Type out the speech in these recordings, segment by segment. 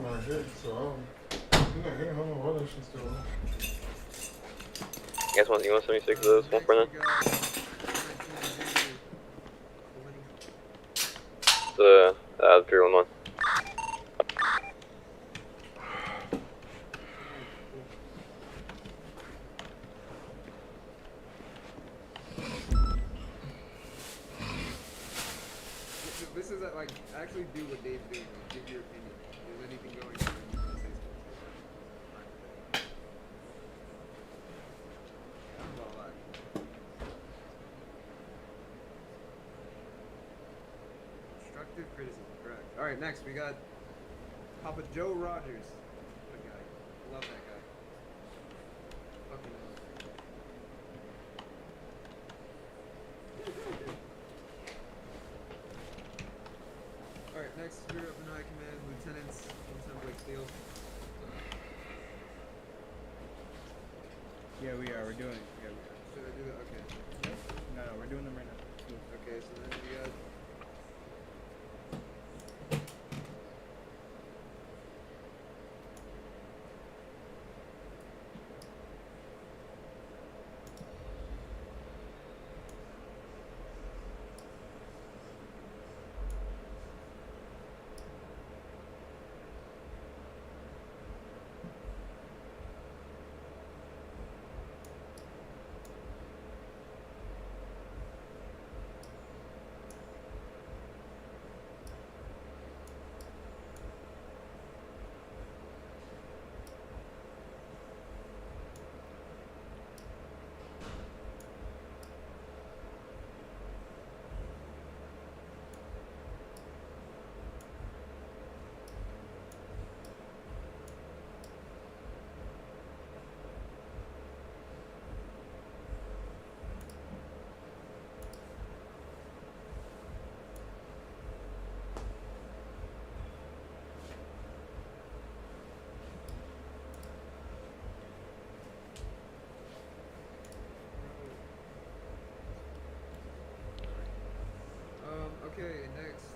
I'm not hit, so I'm not hitting. I don't know why that shit's still on. You guys want 76 of those? One for now? The 311. This is like actually do what Dave's doing. Like, give your opinion. Is anything going on? You can say something. I'm all right. Constructive criticism, correct. All right, next we got Papa Joe Rogers. What a guy. Love that guy. Fucking hell. Alright, next you're up in high command, Lieutenant Blake Steele. Yeah, we are. We're doing it. Yeah, we are. Should I do that? Okay. No, we're doing them right now. Okay, so then we got okay, next.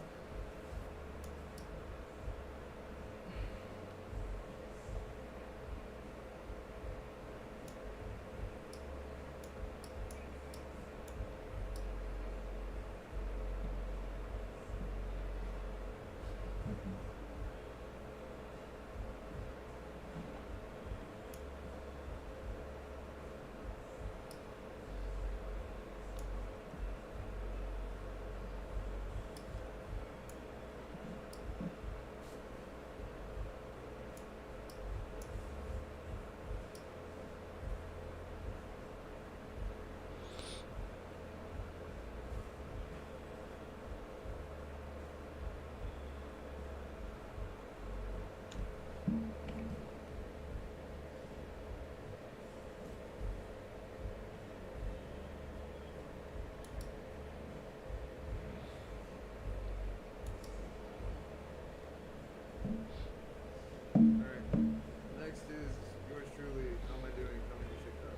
Alright. Next is yours truly. How am I doing? Coming to Chicago.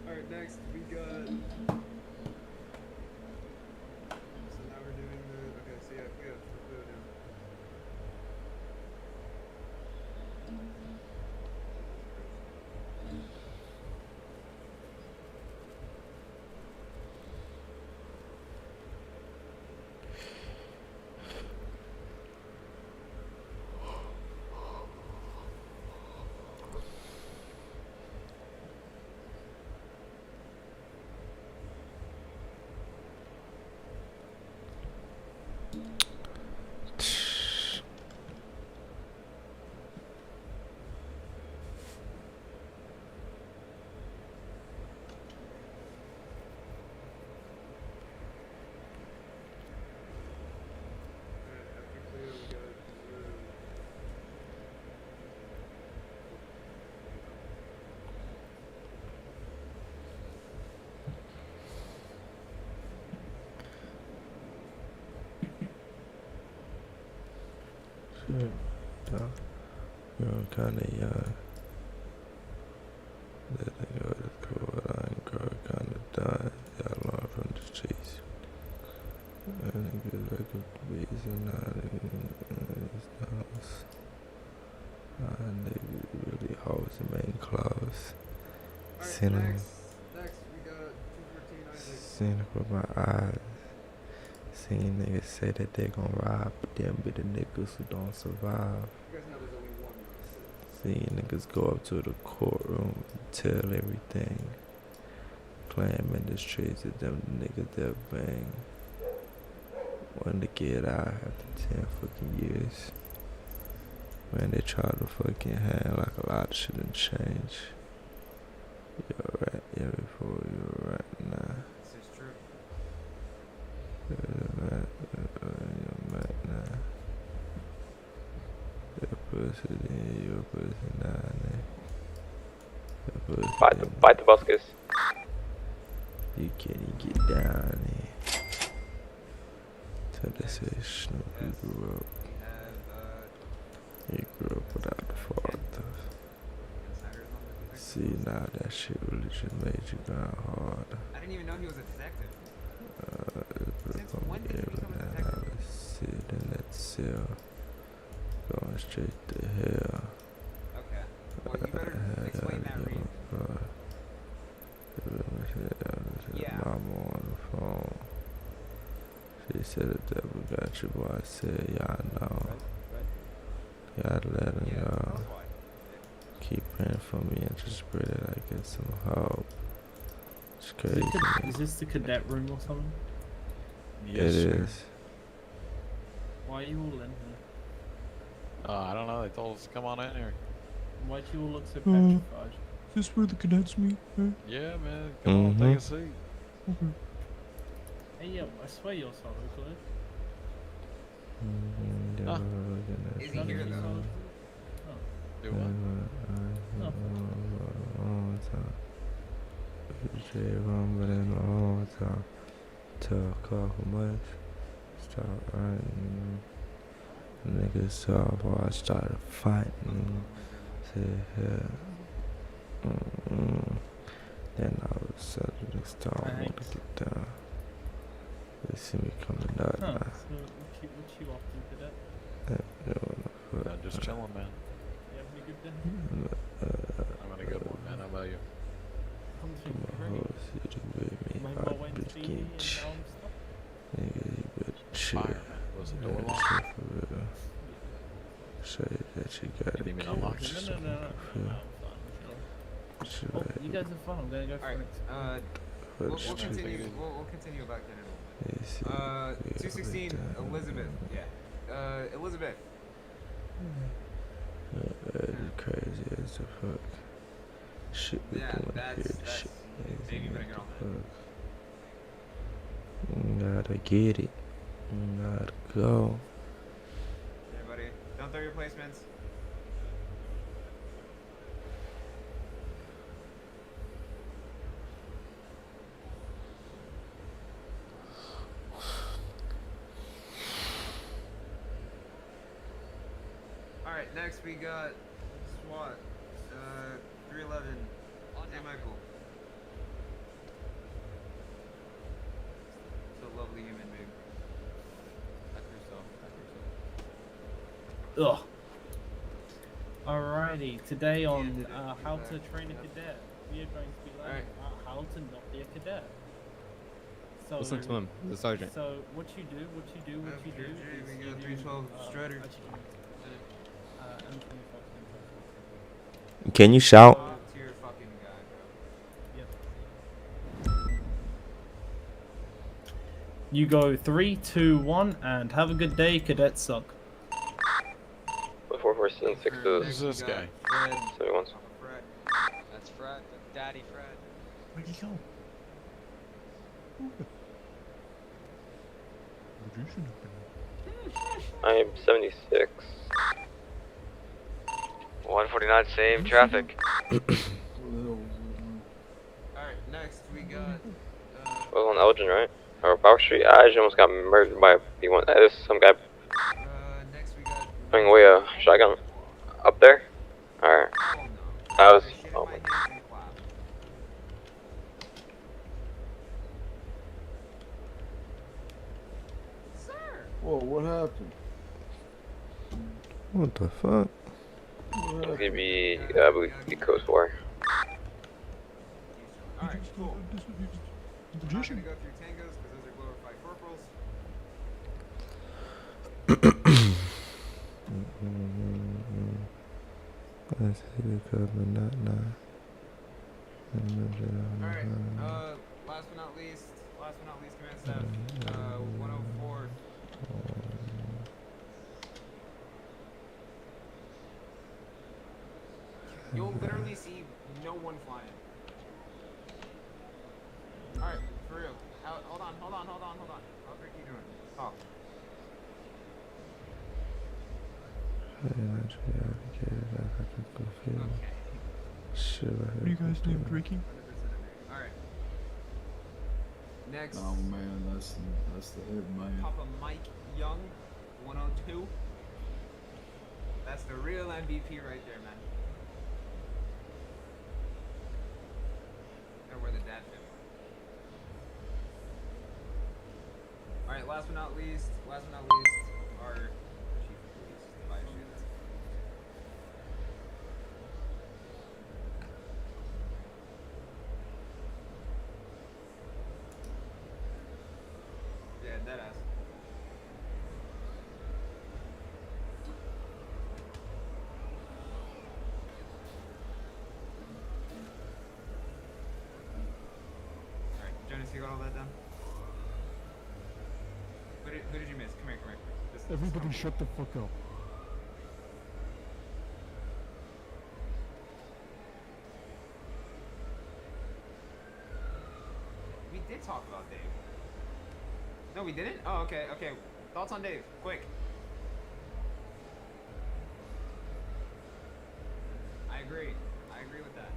Alright, next we got. So now we're doing the. Okay, so yeah, we got Flippo now. Alright, after Cleo we got though. You're kinda young. That nigga was cool, I ain't grow kinda done. Y'all learn from the streets. That nigga like a beast and now niggas house. Niggas really hoes and making clothes. Alright, Seen 'em. next we got 214 Isaac. Seen it with my eyes. Seen niggas say that they gon' rob, but them be the niggas who don't survive. You guys know there's only one Isaac. Seen niggas go up to the courtroom and tell everything. Claim in the streets that them niggas that bang. Wanted to get out after 10 fucking years. Man, they try to fucking hang like a lot of shit done change. You're right, yeah, before you're right now. This is true. You're right now. You're pussy, then you're pussy now, nigga. Bite the buskers. You can't get down there. So this is Snoopy grew up. We have He grew up without the father. insiders on the detective. See, now that shit really just made you go hard. I didn't even know he was a detective. Since when did you become a I detective? was sitting in that cell, going straight to hell. Okay. Well, you better explain that reason. Yeah. Mama on the phone. She said the devil got you, boy. I said, y'all know. Gotta let her Yeah, know. that's why. Keep praying for me and just pray that I get some hope. It's Is crazy. is this the cadet room or something? It is. Why are you all in here? I don't know. They told us to come on in here. Why do you all look so petrified? Is this where the cadets meet? Yeah, man. Come on, take a seat. Hey, yo, I swear you're sorry, Cliff. Huh? Is he here though? Do what? Start running. Niggas saw before I started fighting. Said, yeah. Then I was suddenly starting to get down. They see me coming out Huh, now. so what you off to, cadet? I'm just chilling, man. You having a good day? I'm having a good one, man. How about you? I'm doing My great. whole city with me. My I mom went to bitch be getting and ch- now I'm stuck. Nigga, you better chill. Fire, man. Was the door Yeah, locked? shit for real. Show you that you got Didn't it. even unlock it. No, I'm fine. Shit, Oh, you guys are fun. I'm gonna go for Alright, it. we'll shit. continue. We'll continue about that in a little bit. You see, we 216, over there. Elizabeth. Yeah. Elizabeth. That is crazy as the fuck. Shit, we Yeah, doing that's here. Shit, Dave, you better as get on the fuck. Gotta get it. Gotta go. Yeah, buddy. Don't throw your placements. Alright, next we got SWAT. 311. Hey, Michael. So lovely human being. Ugh. Alrighty, today on did it. how Back. to train a cadet, we are going to be learning Alright. about how to not be a cadet. So, Listen to him, the sergeant. So what you do is We you got do, 312 Strider. M25 Can you shout? Talk to your fucking guy, bro. Yep. You go 3, 2, 1, and have a good day, cadets suck. 446 Next Who's we this got guy? Fred. 71. Papa Fred. That's Fred. That's Daddy Fred. Where'd he go? You should have been. I am 76. 149, same traffic. Alright, next we got. Was on Elgin, right? Or Bower Street. I actually almost got murdered by B1. There's some guy. Next we got Swing away a shotgun up there. Alright. Oh no. That was. Shit in Oh my my. hands and clap. Sir. Whoa, what happened? What the fuck? It's gonna be, I believe, the Coast War. Alright, cool. I'm not gonna go through tangos because those are glorified corporals. I see the cover, not. Alright, last but not least, command staff, 104. You'll literally see no one flying. Alright, for real. Hold on. How's Ricky doing? Talk. Shit, What are you guys named Ricky? Alright. Next, Oh man, that's the hit, man. Papa Mike Young, 102. That's the real MVP right there, man. Gotta wear the dad fit. Alright, last but not least, our chief of police, Tobias Shields. Yeah, deadass. Alright, Jonas, you got all that done? Who did you miss? Come here. Everybody shut the fuck up. We did talk about Dave. No, we didn't? Oh, okay. Thoughts on Dave, quick. I agree with that.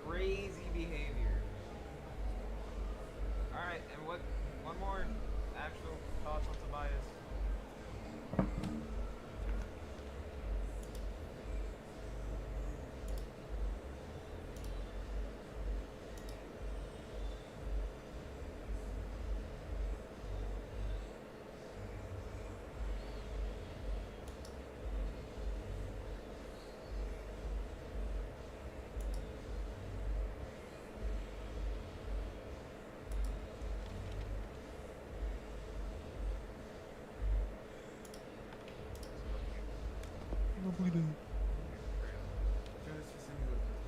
Crazy behavior. Alright, and one more actual thoughts on Tobias? Jonas, just send me those messages.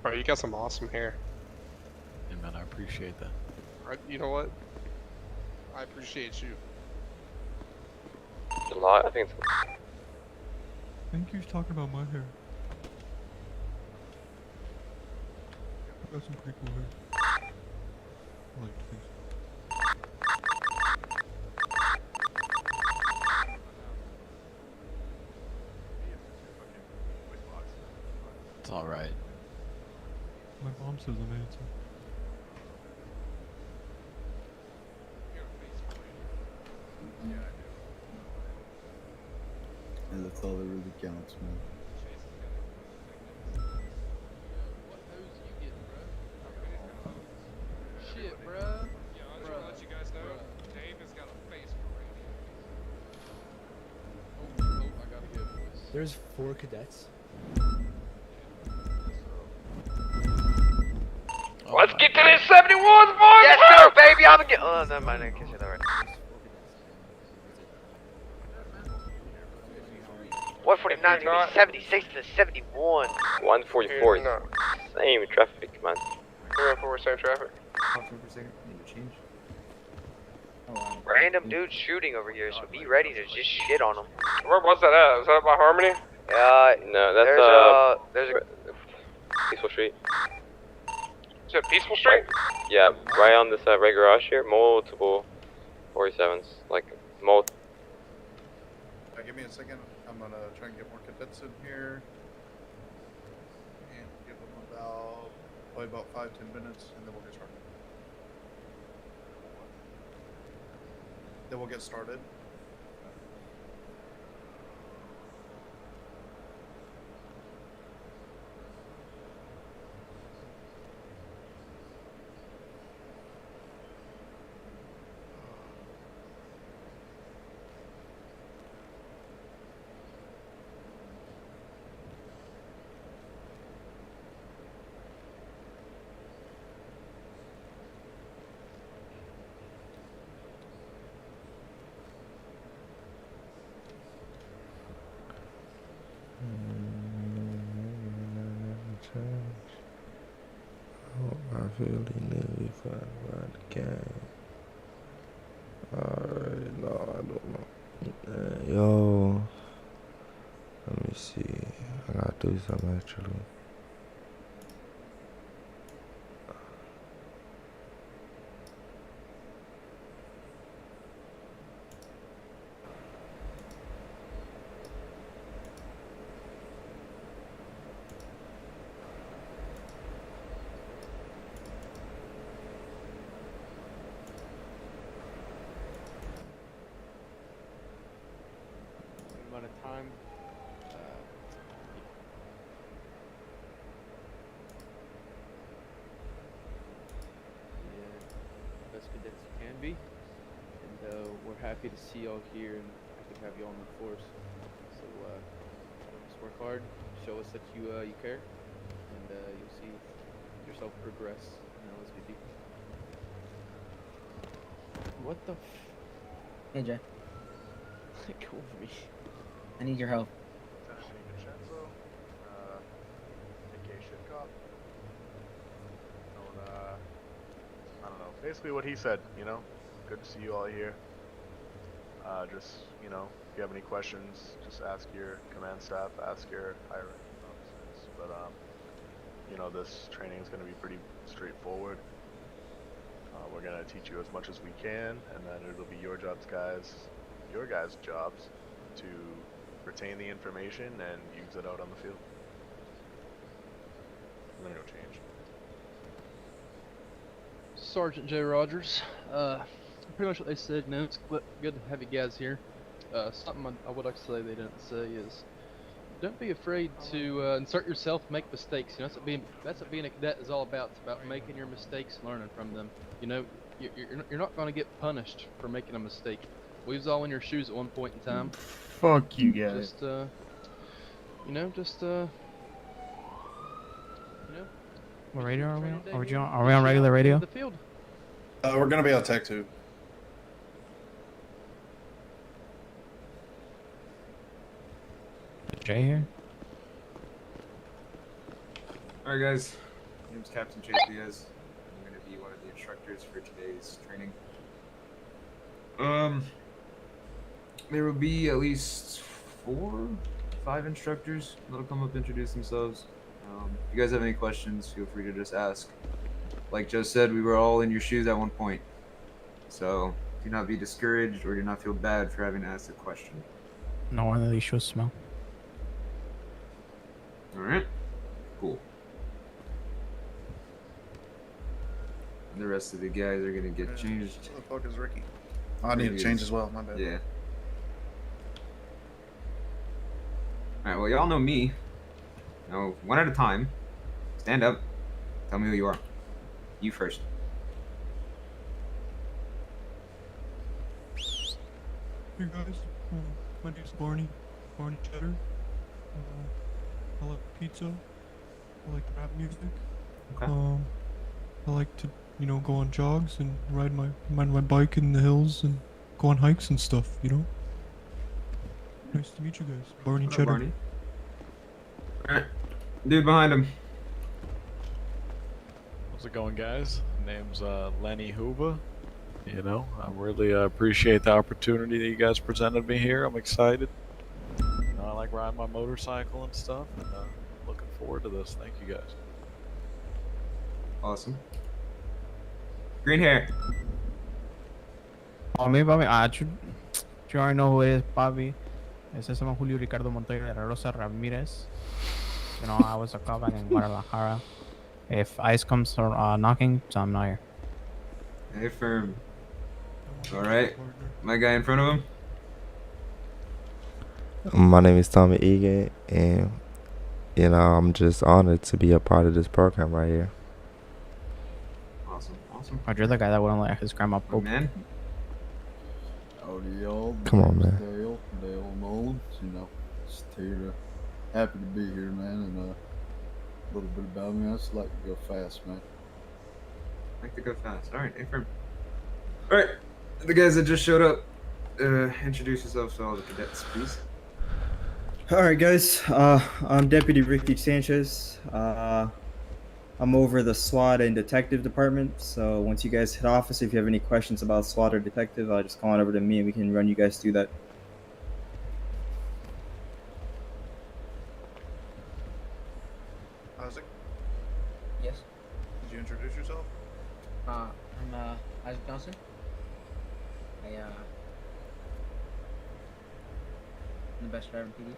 Bro, you got some awesome hair. Hey man, I appreciate that. You know what? I appreciate you. It's a lot. I think it's. I think he was talking about my hair. I got some pretty cool hair. I like to think so. It's alright. My mom says I'm handsome. And that's all that really counts, man. What hose you getting, bro? Shit, bro. Yeah, I just want to let you guys know, Dave has got a face for radio. Oh, I gotta get voice. There's 4 cadets. Let's get to this 71, boys! Yes, sir, baby! I'm gonna get. Oh, never mind, I can't say that right. 149 is gonna be 76 to 71. 144 is same traffic, man. 304, same traffic. Pause for a second. Need to change. Random dude shooting over here, so be ready to just shit on him. Where was that at? Was that by Harmony? No, that's There's a Peaceful Street. Is it Peaceful Street? Yeah, right on this red garage here, multiple 47s, like multiple. Give me a second. I'm gonna try and get more cadets in here. And give them about Probably about 5-10 minutes, and then we'll get started. Then we'll get started. I really nearly found out the game. Alright, no, I don't know. Yo, let me see. I gotta do something actually. Amount of time. Yeah, best cadets you can be, and we're happy to see y'all here and happy to have y'all on the force. So just work hard, show us that you care, and you'll see yourself progress in LSPD. What the? Hey Jay, Go over me. I need your help. I don't know. Basically what he said, you know. Good to see you all here. Just, you know, if you have any questions, just ask your command staff, ask your higher ranking officers. But, you know, this training is going to be pretty straightforward. We're going to teach you as much as we can, and then it'll be your jobs, guys, your guys' jobs to retain the information and use it out on the field. And then it'll change. Sergeant J. Rogers. Pretty much what they said. No, it's good to have you guys here. Something I would like to say they didn't say is, don't be afraid to insert yourself, make mistakes. You know, that's what being a cadet is all about. It's about making your mistakes, learning from them. You know, you're not going to get punished for making a mistake. We was all in your shoes at one point in time. Fuck you guys. Just you know, What radio are we on? Are Are we on regular radio? The field. We're gonna be on Tech 2. Jay here? Alright guys, my name's Captain Chase Diaz. I'm going to be one of the instructors for today's training. There will be at least 4-5 instructors that'll come up, introduce themselves. If you guys have any questions, feel free to just ask. Like Joe said, we were all in your shoes at one point. So, do not be discouraged or do not feel bad for having to ask a question. No one of these shows smell. Alright, cool. The rest of the guys are gonna get changed. Who the fuck is Ricky? I need to change as well, my bad. Yeah. Alright, well y'all know me. Now, one at a time. Stand up. Tell me who you are. You first. Hey guys, my name's Barney Cheddar. I like pizza. I like rap music. Okay. I like to, you know, go on jogs and ride my bike in the hills and go on hikes and stuff, you know? Nice to meet you guys. Barney What up, Cheddar. Barney? Alright. Dude behind him. How's it going, guys? Name's Lenny Hoover. You know, I really appreciate the opportunity that you guys presented me here. I'm excited. You know, I like riding my motorcycle and stuff, and looking forward to this. Thank you guys. Awesome. Green hair. Oh, me, papi. You already know who it is, papi. Ese se llama Julio Ricardo Montoya de la Rosa Ramirez. You know, I was a cop back in Guadalajara. If ICE comes knocking, tell him not here. Hey, firm. Alright. My guy in front of him? My name is Tommy Egan, and you know I'm just honored to be a part of this program right here. Awesome, awesome. Oh, you're the guy that wouldn't let his grandma My poop. man? Howdy, y'all. Come on, man. Dale Nolan. You know, just here to, happy to be here, man. And a little bit about me, I just like to go fast, man. Like to go fast. Alright, hey, firm. Alright, the guys that just showed up, introduce yourselves to all the cadets, please. Alright guys, I'm Deputy Ricky Sanchez. I'm over the SWAT and detective department, so once you guys hit office, if you have any questions about SWAT or detective, just call on over to me and we can run you guys through that. Isaac, Yes. did you introduce yourself? I'm Isaac Johnson. I'm the best driver in PD.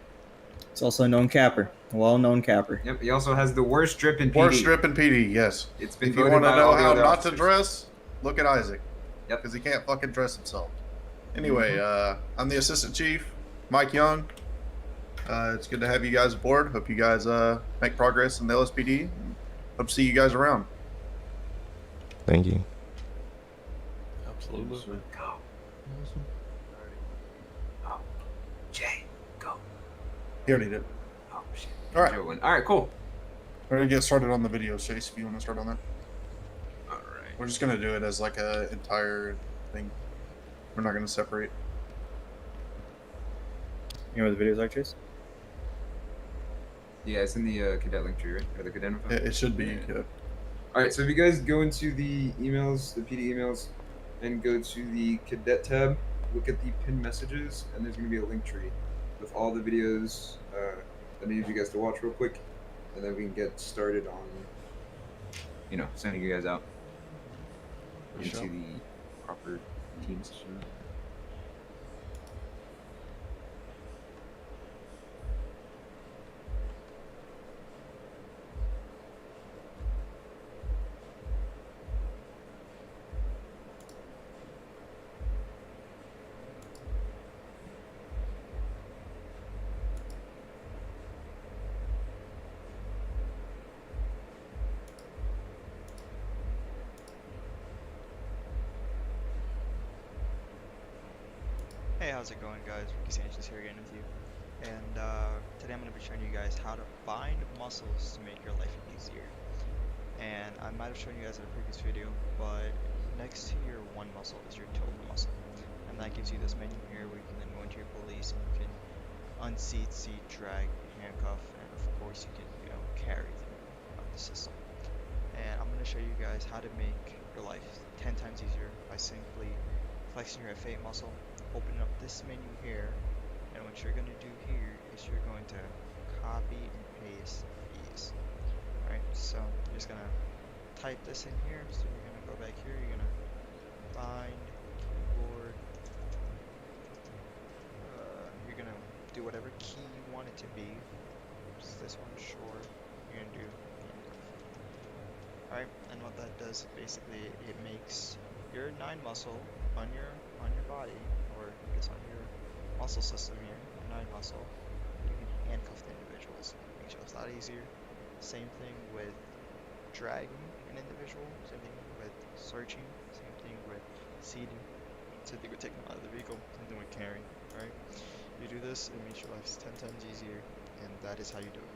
It's also a known capper, a well-known capper. Yep, he also has the worst drip in PD. Worst strip in PD, yes. It's been If you voted want to by know all the how other not to officers. dress, look at Isaac. Yep. Because he can't fucking dress himself. Anyway, I'm the assistant chief, Mike Young. It's good to have you guys aboard. Hope you guys make progress in the LSPD. Hope to see you guys around. Thank you. Absolutely. Go. Oh, Jay, go. He already did. Oh, shit. All right. Alright, cool. We're going to get started on the video, Chase, if you want to start on that. Alright. We're just going to do it as like a entire thing. We're not going to separate. You know what the videos are, Chase? Yeah, it's in the cadet link tree, right? Or the cadet info? It should be. Yeah. Alright, so if you guys go into the emails, the PD emails, and go to the cadet tab, look at the pinned messages, and there's going to be a link tree with all the videos that I need you guys to watch real quick, and then we can get started on, you know, sending you guys out into the proper teams. Hey, how's it going, guys? Ricky Sanchez here again with you. And today I'm going to be showing you guys how to bind muscles to make your life easier. And I might have shown you guys in a previous video, but next to your one muscle is your total muscle. And that gives you this menu here where you can then go into your police and you can unseat, seat, drag, handcuff, and of course you can, carry through the system. And I'm going to show you guys how to make your life 10 times easier by simply flexing your F8 muscle, opening up this menu here, and what you're going to do here is you're going to copy and paste these. Alright, so you're just going to type this in here, so you're going to go back here, you're going to find keyboard, you're going to do whatever key you want it to be. Just this one, short, you're going to do alright, and what that does, basically, it makes your 9 muscle on your body, or I guess on your muscle system here, your 9 muscle, you can handcuff the individuals. Makes your life a lot easier. Same thing with dragging an individual, same thing with searching, same thing with seating, same thing with taking them out of the vehicle, same thing with carrying, alright? You do this, it makes your life 10 times easier, and that is how you do it.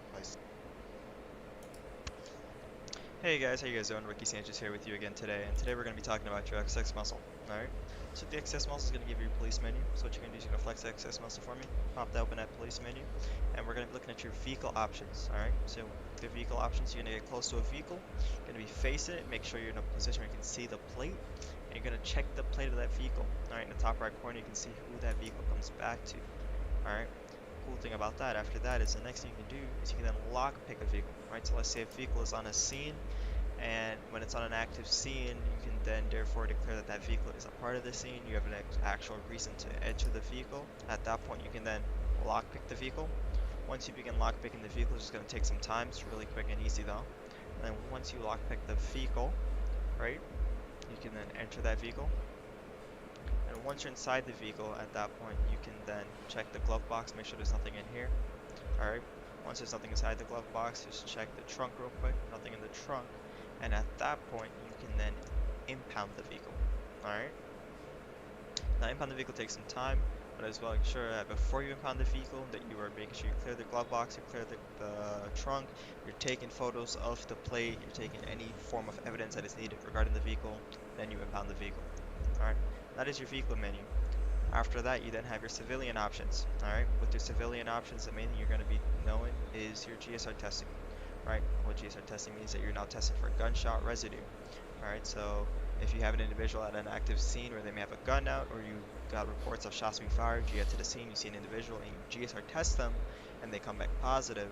Hey guys, how you guys doing? Ricky Sanchez here with you again today, and today we're going to be talking about your XS muscle, alright? So the XS muscle is going to give you your police menu, so what you're going to do is you're going to flex the XS muscle for me, pop that open that police menu, and we're going to be looking at your vehicle options, alright? So the vehicle options, you're going to get close to a vehicle, you're going to be facing it, make sure you're in a position where you can see the plate, and you're going to check the plate of that vehicle, alright? In the top right corner you can see who that vehicle comes back to, alright? Cool thing about that after that is the next thing you can do is you can then lock pick a vehicle, right? So let's say a vehicle is on a scene, and when it's on an active scene, you can then therefore declare that that vehicle is a part of the scene. You have an actual reason to enter the vehicle. At that point, you can then lock pick the vehicle. Once you begin lock picking the vehicle, it's just going to take some time. It's really quick and easy though. And then once you lockpick the vehicle, right, you can then enter that vehicle. And once you're inside the vehicle, at that point, you can then check the glove box, make sure there's nothing in here. Alright, once there's nothing inside the glove box, just check the trunk real quick, nothing in the trunk. And at that point, you can then impound the vehicle. Alright? Now, impound the vehicle takes some time, but as well, make sure that before you impound the vehicle, that you are making sure you clear the glove box, you clear the trunk, you're taking photos of the plate, you're taking any form of evidence that is needed regarding the vehicle, then you impound the vehicle. Alright, that is your vehicle menu. After that, you then have your civilian options. Alright, with your civilian options, the main thing you're going to be knowing is your GSR testing. Right, what GSR testing means that you're now testing for gunshot residue. Alright, so if you have an individual at an active scene where they may have a gun out, or you got reports of shots being fired, you get to the scene, you see an individual, and you GSR test them, and they come back positive,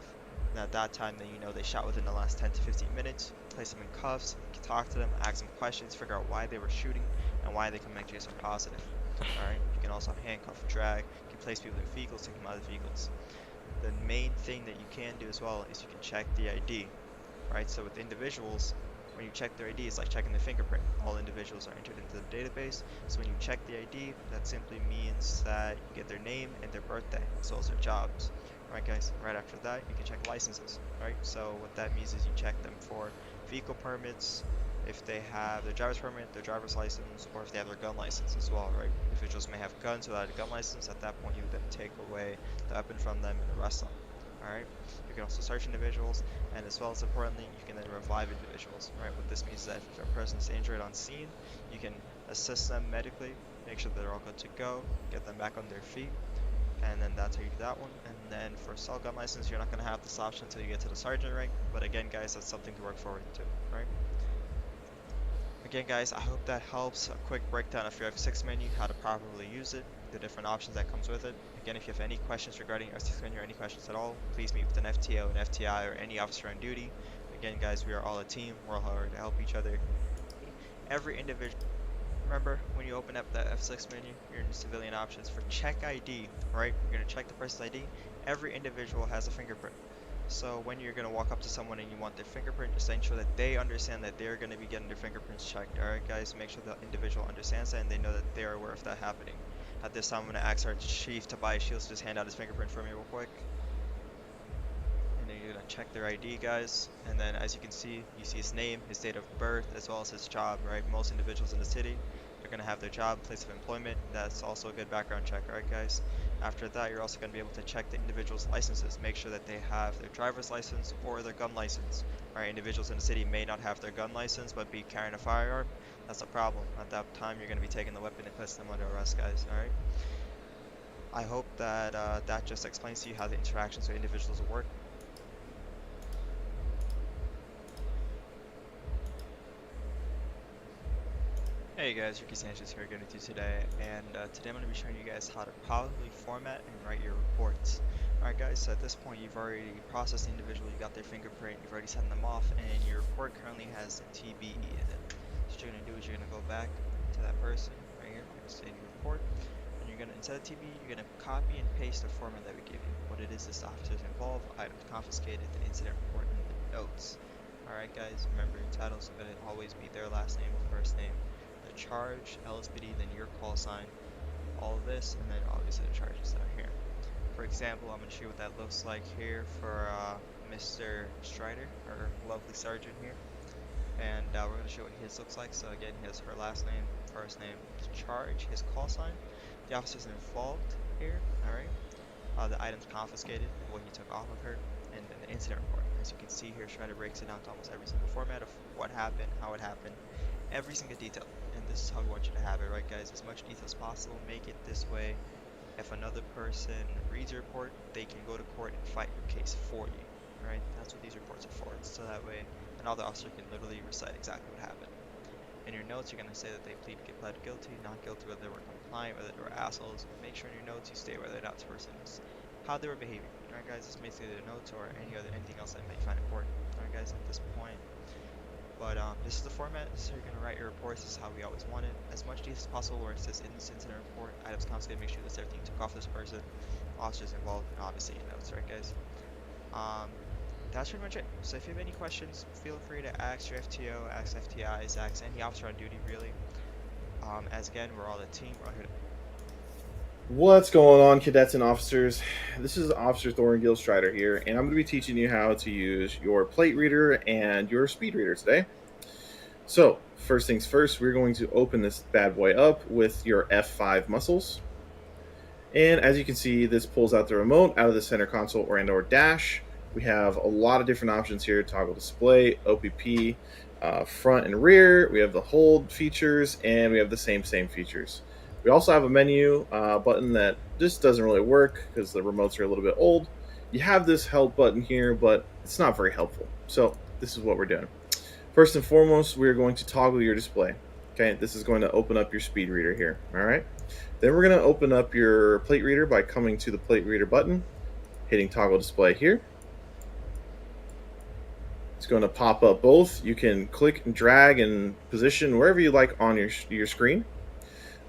and at that time, then you know they shot within the last 10 to 15 minutes, place them in cuffs, talk to them, ask them questions, figure out why they were shooting, and why they come back GSR positive. Alright, you can also handcuff, drag, you can place people in vehicles, take them out of the vehicles. The main thing that you can do as well is you can check the ID. Right, so with individuals, when you check their ID, it's like checking their fingerprint. All individuals are entered into the database, so when you check the ID, that simply means that you get their name and their birthday, as well as their jobs. Right, guys, right after that, you can check licenses. Right, so what that means is you check them for vehicle permits, if they have their driver's permit, their driver's license, or if they have their gun license as well, right? Individuals may have guns without a gun license. At that point, you would then take away the weapon from them and arrest them, alright? You can also search individuals, and as well as importantly, you can then revive individuals, right? What this means is that if a person is injured on scene, you can assist them medically, make sure they're all good to go, get them back on their feet, and then that's how you do that one. And then for assault gun license, you're not going to have this option until you get to the sergeant rank, but again, guys, that's something to work forward to, right? Again, guys, I hope that helps. A quick breakdown of your F6 menu, how to properly use it, the different options that comes with it. Again, if you have any questions regarding your F6 menu or any questions at all, please meet with an FTO, an FTI, or any officer on duty. Again, guys, we are all a team. We're all here to help each other. Every individual. Remember, when you open up the F6 menu, you're in the civilian options. For check ID, right? You're going to check the person's ID. Every individual has a fingerprint. So when you're going to walk up to someone and you want their fingerprint, just ensure that they understand that they're going to be getting their fingerprints checked. Alright, guys, make sure the individual understands that and they know that they are aware of that happening. At this time, I'm going to ask our chief to buy shields to just hand out his fingerprint for me real quick. And then you're going to check their ID, guys. And then as you can see, you see his name, his date of birth, as well as his job, right? Most individuals in the city, they're going to have their job, place of employment. That's also a good background check, alright, guys? After that, you're also going to be able to check the individual's licenses. Make sure that they have their driver's license or their gun license. Alright, individuals in the city may not have their gun license, but be carrying a firearm. That's a problem. At that time, you're going to be taking the weapon and placing them under arrest, guys. Alright? I hope that that just explains to you how the interactions with individuals will work. Hey guys, Ricky Sanchez here again with you today, and today I'm going to be showing you guys how to properly format and write your reports. Alright guys, so at this point you've already processed the individual, you got their fingerprint, you've already sent them off, and your report currently has a TBE in it. So what you're going to do is you're going to go back to that person, right here, you're going to save your report, and you're going to, instead of TBE, you're going to copy and paste the format that we give you. What it is officers involved, items confiscated, the incident report, and the notes. Alright guys, remember your titles are going to always be their last name or first name. Charge, LSPD, then your call sign, all of this, and then obviously the charges that are here. For example, I'm going to show you what that looks like here for Mr. Strider, our lovely sergeant here. And we're going to show what his looks like. So again, he has her last name, first name, charge, his call sign, the officers involved here, alright, the items confiscated, what he took off of her, and then the incident report. As you can see here, Strider breaks it down to almost every single format of what happened, how it happened, every single detail. And this is how we want you to have it, right guys? As much detail as possible, make it this way. If another person reads your report, they can go to court and fight your case for you, right? That's what these reports are for. So that way, another officer can literally recite exactly what happened. In your notes, you're going to say that they pled guilty, not guilty, whether they were compliant, whether they were assholes. Make sure in your notes you state whether or not this person is, how they were behaving. Alright guys, this may say their notes or anything else that you may find important. Alright guys, at this point. But this is the format, so you're going to write your reports. This is how we always want it. As much detail as possible where it says in this incident report, items confiscated, make sure that's everything you took off this person, officers involved, and obviously your notes, right guys? that's pretty much it. So if you have any questions, feel free to ask your FTO, ask FTIs, ask any officer on duty, really. As again, we're all a team. We're all here to What's going on, cadets and officers? This is Officer Thorin Gilstrider here, and I'm going to be teaching you how to use your plate reader and your speed reader today. So, first things first, we're going to open this bad boy up with your F5 muscles. And as you can see, this pulls out the remote out of the center console or dash. We have a lot of different options here: toggle display, OPP, front and rear. We have the hold features, and we have the same features. We also have a menu button that just doesn't really work because the remotes are a little bit old. You have this help button here, but it's not very helpful. So this is what we're doing. First and foremost, we're going to toggle your display. Okay, this is going to open up your speed reader here. All right. Then we're going to open up your plate reader by coming to the plate reader button, hitting toggle display here. It's going to pop up both. You can click and drag and position wherever you like on your screen.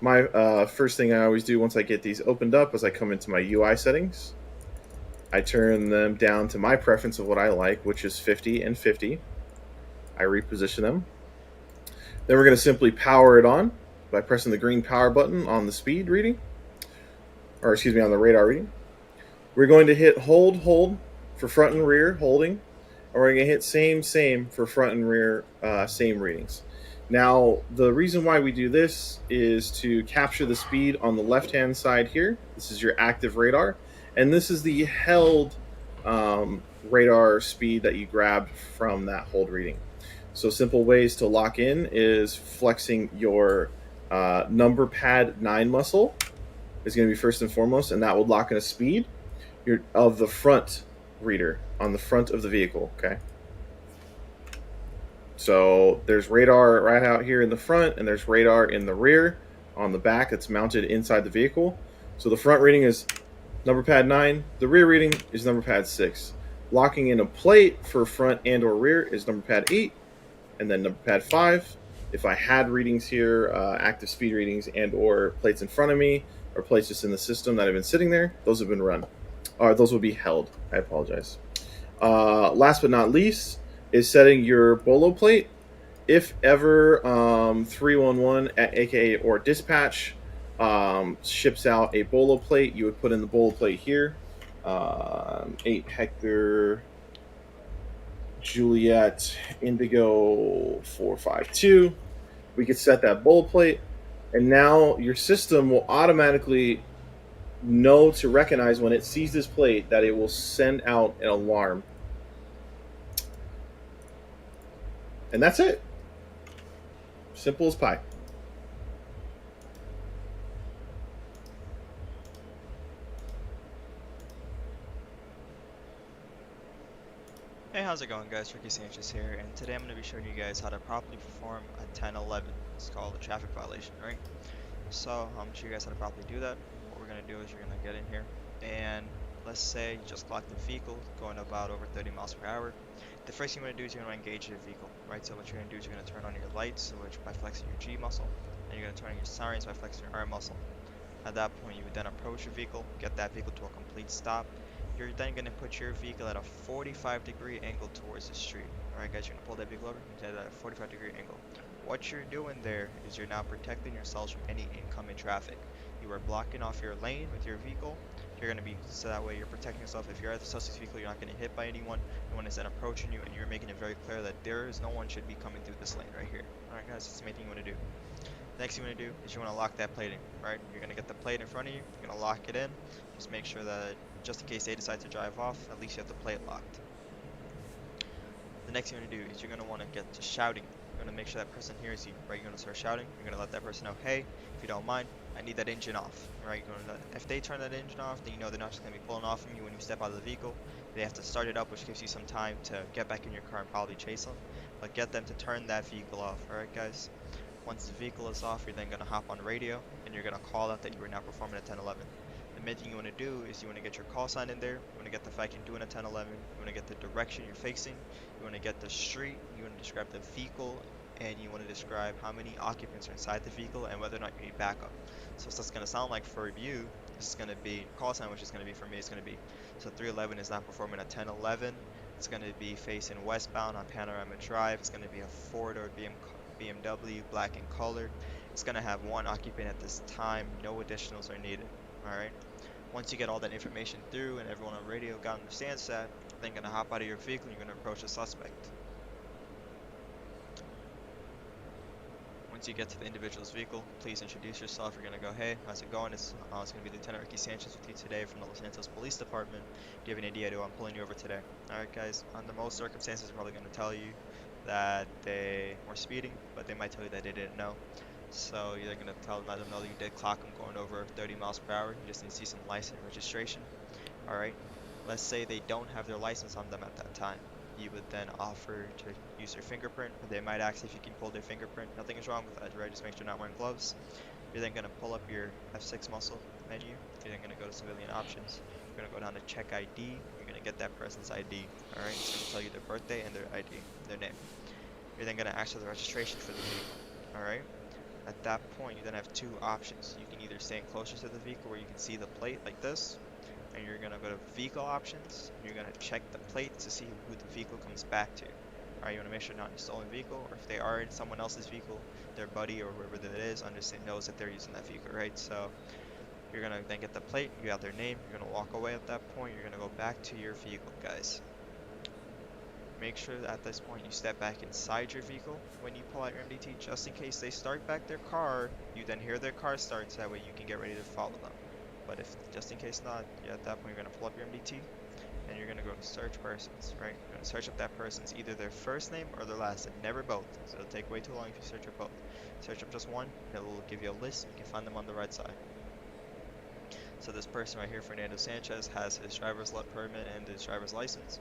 My first thing I always do once I get these opened up is I come into my UI settings. I turn them down to my preference of what I like, which is 50 and 50. I reposition them. Then we're going to simply power it on by pressing the green power button on the speed reading, or excuse me, on the radar reading. We're going to hit hold for front and rear holding, and we're going to hit same for front and rear same readings. Now, the reason why we do this is to capture the speed on the left-hand side here. This is your active radar, and this is the held radar speed that you grabbed from that hold reading. So simple ways to lock in is flexing your number pad 9 muscle is going to be first and foremost, and that will lock in a speed of the front reader on the front of the vehicle, okay? So there's radar right out here in the front, and there's radar in the rear on the back that's mounted inside the vehicle. So the front reading is number pad 9, the rear reading is number pad 6. Locking in a plate for front and or rear is number pad 8, and then number pad 5. If I had readings here, active speed readings and or plates in front of me, or plates just in the system that have been sitting there, those have been run. Or those will be held. I apologize. Last but not least is setting your bolo plate. If ever 311 aka or dispatch ships out a bolo plate, you would put in the bolo plate here, 8 Hector Juliet Indigo 452. We could set that bolo plate, and now your system will automatically know to recognize when it sees this plate that it will send out an alarm. And that's it. Simple as pie. Hey, how's it going, guys? Ricky Sanchez here, and today I'm going to be showing you guys how to properly perform a 1011. It's called a traffic violation, right? So I'm going to show you guys how to properly do that. What we're going to do is you're going to get in here, and let's say you just clocked the vehicle going about over 30 miles per hour. The first thing you want to do is you're going to engage your vehicle, right? So what you're going to do is you're going to turn on your lights, which by flexing your G muscle, and you're going to turn on your sirens by flexing your R muscle. At that point, you would then approach your vehicle, get that vehicle to a complete stop. You're then going to put your vehicle at a 45-degree angle towards the street. Alright guys, you're going to pull that vehicle over and get it at a 45-degree angle. What you're doing there is you're now protecting yourselves from any incoming traffic. You are blocking off your lane with your vehicle. You're going to be, so that way you're protecting yourself. If you're at the suspect's vehicle, you're not getting hit by anyone. No one is then approaching you, and you're making it very clear that there is no one should be coming through this lane right here. Alright guys, that's the main thing you want to do. Next thing you want to do is you want to lock that plate in, right? You're going to get the plate in front of you. You're going to lock it in. Just make sure that just in case they decide to drive off, at least you have the plate locked. The next thing you're going to do is you're going to want to get to shouting. You're going to make sure that person hears you, right? You're going to start shouting. You're going to let that person know, hey, if you don't mind, I need that engine off, right? If they turn that engine off, then you know they're not just going to be pulling off from you when you step out of the vehicle. They have to start it up, which gives you some time to get back in your car and probably chase them. But get them to turn that vehicle off, alright guys? Once the vehicle is off, you're then going to hop on radio, and you're going to call out that you are now performing a 1011. The main thing you want to do is you want to get your call sign in there. You want to get the fact you're doing a 1011. You want to get the direction you're facing. You want to get the street. You want to describe the vehicle, and you want to describe how many occupants are inside the vehicle and whether or not you need backup. So what's that's going to sound like for you, this is going to be call sign, which is going to be for me, it's going to be, so 311 is not performing a 1011. It's going to be facing westbound on Panorama Drive. It's going to be a four-door BMW, black in color. It's going to have one occupant at this time. No additionals are needed. Alright. Once you get all that information through and everyone on radio understands that, then you're going to hop out of your vehicle and you're going to approach the suspect. Once you get to the individual's vehicle, please introduce yourself. You're going to go, hey, how's it going? It's going to be Lieutenant Ricky Sanchez with you today from the Los Santos Police Department. Do you have an idea who I'm pulling you over today? Alright guys, under most circumstances, they're probably going to tell you that they were speeding, but they might tell you that they didn't know. So you're going to let them know that you did clock them going over 30 miles per hour. You just need to see some license and registration. Alright, let's say they don't have their license on them at that time. You would then offer to use their fingerprint. They might ask if you can pull their fingerprint. Nothing is wrong with that, right? Just make sure you're not wearing gloves. You're then going to pull up your F6 muscle menu. You're then going to go to civilian options. You're going to go down to check ID. You're going to get that person's ID. Alright, it's going to tell you their birthday and their ID, their name. You're then going to ask for the registration for the vehicle. Alright, at that point, you then have two options. You can either stand closer to the vehicle where you can see the plate like this, and you're going to go to vehicle options, and you're going to check the plate to see who the vehicle comes back to. Alright, you want to make sure not in a stolen vehicle, or if they are in someone else's vehicle, their buddy or whoever that it is knows that they're using that vehicle, right? So you're going to then get the plate, you got their name, you're going to walk away at that point, you're going to go back to your vehicle, guys. Make sure that at this point you step back inside your vehicle when you pull out your MDT, just in case they start back their car, you then hear their car start, so that way you can get ready to follow them. But if just in case not, at that point you're going to pull up your MDT and you're going to go to search persons, right? You're going to search up that person's either their first name or their last name, never both. So it'll take way too long if you search up both. Search up just one, it will give you a list, you can find them on the right side. So this person right here, Fernando Sanchez, has his driver's permit and his driver's license.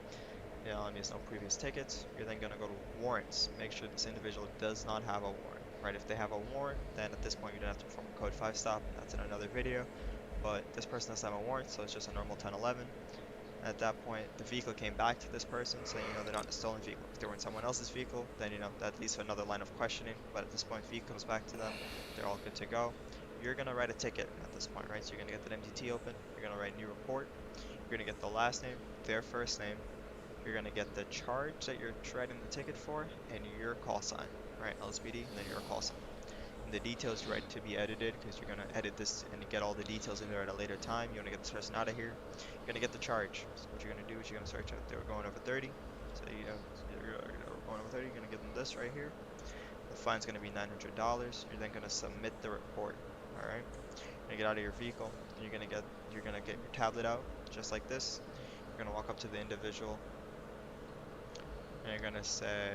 He has no previous tickets. You're then going to go to warrants. Make sure this individual does not have a warrant, right? If they have a warrant, then at this point you don't have to perform a code 5 stop. That's in another video. But this person doesn't have a warrant, so it's just a normal 1011. At that point, the vehicle came back to this person, so they're not in a stolen vehicle. If they were in someone else's vehicle, then that leads to another line of questioning. But at this point, the vehicle comes back to them. They're all good to go. You're going to write a ticket at this point, right? So you're going to get that MDT open. You're going to write new report. You're going to get the last name, their first name. You're going to get the charge that you're writing the ticket for, and your call sign, right? LSPD, and then your call sign. And the details you write to be edited, because you're going to edit this and get all the details in there at a later time. You want to get this person out of here. You're going to get the charge. So what you're going to do is you're going to search out they were going over 30. So you're going over 30, you're going to give them this right here. The fine's going to be $900. You're then going to submit the report. Alright? You're going to get out of your vehicle, and you're going to get your tablet out, just like this. You're going to walk up to the individual, and you're going to say,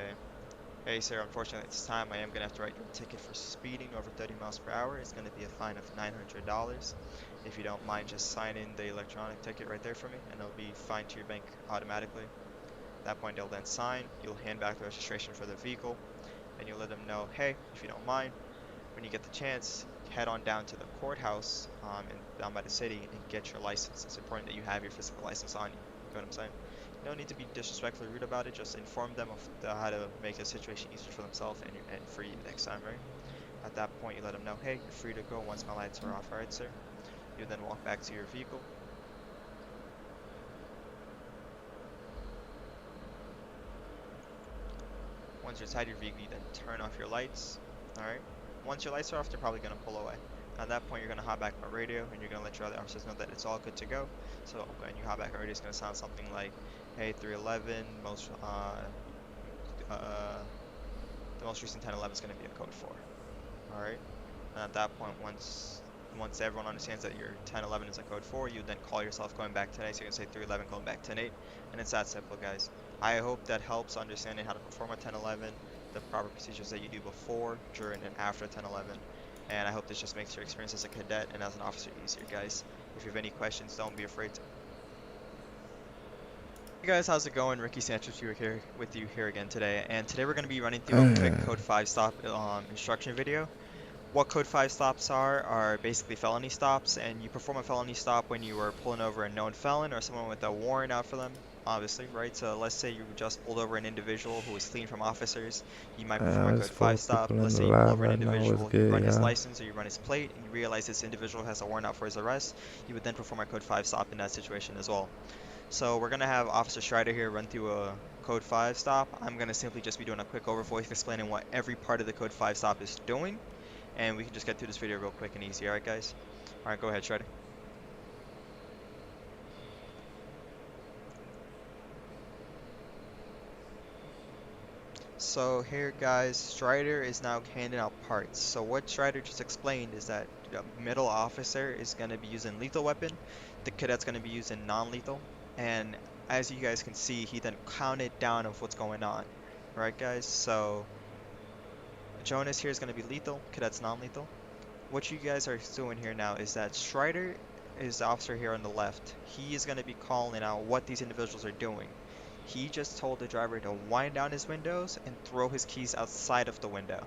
hey sir, unfortunately at this time I am going to have to write you a ticket for speeding over 30 miles per hour. It's going to be a fine of $900. If you don't mind just signing the electronic ticket right there for me, and it'll be fined to your bank automatically. At that point they'll then sign, you'll hand back the registration for the vehicle, and you'll let them know, hey, if you don't mind, when you get the chance, head on down to the courthouse down by the city and get your license. It's important that you have your physical license on you. You know what I'm saying? You don't need to be disrespectfully rude about it. Just inform them of how to make the situation easier for themselves and for you next time, right? At that point, you let them know, hey, you're free to go once my lights are off, alright, sir? You then walk back to your vehicle. Once you're inside your vehicle, you then turn off your lights, alright? Once your lights are off, they're probably going to pull away. At that point, you're going to hop back on radio, and you're going to let your other officers know that it's all good to go. So when you hop back on radio, it's going to sound something like, hey, 311, the most recent 1011 is going to be a code 4. Alright? And at that point, once everyone understands that your 1011 is a code 4, you then call yourself going back 10-8, so you're going to say 311 going back 10-8, and it's that simple, guys. I hope that helps understanding how to perform a 1011, the proper procedures that you do before, during, and after 1011. And I hope this just makes your experience as a cadet and as an officer easier, guys. If you have any questions, don't be afraid to. Hey guys, how's it going? Ricky Sanchez with you here again today. And today we're going to be running through a quick Code 5 stop instruction video. What Code 5 stops are basically felony stops, and you perform a felony stop when you are pulling over a known felon or someone with a warrant out for them. Obviously, right? So let's say you just pulled over an individual who was fleeing from officers. You might perform a Code 5 stop. Let's say you pull over an individual, you run his license or you run his plate, and you realize this individual has a warrant out for his arrest. You would then perform a Code 5 stop in that situation as well. So we're gonna have Officer Strider here run through a Code 5 stop. I'm gonna simply just be doing a quick overview explaining what every part of the Code 5 stop is doing, and we can just get through this video real quick and easy. Alright guys? Alright, go ahead, Strider. So here guys, Strider is now handing out parts. So what Strider just explained is that the middle officer is going to be using lethal weapon, the cadet's going to be using non-lethal, and as you guys can see, he then counted down of what's going on. Right guys, so Jonas here is going to be lethal, cadet's non-lethal. What you guys are doing here now is that Strider is the officer here on the left. He is going to be calling out what these individuals are doing. He just told the driver to wind down his windows and throw his keys outside of the window.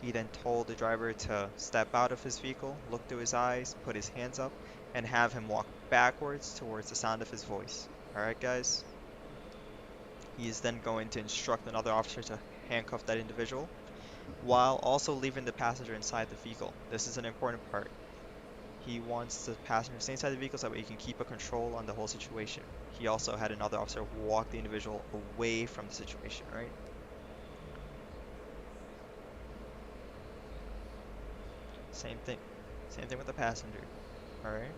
He then told the driver to step out of his vehicle, look through his eyes, put his hands up, and have him walk backwards towards the sound of his voice. Alright guys? He is then going to instruct another officer to handcuff that individual, while also leaving the passenger inside the vehicle. This is an important part. He wants the passenger to stay inside the vehicle so that he can keep a control on the whole situation. He also had another officer walk the individual away from the situation, right? Same thing. Same thing with the passenger, alright?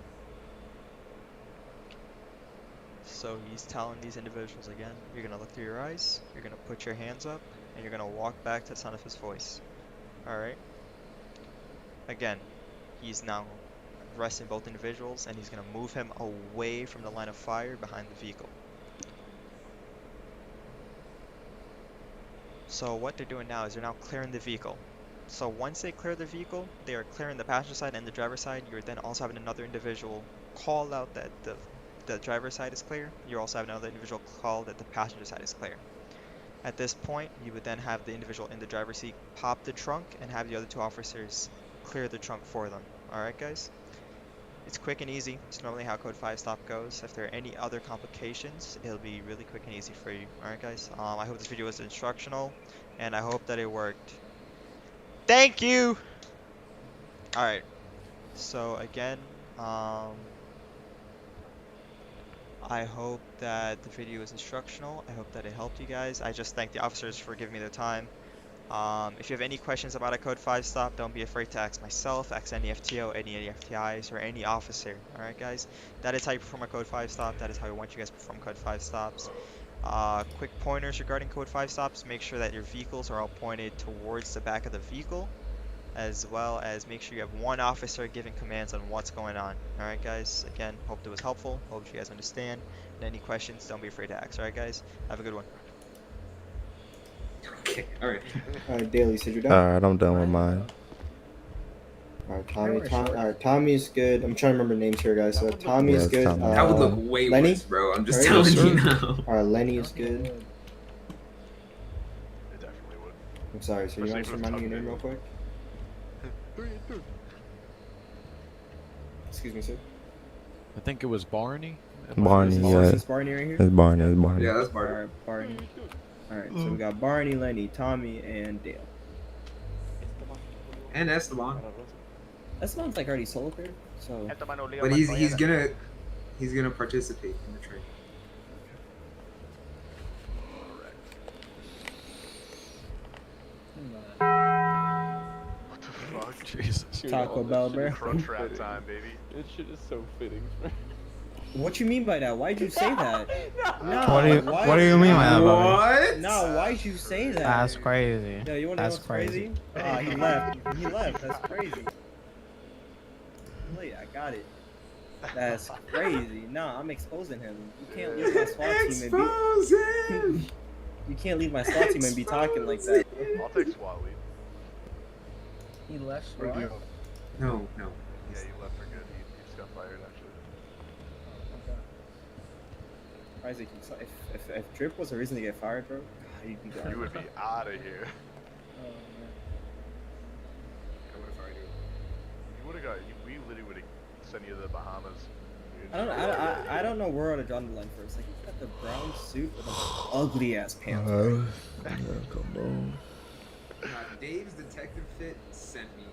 So he's telling these individuals again, you're going to look through your eyes, you're going to put your hands up, and you're going to walk back to the sound of his voice. Alright? Again, he's now arresting both individuals, and he's going to move him away from the line of fire behind the vehicle. So what they're doing now is they're now clearing the vehicle. So once they clear the vehicle, they are clearing the passenger side and the driver's side. You're then also having another individual call out that the driver's side is clear. You're also having another individual call that the passenger side is clear. At this point, you would then have the individual in the driver's seat pop the trunk and have the other two officers clear the trunk for them. Alright guys? It's quick and easy. It's normally how Code 5 stop goes. If there are any other complications, it'll be really quick and easy for you. Alright guys? I hope this video was instructional, and I hope that it worked. Thank you! Alright. So again, I hope that the video was instructional. I hope that it helped you guys. I just thank the officers for giving me their time. If you have any questions about a Code 5 stop, don't be afraid to ask myself, ask any FTO, any FTIs, or any officer. Alright guys? That is how you perform a Code 5 stop. That is how I want you guys to perform Code 5 stops. Quick pointers regarding Code 5 stops. Make sure that your vehicles are all pointed towards the back of the vehicle, as well as make sure you have one officer giving commands on what's going on. Alright guys? Again, hope it was helpful. Hope you guys understand. And any questions, don't be afraid to ask. Alright guys? Have a good one. Okay, alright. Alright, Daily, said you're done? Alright, I'm done with mine. Alright, Tommy's good. I'm trying to remember names here, guys. So Tommy's good. Tommy. That would look way Lenny? worse, bro. I'm just Alright, telling you now. Alright, Lenny is good. It definitely would. I'm sorry, so you want to remind me your name real quick? Excuse me, sir. I think it was Barney. Barney, yeah. Is Barney right here? It's Barney, it's Barney. Yeah, that's Barney. Alright, Barney. Alright, so we got Barney, Lenny, Tommy, and Dale. And Esteban. Esteban's like already solo cleared, so. But he's gonna participate in the trade. What the fuck? Jesus. Taco Bell, bro. Crunch wrap time, baby. This shit is so fitting. What you mean by that? Why'd you say that? No. What do you mean by that, Bobby? What? No, why'd you say that? That's crazy. Yeah, you wanna know That's what's crazy? He left. He left. That's crazy. Wait, I got it. That's crazy. Nah, I'm exposing him. You can't leave my SWAT team and be. You can't leave my SWAT team and be talking like that. I'll take SWAT lead. He left Or do SWAT? you- No. Yeah, he left for good. He just got fired, actually. Isaac, if Drip was a reason to get fired, bro, God, you'd be gone. You would be out of here. You would have got. We literally would have sent you to the Bahamas. I don't know where I'd have drawn the line first. Like, he's got the brown suit with the ugly ass pants. Come on. Dave's detective fit sent me.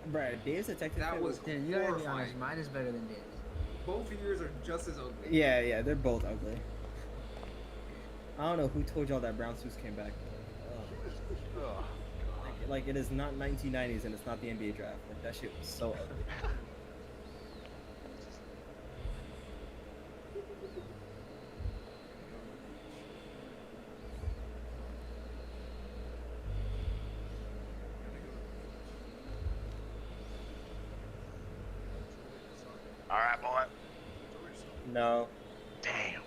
Bro, Dave's detective That fit was Dude, you gotta be honest, horrifying. mine is better than Dave's. Both of yours are just as ugly. Yeah, they're both ugly. I don't know who told y'all that brown suits came back. Like it is not 1990s and it's not the NBA draft. Like that shit was so ugly. All right, boy. No. Damn.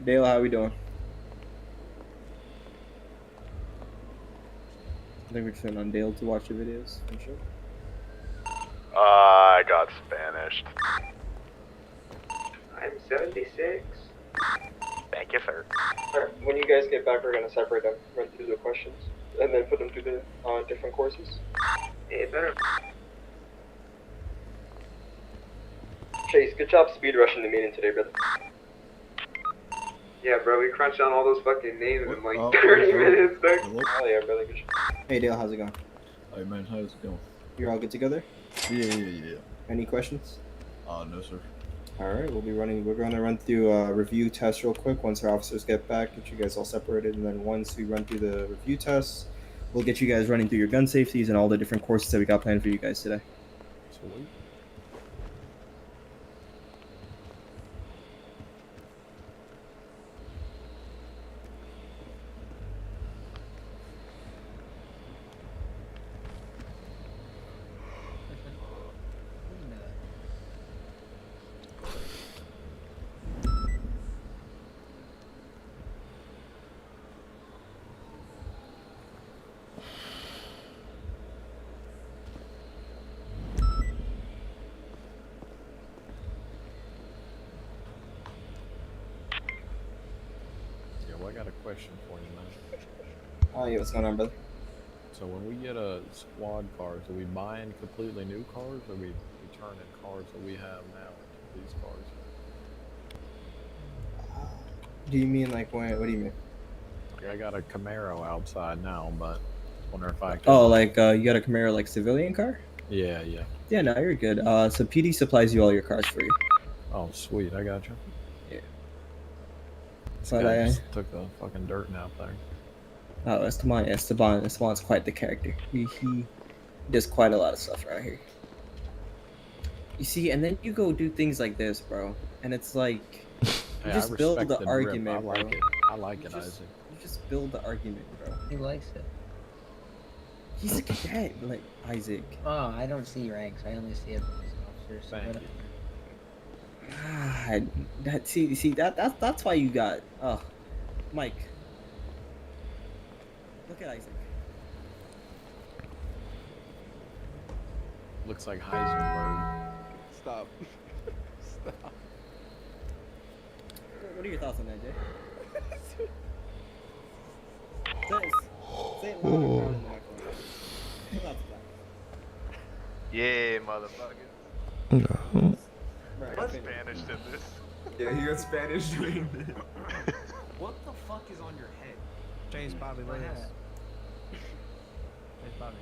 Dale, how we doing? I think we're just waiting on Dale to watch the videos. I'm sure. I got Spanished. I'm 76. Thank you, sir. Alright, when you guys get back, we're gonna separate them, run through the questions, and then put them through the different courses. Yeah, better. Chase, good job speed rushing the meeting today, brother. Yeah, bro, we crunched down all those fucking names in like Oh, 30 hello. minutes, dog. Hello. Oh yeah, brother, good job. Hey Dale, how's it going? Hey man, how's it going? You're all good together? Yeah. Any questions? No sir. Alright, we're gonna run through a review test real quick once our officers get back, get you guys all separated, and then once we run through the review tests, we'll get you guys running through your gun safeties and all the different courses that we got planned for you guys today. Sweet. I got a question for you, man. Oh yeah, what's going on, brother? So when we get a squad cars, are we buying completely new cars, or are we returning cars that we have now into these cars? Do you mean like what do you mean? Like I got a Camaro outside now, but wonder if I could. Oh, like you got a Camaro like civilian car? Yeah. Yeah, no, you're good. So PD supplies you all your cars for you. Oh, sweet, I got you. Yeah. This But guy I just took the fucking dirt nap there. Oh, Esteban's quite the character. He does quite a lot of stuff around here. You see, and then you go do things like this, bro, and it's like you Hey, just I build respect the the drip. argument, I like bro. it. I like it, Isaac. You just build the argument, bro. He likes it. He's a cadet, like Isaac. Oh, I don't see ranks. I only see it as officers. Thank but- you. God, that's why you got. Oh, Mike. Look at Isaac. Looks like Heisenberg. Stop. Stop. What are your thoughts on that, Jay? Say it louder, louder in the microphone. Your thoughts on that? Yeah, motherfucker. No. Right, Got okay. Spanish in this. Yeah, he got Spanish doing this. What the fuck is on your head? Chase Bobby, My look at hat. this. Chase Bobby.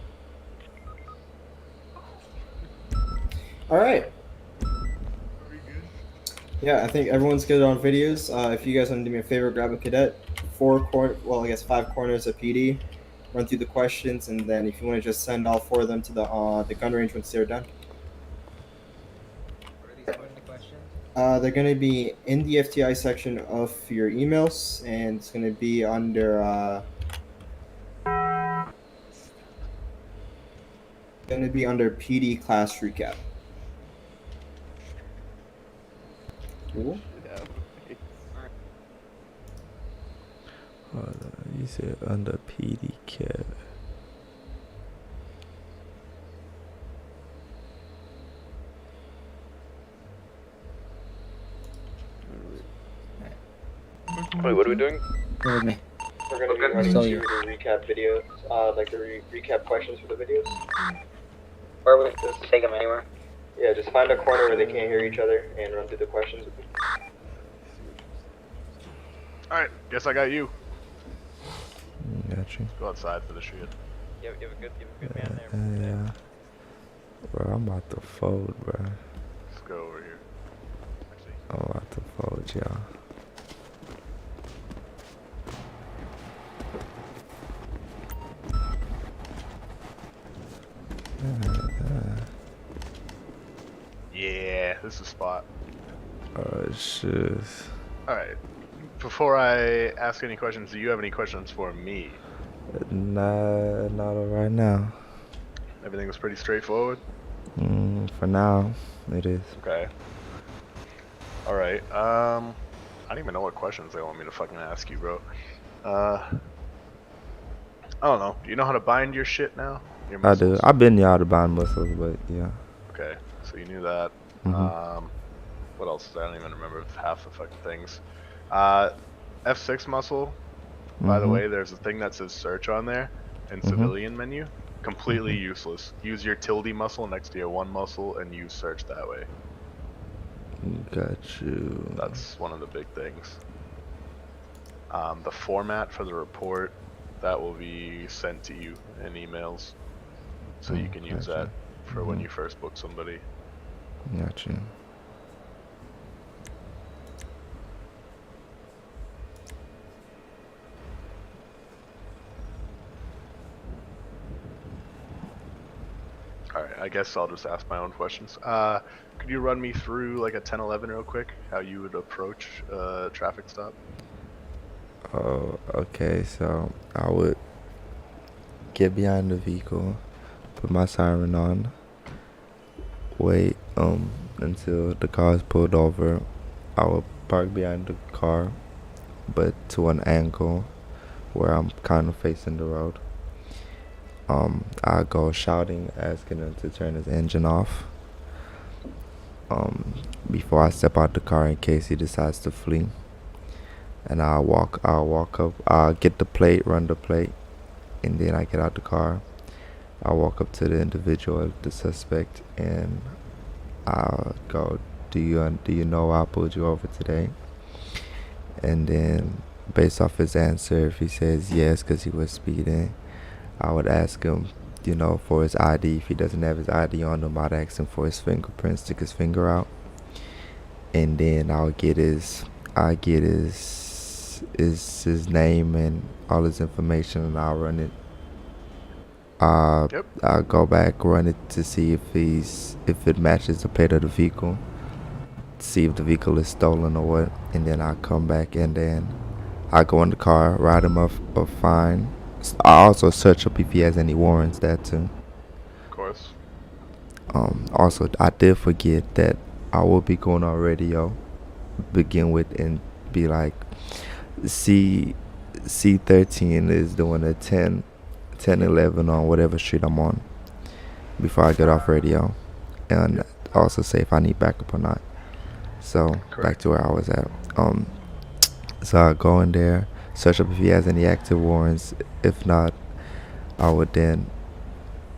All right. Yeah, I think everyone's good on videos. If you guys want to do me a favor, grab a cadet, 5 corners of PD, run through the questions, and then if you want to just send all 4 of them to the gun range once they're done. What are the questions? They're going to be in the FTI section of your emails, and it's going to be under PD class recap. Cool. Hold on, you said under PD cap. Wait, what are we doing? Bear with me. We're gonna be running through the recap videos, like the recap questions for the videos. Or we just take them anywhere. Yeah, just find a corner where they can't hear each other and run through the questions with me. Alright, guess I got you. Got you. Go outside for the shit. You have a good man there. Yeah. Bro, I'm about to fold, bro. Let's go over here. I'm about to fold, y'all. Yeah, this is a spot. Oh, shit. Alright. Before I ask any questions, do you have any questions for me? Nah, not right now. Everything was pretty straightforward? For now, it is. Okay. Alright, I don't even know what questions they want me to fucking ask you, bro. I don't know. Do you know how to bind your shit now? Your I do. muscles? I've been out of bond muscles, but yeah. Okay, so you knew that. What else? I don't even remember half the fucking things. F6 muscle. By the way, there's a thing that says search on there in civilian menu. Completely useless. Use your tilde muscle next to your one muscle and use search that way. Got you. That's one of the big things. The format for the report, that will be sent to you in emails. So you can use that for when you first book somebody. Got you. Alright, I guess I'll just ask my own questions. Could you run me through like a 1011 real quick? How you would approach a traffic stop? Oh, okay, so I would get behind the vehicle, put my siren on, wait until the car is pulled over. I would park behind the car, but to an angle where I'm kind of facing the road. I go shouting, asking him to turn his engine off. Before I step out the car in case he decides to flee. And I'll walk up, I'll get the plate, run the plate, and then I get out the car. I'll walk up to the individual, the suspect, and I'll go, do you know I pulled you over today? And then based off his answer, if he says yes because he was speeding, I would ask him, you know, for his ID. If he doesn't have his ID on him, I'd ask him for his fingerprint, stick his finger out, and then I'll get his name and all his information, and I'll run it. I'll go back, run it to see if it matches the plate of the vehicle, see if the vehicle is stolen or what, and then I'll come back and then I'll go in the car, write him up a fine. I also search up if he has any warrants, that too. Of course. Also, I did forget that I will be going on radio, begin with, and be like, C13 is doing a 1011 on whatever street I'm on before I get off radio, and also say if I need backup or not. So back to where I was at. So I go in there, search up if he has any active warrants. If not, I would then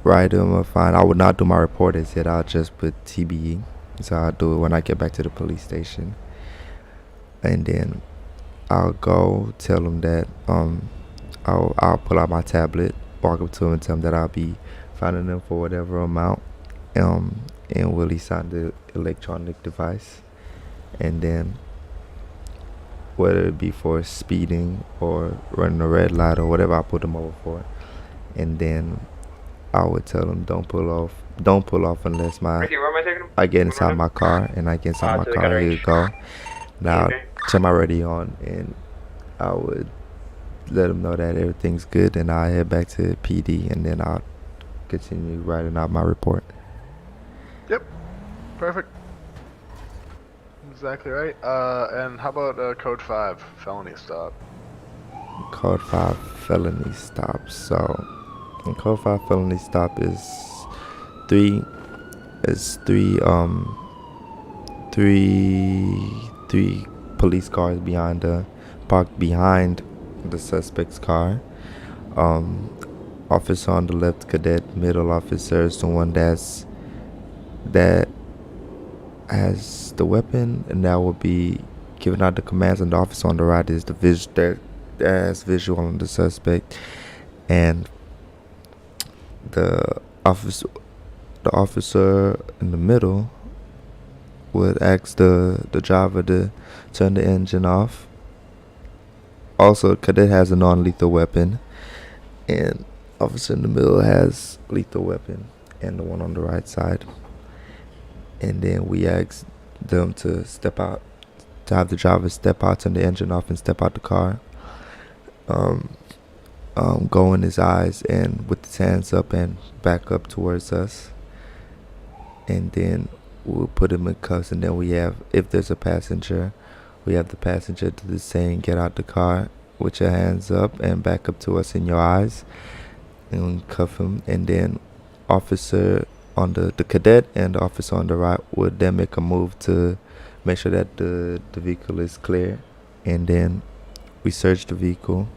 write him a fine. I would not do my report as yet. I'll just put TBE. So I'll do it when I get back to the police station. And then I'll go tell him that I'll pull out my tablet, walk up to him and tell him that I'll be fining him for whatever amount. And will he sign the electronic device? And then whether it be for speeding or running a red light or whatever I put him over for. And then I would tell him don't pull off unless I get inside my car, and I get inside my car, here you go. Now turn my radio on, and I would let him know that everything's good, and I'll head back to PD, and then I'll continue writing out my report. Yep. Perfect. Exactly right. And how about code 5, felony stop? Code 5 felony stop. So code 5 felony stop is three police cars parked behind the suspect's car. Officer on the left, cadet. Middle officer is the one that has the weapon, and that will be giving out the commands, and the officer on the right is the that has visual on the suspect. and the officer in the middle would ask the driver to turn the engine off. Also, Cadet has a non-lethal weapon, and officer in the middle has lethal weapon, and the one on the right side. And then we ask them to step out, to have the driver step out, turn the engine off, and step out the car. Go in his eyes and with his hands up and back up towards us. And then we'll put him in cuffs, and then we have, if there's a passenger, we have the passenger do the same, get out the car with your hands up and back up to us in your eyes, and we cuff him. And then officer on the cadet and the officer on the right would then make a move to make sure that the vehicle is clear, and then we search the vehicle,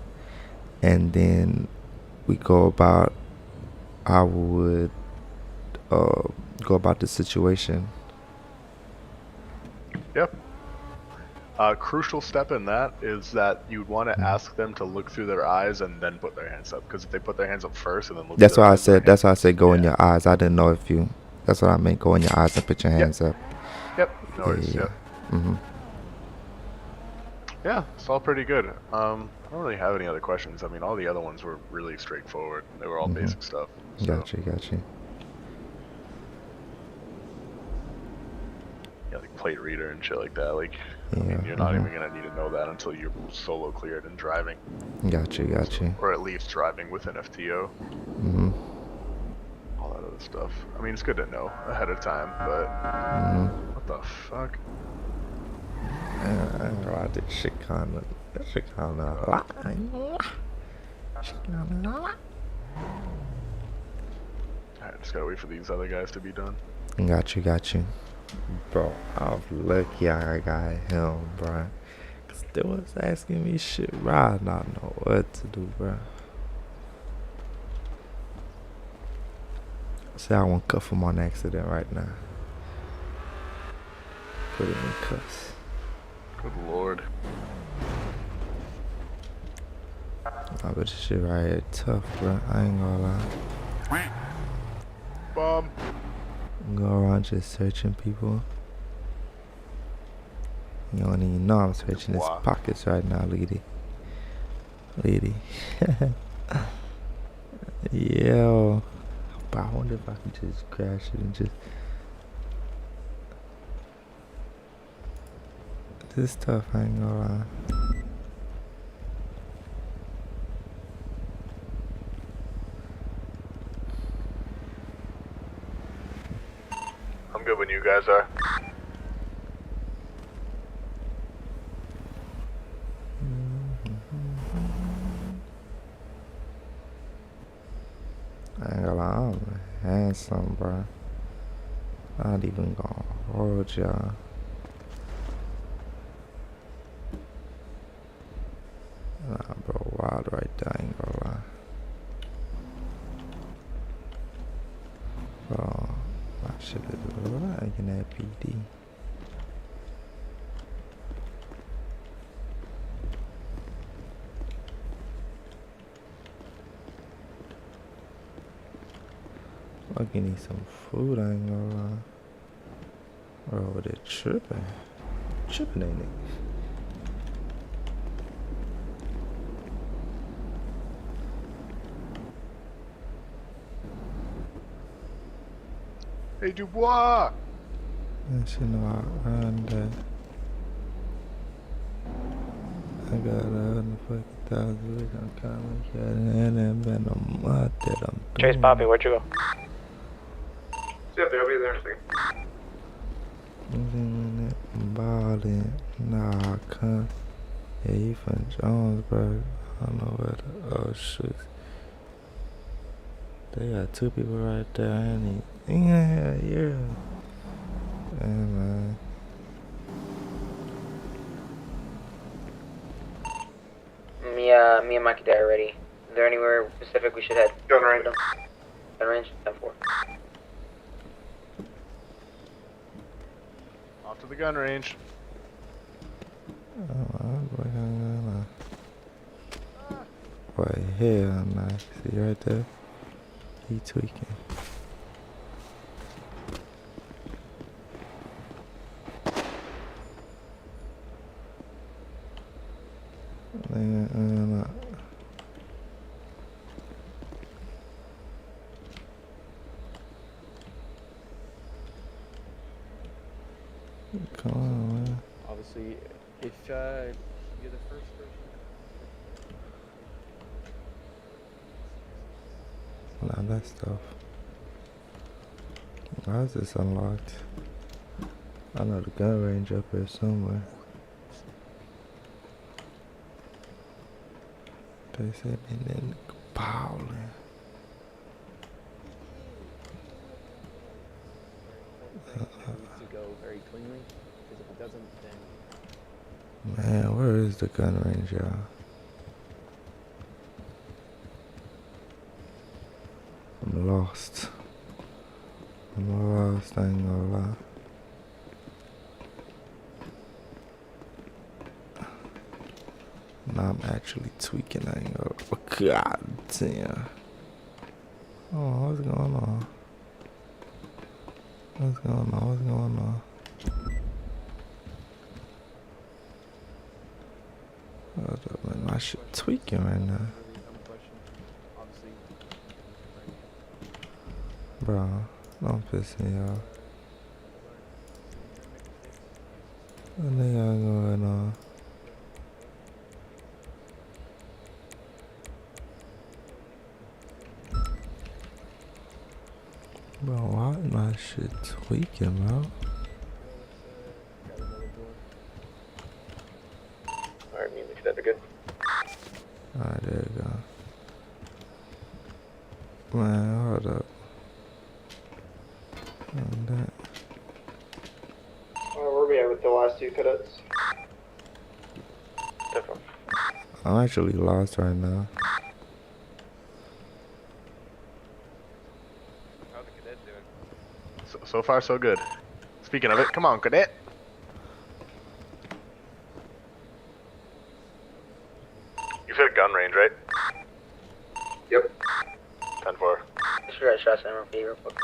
and then we go about how we would go about the situation. Yep. Crucial step in that is that you'd want to ask them to look through their eyes and then put their hands up. Because if they put their hands up first and then look, That's through why their I eyes, said. That's why I said go in your eyes. I didn't know if you. That's what I meant. Go in your eyes and put your hands up. Yep. No worries. Yeah. Yep. Mhm. Yeah, it's all pretty good. I don't really have any other questions. I mean, all the other ones were really straightforward. They were all basic stuff. So. Got you. Yeah, like plate reader and shit like that. Like, I mean, you're not even gonna need to know that until you're solo cleared and driving. Got you. Or at least driving with an FTO. Mhm. All that other stuff. I mean, it's good to know ahead of time, but what the fuck? Right, that shit kinda. Alright, just gotta wait for these other guys to be done. Got you. Bro, I was lucky I got him, bro. Cause they was asking me shit, bro. I did not know what to do, bro. Say I won't cuff him on accident right now. Put him in cuffs. Good lord. Oh, but this shit right here tough, bro. I ain't gonna lie. Bomb. Go around just searching people. You don't even know I'm searching his pockets right now, lady. Yo. But I wonder if I can just crash it and just. This tough, I ain't gonna lie. I'm good when you guys are. I ain't gonna lie, I'm handsome, bro. Not even gonna hold y'all. Nah, bro, wild right there, I ain't gonna lie. Bro, I should have like in that PD. Fucking need some food, I ain't gonna lie. Bro, over there tripping. Tripping, ain't it? Hey, Dubois! Yes, you know, I earned that. I got 140,000 weeks on common cat, and then been a month that I'm Chase doing. Poppy, where'd you go? Yeah, they'll be there in a second. Ballin', nah, I can't. Yeah, he from Jonesburg. I don't know where the, oh shit. They got two people right there, ain't he? Yeah. Yeah, man. Me and my cadet are ready. Is there anywhere specific we should head? Gun range. Gun range? 10-4. Off to the gun range. boy, hell nah. See right there? He tweaking. Nah. Come on, man. Obviously, if you're the first person. Nah, that stuff. Why is this unlocked? I know the gun range up here somewhere. They said me then bowling. Needs to go very cleanly, because if it doesn't, then Man, where is the gun range, y'all? I'm lost. I'm lost, I ain't gonna lie. Now I'm actually tweaking, I ain't gonna. Oh, God damn. Oh, what's going on? What's going on? What's going on? Hold up, man. My shit tweaking right now. Bro, don't piss me off. What they got going on? Bro, why is my shit tweaking, bro? Alright, me and the cadet are good. Alright, there you go. Man, hold up. On that. Where are we at with the last two cadets? Different. I'm actually lost right now. How's the cadet doing? So far, so good. Speaking of it, come on, cadet. You said gun range, right? Yep. 10-4. Just got shots in MRP real quick.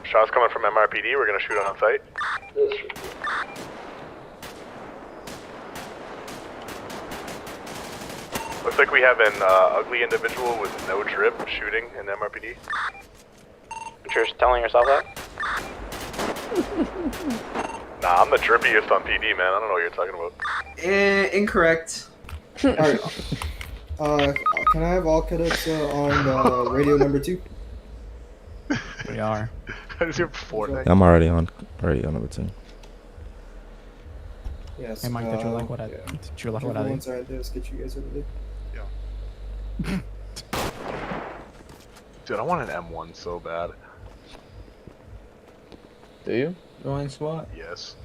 Shots coming from MRPD, we're gonna shoot on site. Looks like we have an ugly individual with no drip shooting in MRPD. But you're telling yourself that? Nah, I'm the drippiest on PD, man. I don't know what you're talking about. Incorrect. Alright. Can I have all cadets on radio number 2? We are. That is your Fortnite. I'm already on number 2. Yes. Hey, Mike, did you like what I did? Did you like what I did? Once I did, let's get you guys over there. Dude, I want an M1 so bad. do you join SWAT? Yes.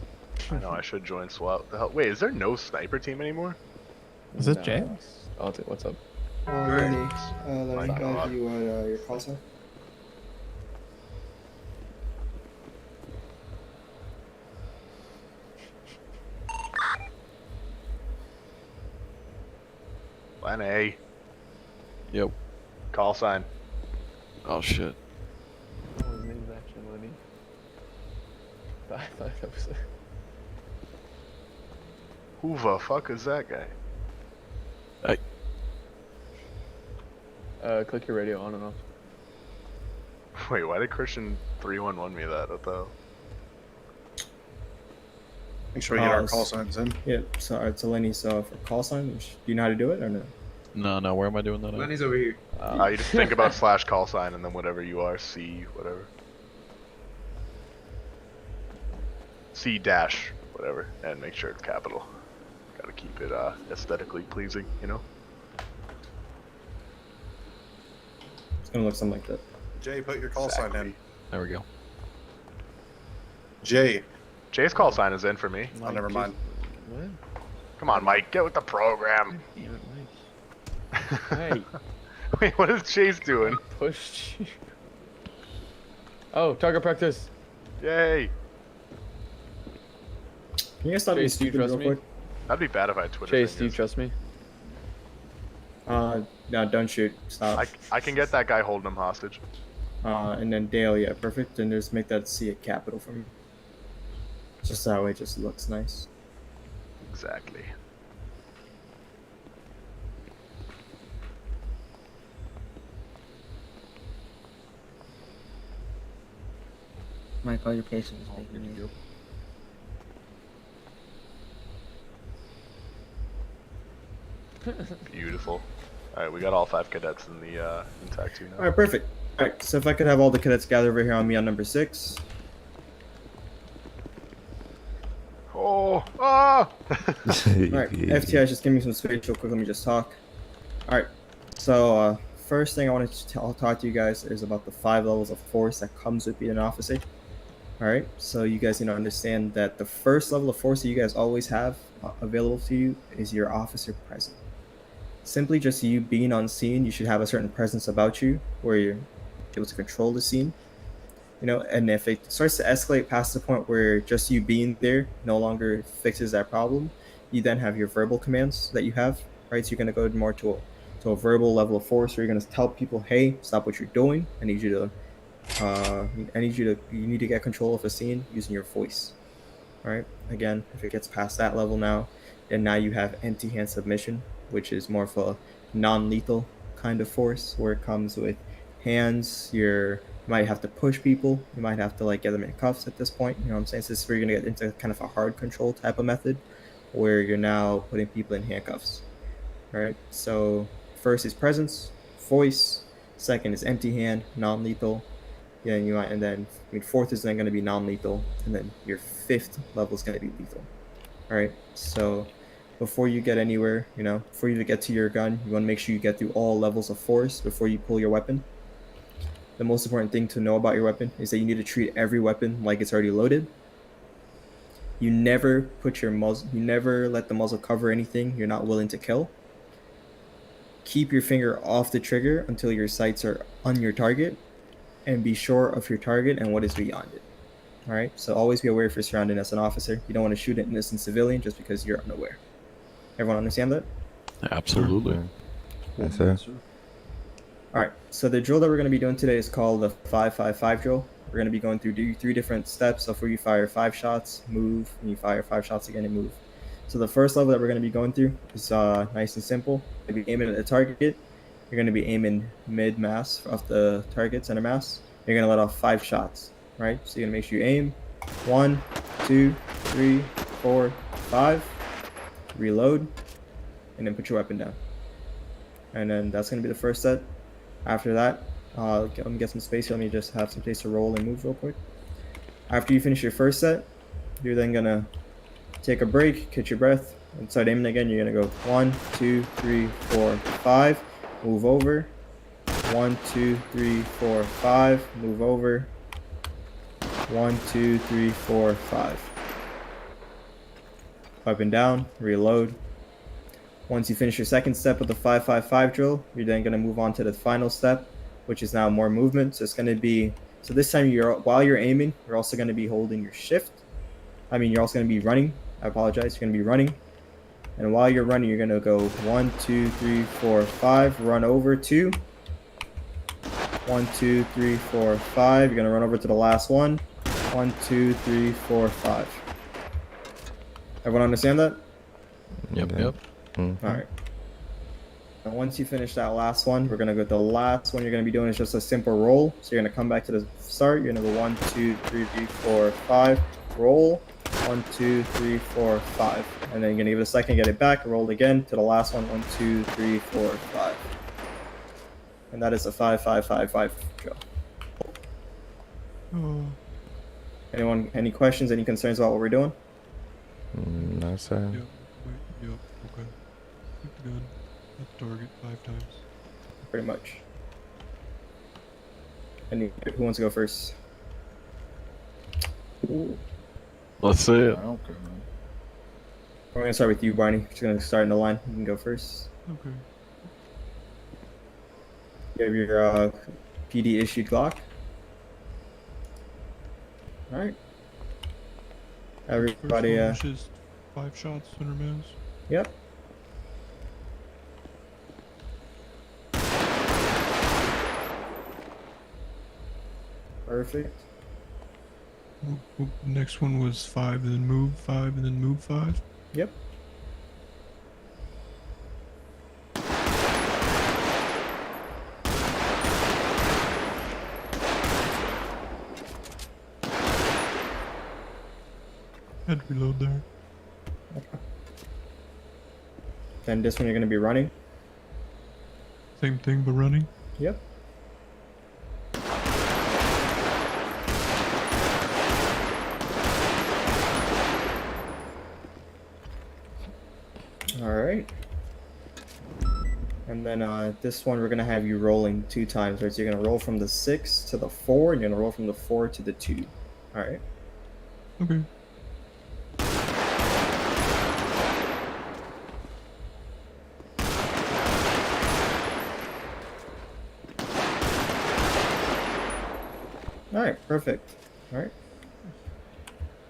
I know, I should join SWAT. What the hell? Wait, is there no sniper team anymore? Is this Jay? What's up? Lenny, let My me God. have you your call sign. Lenny. Yep. Call sign. Oh shit. Oh, his name's actually Lenny. I thought that was Who the fuck is that guy? click your radio on and off. Wait, why did Christian 311 me that? What the hell? Make sure we get our call signs in. Yep, so Lenny, so for call sign, do you know how to do it or no? No, where am I doing that at? Lenny's over here. You just think about slash call sign and then whatever you are, C, whatever. C dash, whatever, and make sure it's capital. Gotta keep it aesthetically pleasing, you know? It's gonna look something like that. Jay, put your call sign in. There we go. Jay. Jay's call sign is in for me. Oh, never mind. What? Come on, Mike, get with the program. Damn it, Mike. Hey. Wait, what is Chase doing? Pushed you. Oh, target practice. Yay. Can you guys stop being Chase, do you stupid trust real me? quick? That'd be bad if I had Twitter Chase, do you fingers. trust me? No, don't shoot. Stop. I can get that guy holding him hostage. And then Dale, yeah, perfect. And just make that C a capital for me. Just that way it just looks nice. Exactly. Michael, your patience is making me. Beautiful. All right, we got all 5 cadets in the intact too now. All right, perfect. All right, so if I could have all the cadets gather over here on me on number 6. Oh, ah! Alright, FTI, just give me some space real quick. Let me just talk. Alright, so first thing I wanted to I'll talk to you guys is about the 5 levels of force that comes with being an officer. Alright, so you guys need to understand that the first level of force that you guys always have available to you is your officer presence. Simply just you being on scene, you should have a certain presence about you where you're able to control the scene. You know, and if it starts to escalate past the point where just you being there no longer fixes that problem, you then have your verbal commands that you have, right? So you're going to go more to a verbal level of force where you're going to tell people, hey, stop what you're doing. I need you to, you need to get control of the scene using your voice, right? Again, if it gets past that level now, then now you have empty hand submission, which is more of a non-lethal kind of force where it comes with hands. You might have to push people. You might have to like get them in cuffs at this point. You know what I'm saying? So this is where you're gonna get into kind of a hard control type of method where you're now putting people in handcuffs. All right. So first is presence, voice. Second is empty hand, non-lethal. Yeah, and then fourth is then going to be non-lethal, and then your 5th level is going to be lethal. All right. So before you get anywhere, before you get to your gun, you want to make sure you get through all levels of force before you pull your weapon. The most important thing to know about your weapon is that you need to treat every weapon like it's already loaded. You never put your muzzle, you never let the muzzle cover anything you're not willing to kill. Keep your finger off the trigger until your sights are on your target, and be sure of your target and what is beyond it. All right, so always be aware of your surrounding as an officer. You don't want to shoot an innocent civilian just because you're unaware. Everyone understand that? Absolutely. Yes, sir. All right, so the drill that we're going to be doing today is called the 5-5-5 drill. We're going to be going through 3 different steps of where you fire 5 shots, move, and you fire 5 shots again and move. So the first level that we're going to be going through is nice and simple. You're going to be aiming at the target. You're going to be aiming mid-mass off the target, center mass. You're going to let off 5 shots, right? So you're going to make sure you aim 1, 2, 3, 4, 5, reload, and then put your weapon down. And then that's going to be the first set. After that, let me get some space here. Let me just have some space to roll and move real quick. After you finish your first set, you're then going to take a break, catch your breath, and start aiming again. You're going to go 1, 2, 3, 4, 5, move over. 1, 2, 3, 4, 5, move over. 1, 2, 3, 4, 5. Up and down, reload. Once you finish your second step of the 5-5-5 drill, you're then going to move on to the final step, which is now more movement. So it's going to be, so this time while you're aiming, you're also going to be holding your shift. You're also going to be running. I apologize. You're going to be running. And while you're running, you're going to go 1, 2, 3, 4, 5, run over 2. 1, 2, 3, 4, 5. You're going to run over to the last one. 1, 2, 3, 4, 5. Everyone understand that? Yep. Mm-hmm. All right. And once you finish that last one, we're gonna go. The last one you're gonna be doing is just a simple roll. So you're gonna come back to the start. You're gonna go 1, 2, 3, 4, 5. Roll. 1, 2, 3, 4, 5. And then you're gonna give it a second, get it back, roll again to the last one. 1, 2, 3, 4, 5. And that is a 5-5-5-5 drill. Anyone? Any questions? Any concerns about what we're doing? No, sir. Yep, okay. Keep the gun at the target 5 times. Pretty much. Who wants to go first? Let's see it. I don't care, man. We're gonna start with you, Barney. Just gonna start in the line. You can go first. Okay. You have your PD issued Glock. All right. Everybody. First one was just 5 shots, 100 mils. Yep. Perfect. Next one was 5, and then move 5, and then move 5. Yep. Had to reload there. Then this one you're gonna be running. Same thing, but running. Yep. Alright. And then this one we're gonna have you rolling 2 times, right? So you're gonna roll from the 6 to the 4, and you're gonna roll from the 4 to the 2. Alright. Okay. Alright, perfect. Alright.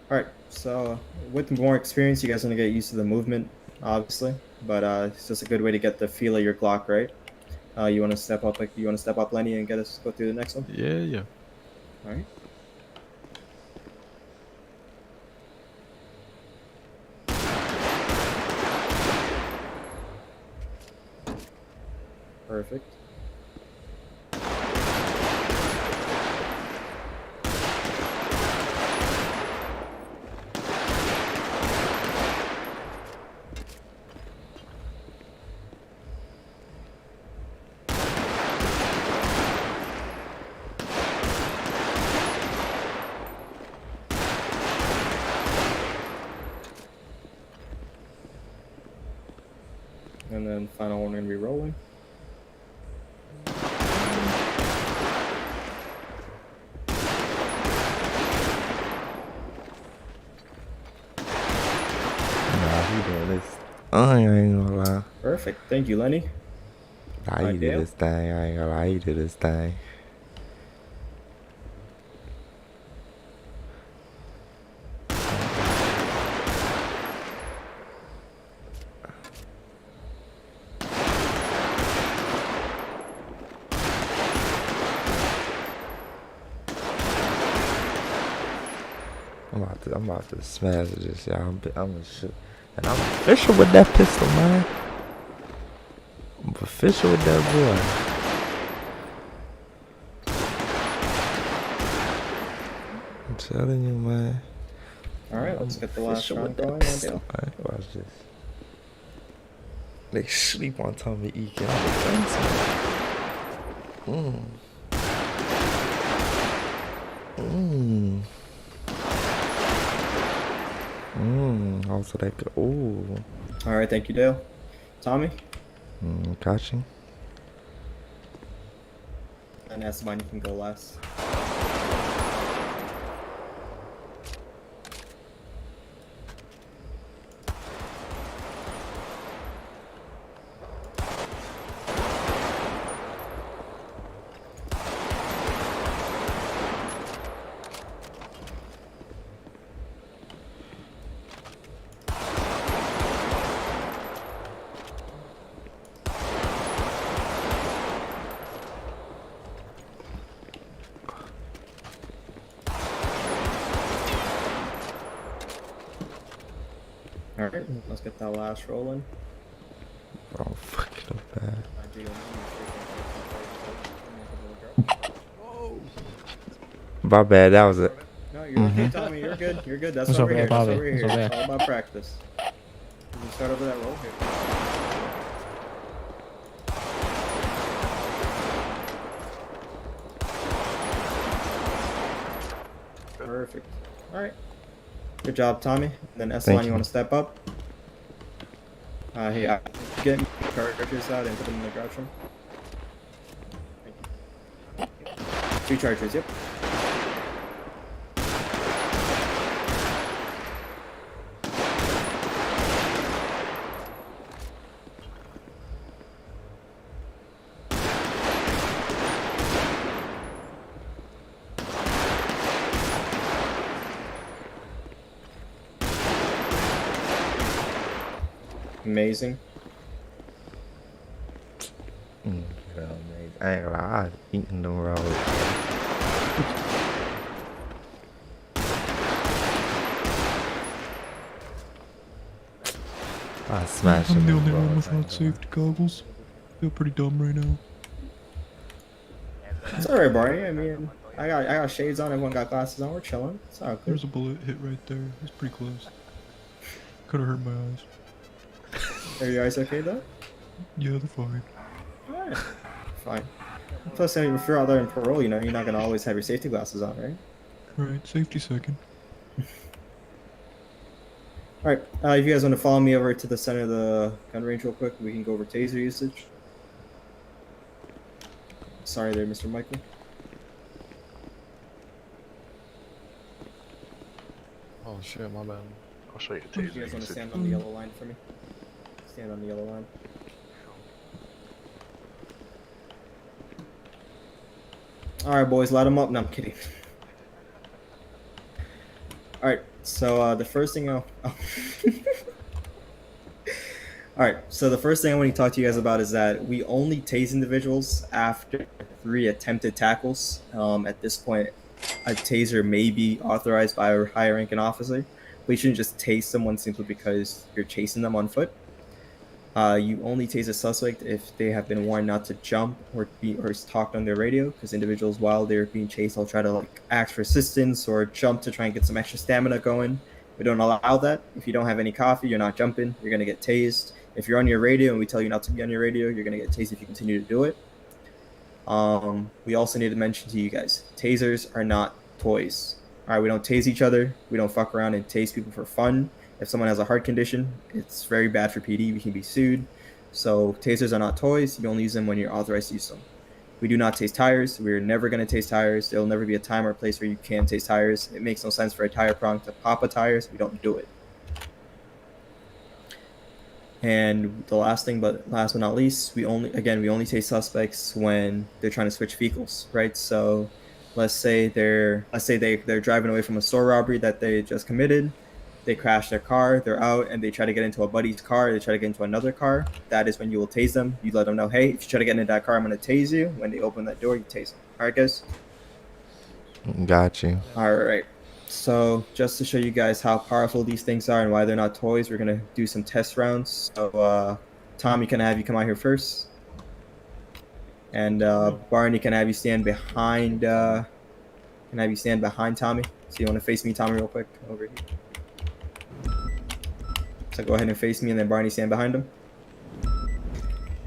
Alright, so with more experience, you guys are gonna get used to the movement, obviously. But it's just a good way to get the feel of your Glock, right? You wanna step up Lenny, and get us go through the next one? Yeah. Alright. Perfect. And then final one we're gonna be rolling. Nah, he doing this. I ain't gonna lie. Perfect. Thank you, Lenny. Nah, you do this thing. I ain't gonna lie. You do this thing. I'm about to smash this, y'all. I'm gonna shoot. And I'm official with that pistol, man. I'm official with that boy. I'm telling you, man. Alright, let's get the last Official round with that going. pistol, man. Watch this. They sleep on Tommy Eakin. Also that good. Ooh. Alright, thank you, Dale. Tommy? Catching. And as mine, you can go last. Alright, let's get that last rolling. Oh, fuck it up bad. My bad, that was it. No, you're okay, Tommy. You're good. You're good. That's It's why we're okay, here. That's Bobby. why we're It's here. okay. It's all about practice. You can start over that roll here. Perfect. Alright. Good job, Tommy. And then S-Line, you want to step up? Hey, get cartridges out and put them in the garage room. Thank you. 2 charges, yep. Amazing. Girl, mate. I ain't gonna lie, I've eaten them raw. I smashed I'm the them only one raws, I ain't without gonna lie. safety goggles. Feel pretty dumb right now. It's alright, Barney. I mean, I got shades on. Everyone got glasses on. We're chilling. It's all good. There's a bullet hit right there. It's pretty close. Could have hurt my eyes. Are your eyes okay though? Yeah, they're fine. Alright. Fine. Plus, I mean, if you're out there in parole, you know, you're not gonna always have your safety glasses on, right? Right, safety second. Alright, if you guys want to follow me over to the center of the gun range real quick, we can go over taser usage. Sorry there, Mr. Michael. Oh shit, my bad. I'll show you the taser. You guys want to stand on the yellow line for me? Stand on the yellow line. Alright, boys, light them up. No, I'm kidding. Alright, so the first thing Alright, so the first thing I want to talk to you guys about is that we only tase individuals after 3 attempted tackles. At this point, a taser may be authorized by a higher ranking officer, but you shouldn't just tase someone simply because you're chasing them on foot. You only tase a suspect if they have been warned not to jump or talked on their radio, because individuals, while they're being chased, will try to like ask for assistance or jump to try and get some extra stamina going. We don't allow that. If you don't have any coffee, you're not jumping, you're gonna get tased. If you're on your radio and we tell you not to be on your radio, you're gonna get tased if you continue to do it. We also need to mention to you guys, tasers are not toys. All right, we don't tase each other. We don't fuck around and tase people for fun. If someone has a heart condition, it's very bad for PD. We can be sued. So tasers are not toys. You only use them when you're authorized to use them. We do not tase tires. We're never going to tase tires. There will never be a time or place where you can tase tires. It makes no sense for a tire prong to pop a tires. We don't do it. And the last thing, but last but not least, we only tase suspects when they're trying to switch vehicles, right? So let's say they're driving away from a store robbery that they just committed. They crash their car, they're out, and they try to get into a buddy's car, they try to get into another car. That is when you will tase them. You let them know, hey, if you try to get into that car, I'm going to tase you. When they open that door, you tase them. All right, guys? Got you. All right. So just to show you guys how powerful these things are and why they're not toys, we're going to do some test rounds. So, Tommy, can I have you come out here first? And Barney, can I have you stand behind Tommy? So you want to face me, Tommy, real quick? Over here. So go ahead and face me, and then Barney stand behind him.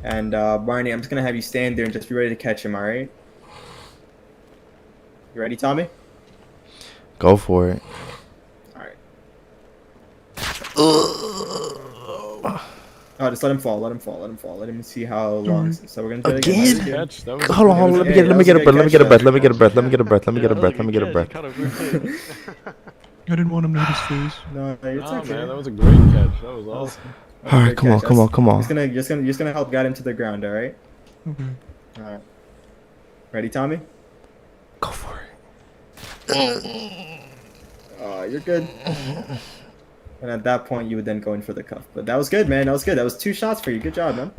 And Barney, I'm just gonna have you stand there and just be ready to catch him. All right? You ready, Tommy? Go for it. All right. Oh, just let him fall. Let him fall. Let him fall. Let him see how long. So we're gonna do it again. Hold on. Let me get a breath. I didn't want him to hit his face. No, it's okay. Man, that was a great catch. That was awesome. All right, come on. Just gonna help guide him to the ground. All right. Okay. All right. Ready, Tommy? Go for it. Oh, you're good. And at that point, you would then go in for the cuff. But that was good, man. That was good. That was 2 shots for you. Good job, man.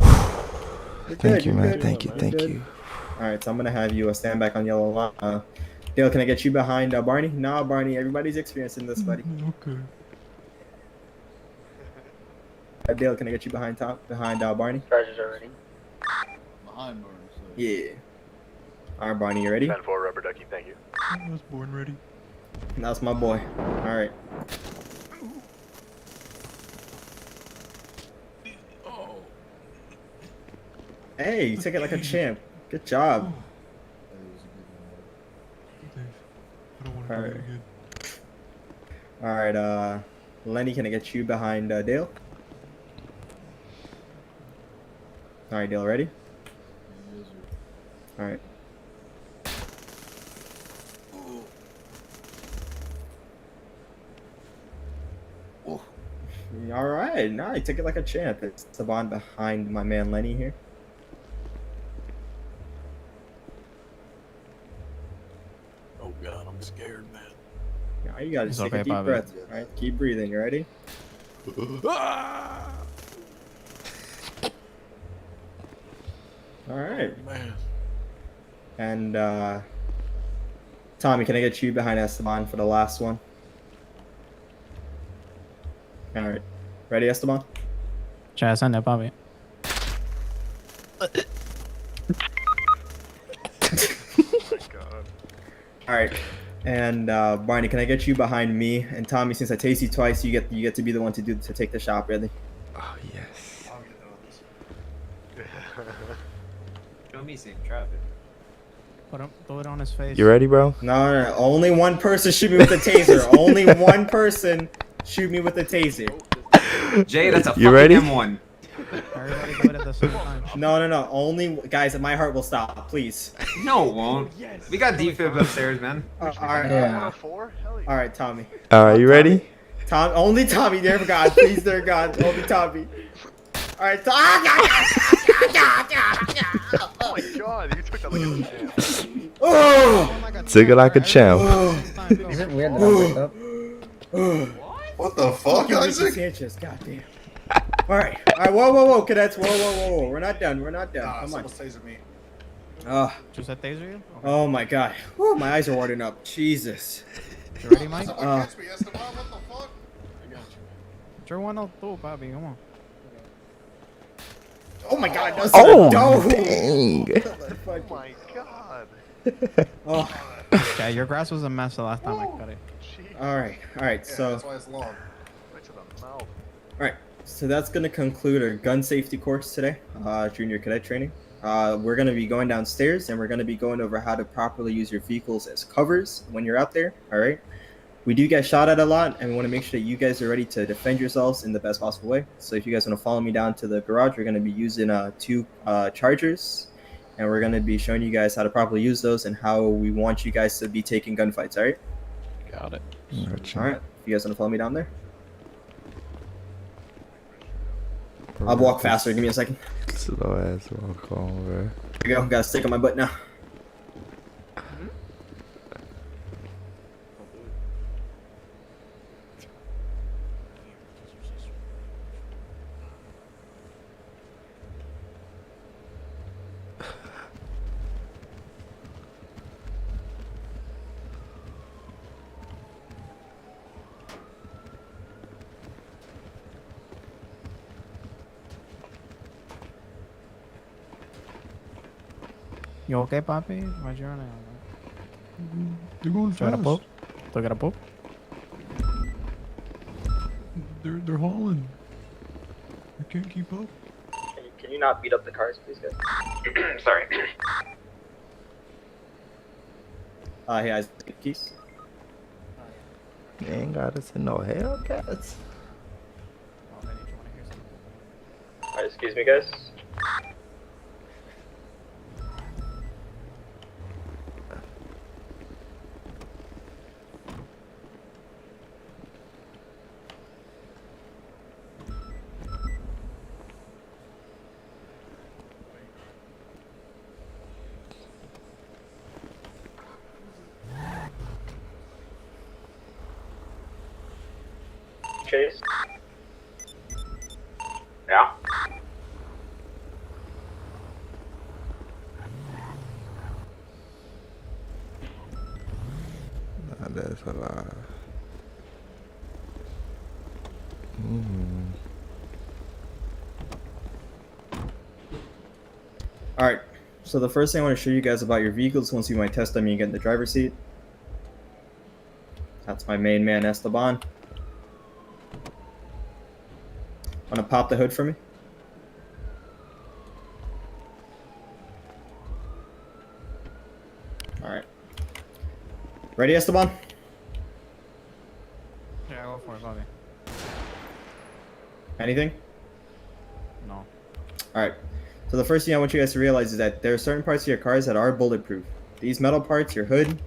Thank you, man. Thank you. All right, so I'm gonna have you stand back on yellow line. Dale, can I get you behind Barney? No, Barney. Everybody's experiencing this, buddy. Okay. Dale, can I get you behind Barney? Charges are ready. Behind Barney. So. Yeah. All right, Barney, you ready? 10-4 rubber ducky. Thank you. I was born ready. That's my boy. All right. Hey, you took it like a champ. Good job. I don't want to do it again. All right, Lenny, can I get you behind Dale? All right, Dale, ready? All right. All right, no, I took it like a champ. It's the bond behind my man Lenny here. Oh God, I'm scared, man. Now you gotta It's take okay, a deep Bobby. breath. All right, keep breathing. You ready? All right. Man. And Tommy, can I get you behind Esteban for the last one? All right. Ready, Esteban? Ya, anda, papi. All right. And Barney, can I get you behind me? And Tommy, since I tased you twice, you get to be the one to take the shot, really. Oh yes. Show me seeing traffic. Throw it on his face. You ready, bro? No. Only one person shoot me with a taser. Only one person shoot me with a taser. Jay, that's a You fucking ready? M1. Everybody do it at the same time. No. Only guys. My heart will stop, please. No, it won't. We got defib upstairs, man. All right. Yeah. All right, Tommy. All right, you ready? Tom, only Tommy, dear God, please, dear God, only Tommy. All right, Oh my god, you took that like a champ. Oh! Took it like a champ. Is it weird that I wake up? What the fuck, Isaac? Sanchez, goddamn. All right, whoa, cadets, whoa, we're not done, come on. Taser me. Just that taser you? Oh my God, whew, my eyes are watering up, Jesus. You ready, Mike? Catch me, Esteban, what the fuck? I got you. You're one of two, papi, come on. Oh my God, no, Oh, no. dang. Oh my god. Oh, Yeah, your grass was a mess the last time I cut it. all right, so. That's why it's long. Right to the mouth. Alright, so that's going to conclude our gun safety course today, junior cadet training. We're going to be going downstairs and we're going to be going over how to properly use your vehicles as covers when you're out there, alright? We do get shot at a lot and we want to make sure that you guys are ready to defend yourselves in the best possible way. So if you guys want to follow me down to the garage, we're going to be using 2 chargers and we're going to be showing you guys how to properly use those and how we want you guys to be taking gunfights, alright? Got it. Alright, if you guys want to follow me down there. I'll walk faster. Give me a second. Slow ass walk on, bro. Here we go. Got a stick on my butt now. You okay, papi? Why'd you run out? They're going Do you got a fast. poop? Do you got a poop? They're hauling. I can't keep up. Can you not beat up the cars, please, guys? Sorry. Hey, guys. Keys. You ain't got us in no Hellcats. Alright, excuse me, guys. Chase? Yeah? Nah, that's a lie. Alright, so the first thing I want to show you guys about your vehicles once you might test them, you get in the driver's seat. That's my main man, Esteban. Want to pop the hood for me? Alright. Ready, Esteban? Yeah, go for it, papi. Anything? No. Alright. So the first thing I want you guys to realize is that there are certain parts of your cars that are bulletproof. These metal parts, your hood,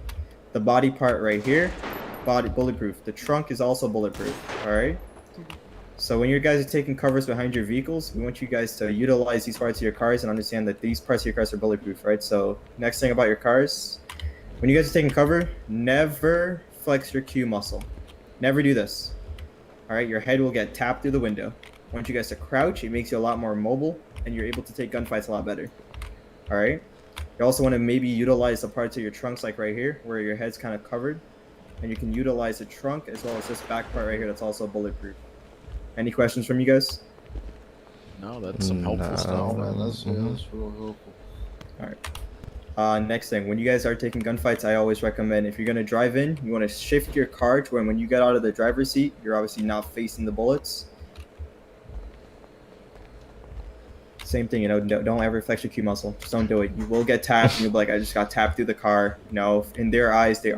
the body part right here, bulletproof. The trunk is also bulletproof, alright? So when you guys are taking covers behind your vehicles, we want you guys to utilize these parts of your cars and understand that these parts of your cars are bulletproof, right? So next thing about your cars, when you guys are taking cover, never flex your Q muscle. Never do this. Alright, your head will get tapped through the window. I want you guys to crouch, it makes you a lot more mobile, and you're able to take gunfights a lot better. All right. You also want to maybe utilize the parts of your trunks, like right here, where your head's kind of covered, and you can utilize the trunk as well as this back part right here. That's also bulletproof. Any questions from you guys? No, that's some helpful stuff. Man, that's real helpful. All right. Next thing, when you guys are taking gunfights, I always recommend if you're gonna drive in, you want to shift your car to when you get out of the driver's seat, you're obviously not facing the bullets. Same thing, don't ever flex your Q muscle. Just don't do it. You will get tapped, and you'll be like, I just got tapped through the car. In their eyes, they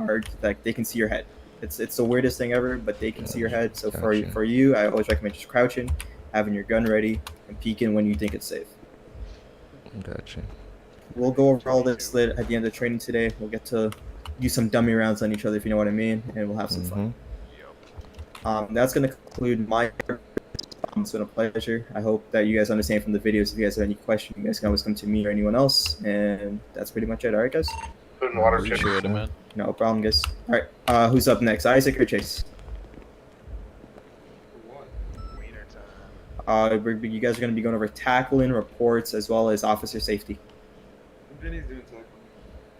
can see your head. It's the weirdest thing ever, but they can see your head. So for you, I always recommend just crouching, having your gun ready, and peeking when you think it's safe. Gotcha. We'll go over all this at the end of the training today. We'll get to use some dummy rounds on each other, if you know what I mean, and we'll have some fun. That's going to conclude my. It's been a pleasure. I hope that you guys understand from the videos. If you guys have any questions, you guys can always come to me or anyone else. And that's pretty much it. All right, guys? Food and water. Appreciate it, man. No problem, guys. All right. Who's up next? Isaac or Chase? You guys are going to be going over tackling, reports, as well as officer safety. Vinny's doing tackling.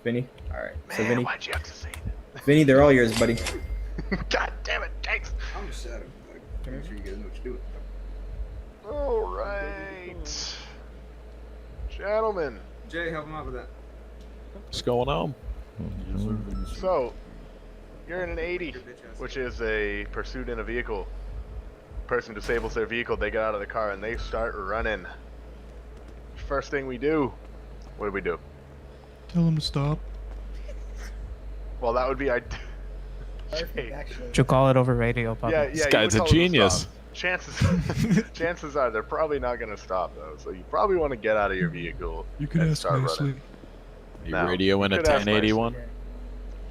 Vinny? All right. Man, So Vinny, why'd you have to say that? Vinny, they're all yours, buddy. God damn it, thanks. I'm just sad. Make sure you guys know what you're doing. All right, gentlemen. Jay, help him out with that. What's going on? So, you're in an 80, which is a pursuit in a vehicle. Person disables their vehicle, they get out of the car and they start running. First thing we do, what do we do? Tell him to stop. Well, that would be You call it over radio, Papa. Yeah, This you guy's would a tell them to genius. stop. Chances are they're probably not going to stop though. So you probably want to get out of your vehicle You can and ask start nicely. running. You Now, radio in a could ask 1081?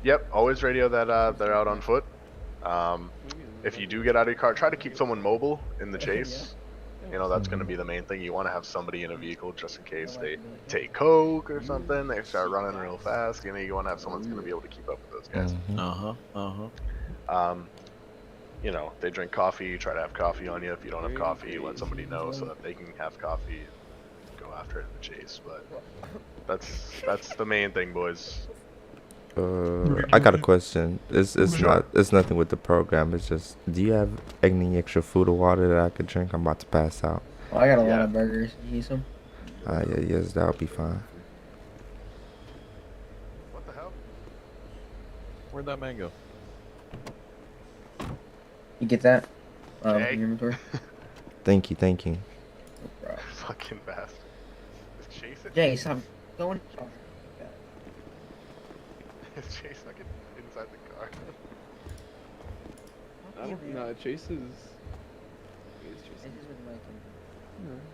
Yep, always radio that they're out on foot. If you do get out of your car, try to keep someone mobile in the chase. That's going to be the main thing. You want to have somebody in a vehicle just in case they take coke or something. They start running real fast. You want to have someone that's going to be able to keep up with those guys. They drink coffee. Try to have coffee on you. If you don't have coffee, let somebody know so that they can have coffee and go after it in the chase. But that's the main thing, boys. I got a question. It's nothing with the program. It's just, do you have any extra food or water that I could drink? I'm about to pass out. Well, I got a lot of burgers. You need some? Yes, that'll be fine. What the hell? Where'd that man go? You get that? Jay? In your inventory? Thank you. Fucking bastard. Is Chase it? Jay, stop going. Is Chase fucking inside the car? I don't know. Chase is.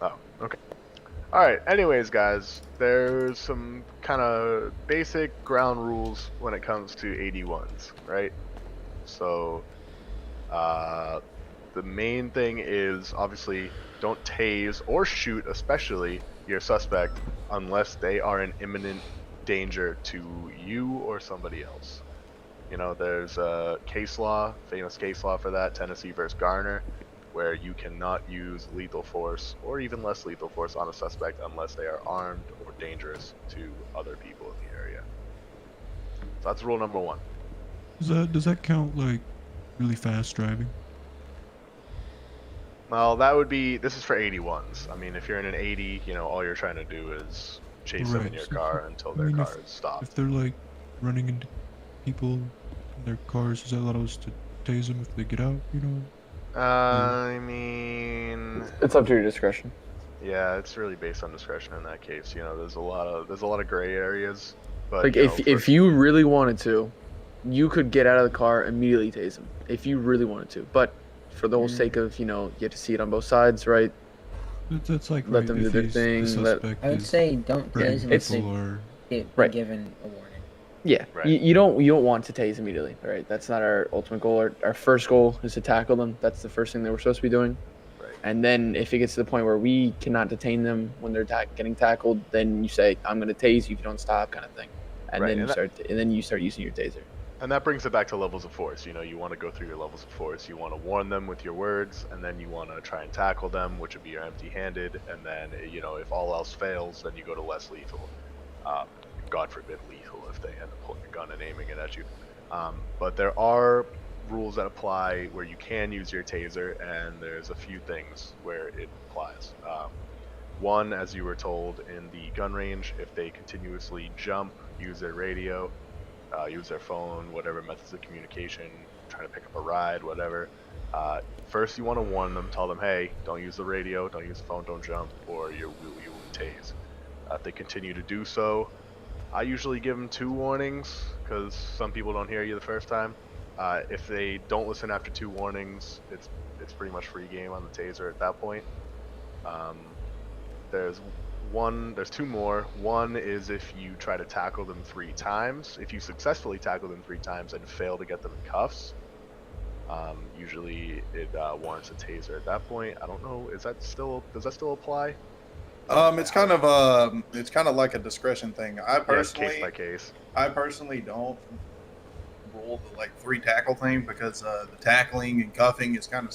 Oh, okay. Alright, anyways, guys, there's some kind of basic ground rules when it comes to 81s, right? So, the main thing is obviously don't tase or shoot, especially your suspect, unless they are an imminent danger to you or somebody else. There's a case law, famous case law for that, Tennessee versus Garner, where you cannot use lethal force or even less lethal force on a suspect unless they are armed or dangerous to other people in the area. So that's rule number one. Does that count like really fast driving? Well, this is for 81s. I mean, if you're in an 80, all you're trying to do is chase them in your car until their car is stopped. If they're like running into people in their cars, does that allow us to tase them if they get out? I mean, It's up to your discretion. Yeah, it's really based on discretion in that case. There's a lot of gray areas. But Like if you really wanted to, you could get out of the car, immediately tase them. If you really wanted to, but for the whole sake of you have to see it on both sides, right? That's like let them do their thing. I would say don't tase him if they get given a warning. Yeah, you don't want to tase immediately, right? That's not our ultimate goal. Our first goal is to tackle them. That's the first thing that we're supposed to be doing. Right. And then if it gets to the point where we cannot detain them when they're getting tackled, then you say, "I'm going to tase you if you don't stop," kind of thing. And then you start using your taser. And that brings it back to levels of force. You want to go through your levels of force. You want to warn them with your words, and then you want to try and tackle them, which would be your empty-handed. And then, if all else fails, then you go to less lethal. God forbid lethal if they end up pulling a gun and aiming it at you. But there are rules that apply where you can use your taser, and there's a few things where it applies. One, as you were told, in the gun range, if they continuously jump, use their radio, use their phone, whatever methods of communication, trying to pick up a ride, whatever. First, you want to warn them, tell them, hey, don't use the radio, don't use the phone, don't jump, or you will be tased. If they continue to do so, I usually give them 2 warnings, because some people don't hear you the first time. If they don't listen after 2 warnings, it's pretty much free game on the taser at that point. There's 2 more. One is if you try to tackle them 3 times. If you successfully tackle them 3 times and fail to get them in cuffs, usually it warrants a taser at that point. I don't know, does that still apply? It's kind of like a discretion thing. I personally, case by case. I personally don't rule the 3 tackle thing because the tackling and cuffing is kind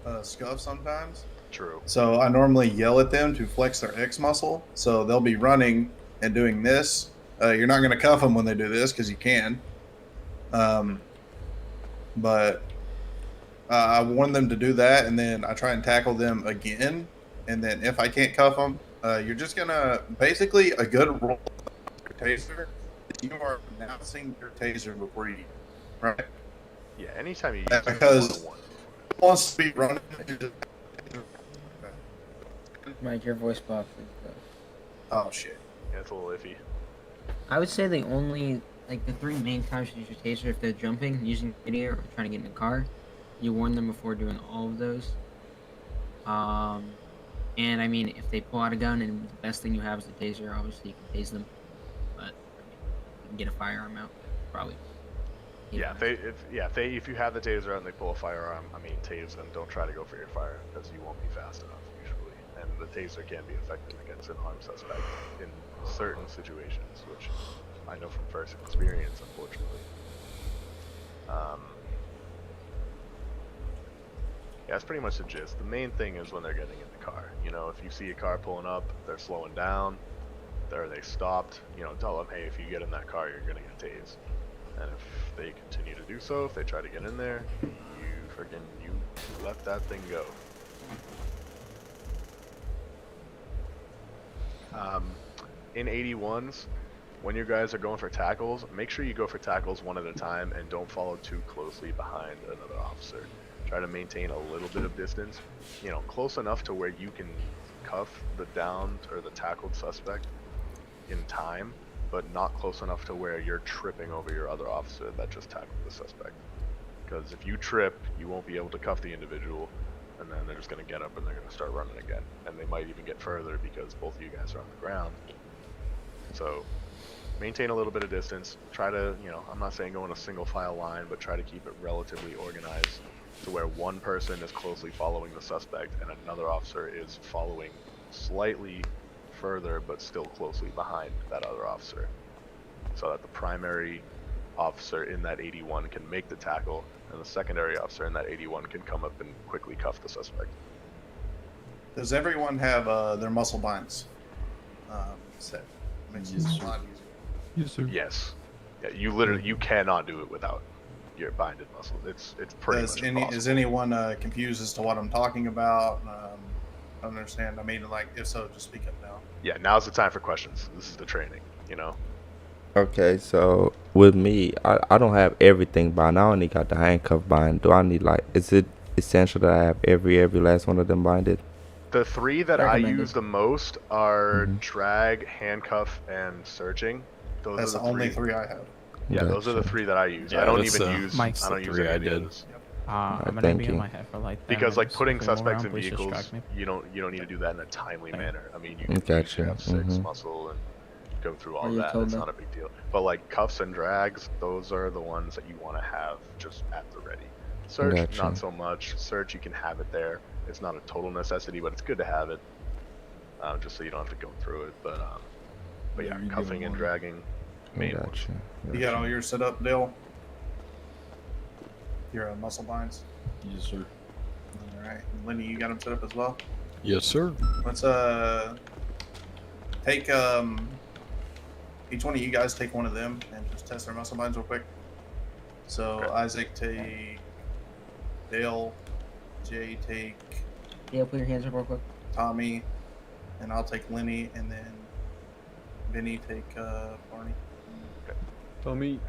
of scuffed sometimes. True. So I normally yell at them to flex their X muscle. So they'll be running and doing this. You're not going to cuff them when they do this because you can. But I warn them to do that, and then I try and tackle them again. And then if I can't cuff them, you're just going to basically a good roll of your taser. You are announcing your taser before you, right? Yeah, anytime you use it. Because it wants to be running. Mike, your voice box is Oh shit. Yeah, it's a little iffy. I would say the only, the 3 main times to use your taser, if they're jumping, using radio, or trying to get in a car, you warn them before doing all of those. And I mean, if they pull out a gun and the best thing you have is a taser, obviously you can tase them. But you can get a firearm out, probably. Yeah, if you have the taser out and they pull a firearm, I mean, tase them. Don't try to go for your fire because you won't be fast enough usually. And the taser can be effective against an armed suspect in certain situations, which I know from first experience, unfortunately. Yeah, that's pretty much the gist. The main thing is when they're getting in the car. You know, if you see a car pulling up, they're slowing down, or they stopped, tell them, hey, if you get in that car, you're gonna get tased. And if they continue to do so, if they try to get in there, you let that thing go. In 81s, when you guys are going for tackles, make sure you go for tackles one at a time and don't follow too closely behind another officer. Try to maintain a little bit of distance, close enough to where you can cuff the downed or the tackled suspect in time, but not close enough to where you're tripping over your other officer that just tackled the suspect. Because if you trip, you won't be able to cuff the individual, and then they're just going to get up and they're going to start running again. And they might even get further because both of you guys are on the ground. So maintain a little bit of distance. Try to, I'm not saying go in a single file line, but try to keep it relatively organized to where one person is closely following the suspect and another officer is following slightly further but still closely behind that other officer, so that the primary officer in that 81 can make the tackle and the secondary officer in that 81 can come up and quickly cuff the suspect. Does everyone have their muscle binds set? Makes it a lot easier. Yes, sir. Yes. Yeah, you cannot do it without your binded muscle. It's pretty much impossible. Is anyone confused as to what I'm talking about? I don't understand. I mean, if so, just speak up now. Yeah, now's the time for questions. This is the training, Okay, so with me, I don't have everything bound. I only got the handcuff bind. Do I need is it essential that I have every last one of them binded? The 3 that I use the most are drag, handcuff, and searching. That's the only 3 I have. Yeah, those are the 3 that I use. I don't even use. I don't use any of those. I'm gonna be on my head for because putting suspects in vehicles, you don't need to do that in a timely manner. I mean, you can have 6 muscle and go through all that. It's not a big deal. But cuffs and drags, those are the ones that you want to have just at the ready. Search, not so much. Search, you can have it there. It's not a total necessity, but it's good to have it, just so you don't have to go through it. But yeah, cuffing and dragging, main ones. You got all yours set up, Dale? Your muscle binds? Yes, sir. Alright. Lenny, you got them set up as well? Yes, sir. Let's take each one of you guys take one of them and just test their muscle binds real quick. So Isaac, take Dale. Jay, take. Yeah, put your hands up real quick. Tommy, and I'll take Lenny, and then Vinny take Barney. Tommy.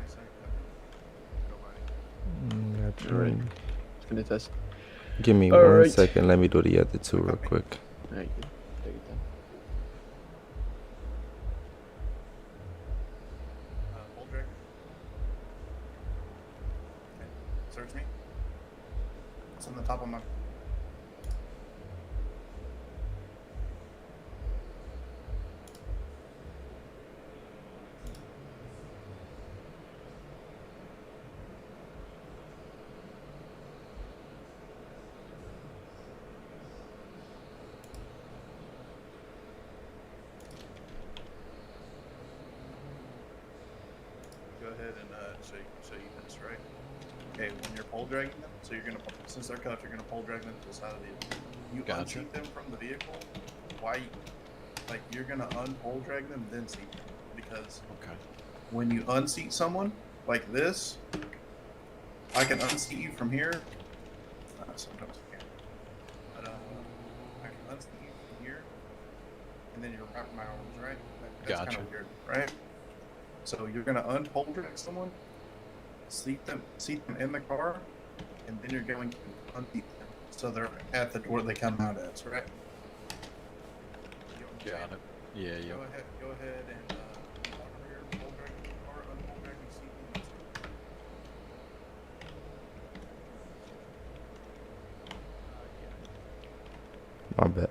Gotcha. Alright. Just gonna test. Give me All 1 right. second. Let me do the other two real quick. Alright, good. Take it down. Hold drag. Okay. Search me. What's on the top of my. Go ahead and show you this, right? Okay, when you're pole dragging them, so you're gonna, since they're cuffed, you're gonna pole drag them to the side of the vehicle. You Gotcha. unseat them from the vehicle. Why? Like you're gonna unpole drag them, then seat them, because when you unseat someone like this, I can unseat you from here. Sometimes I can't. But I can unseat you from here, and then you're wrapping my arms, right? That's kind Gotcha. of weird, right? So you're gonna unpole drag someone, seat them in the car, and then you're going to unseat them so they're at the door they come out at, right? Got it. Yeah, yeah. Go ahead and walk over here, pole drag the car, unpole drag the seat, and My bad.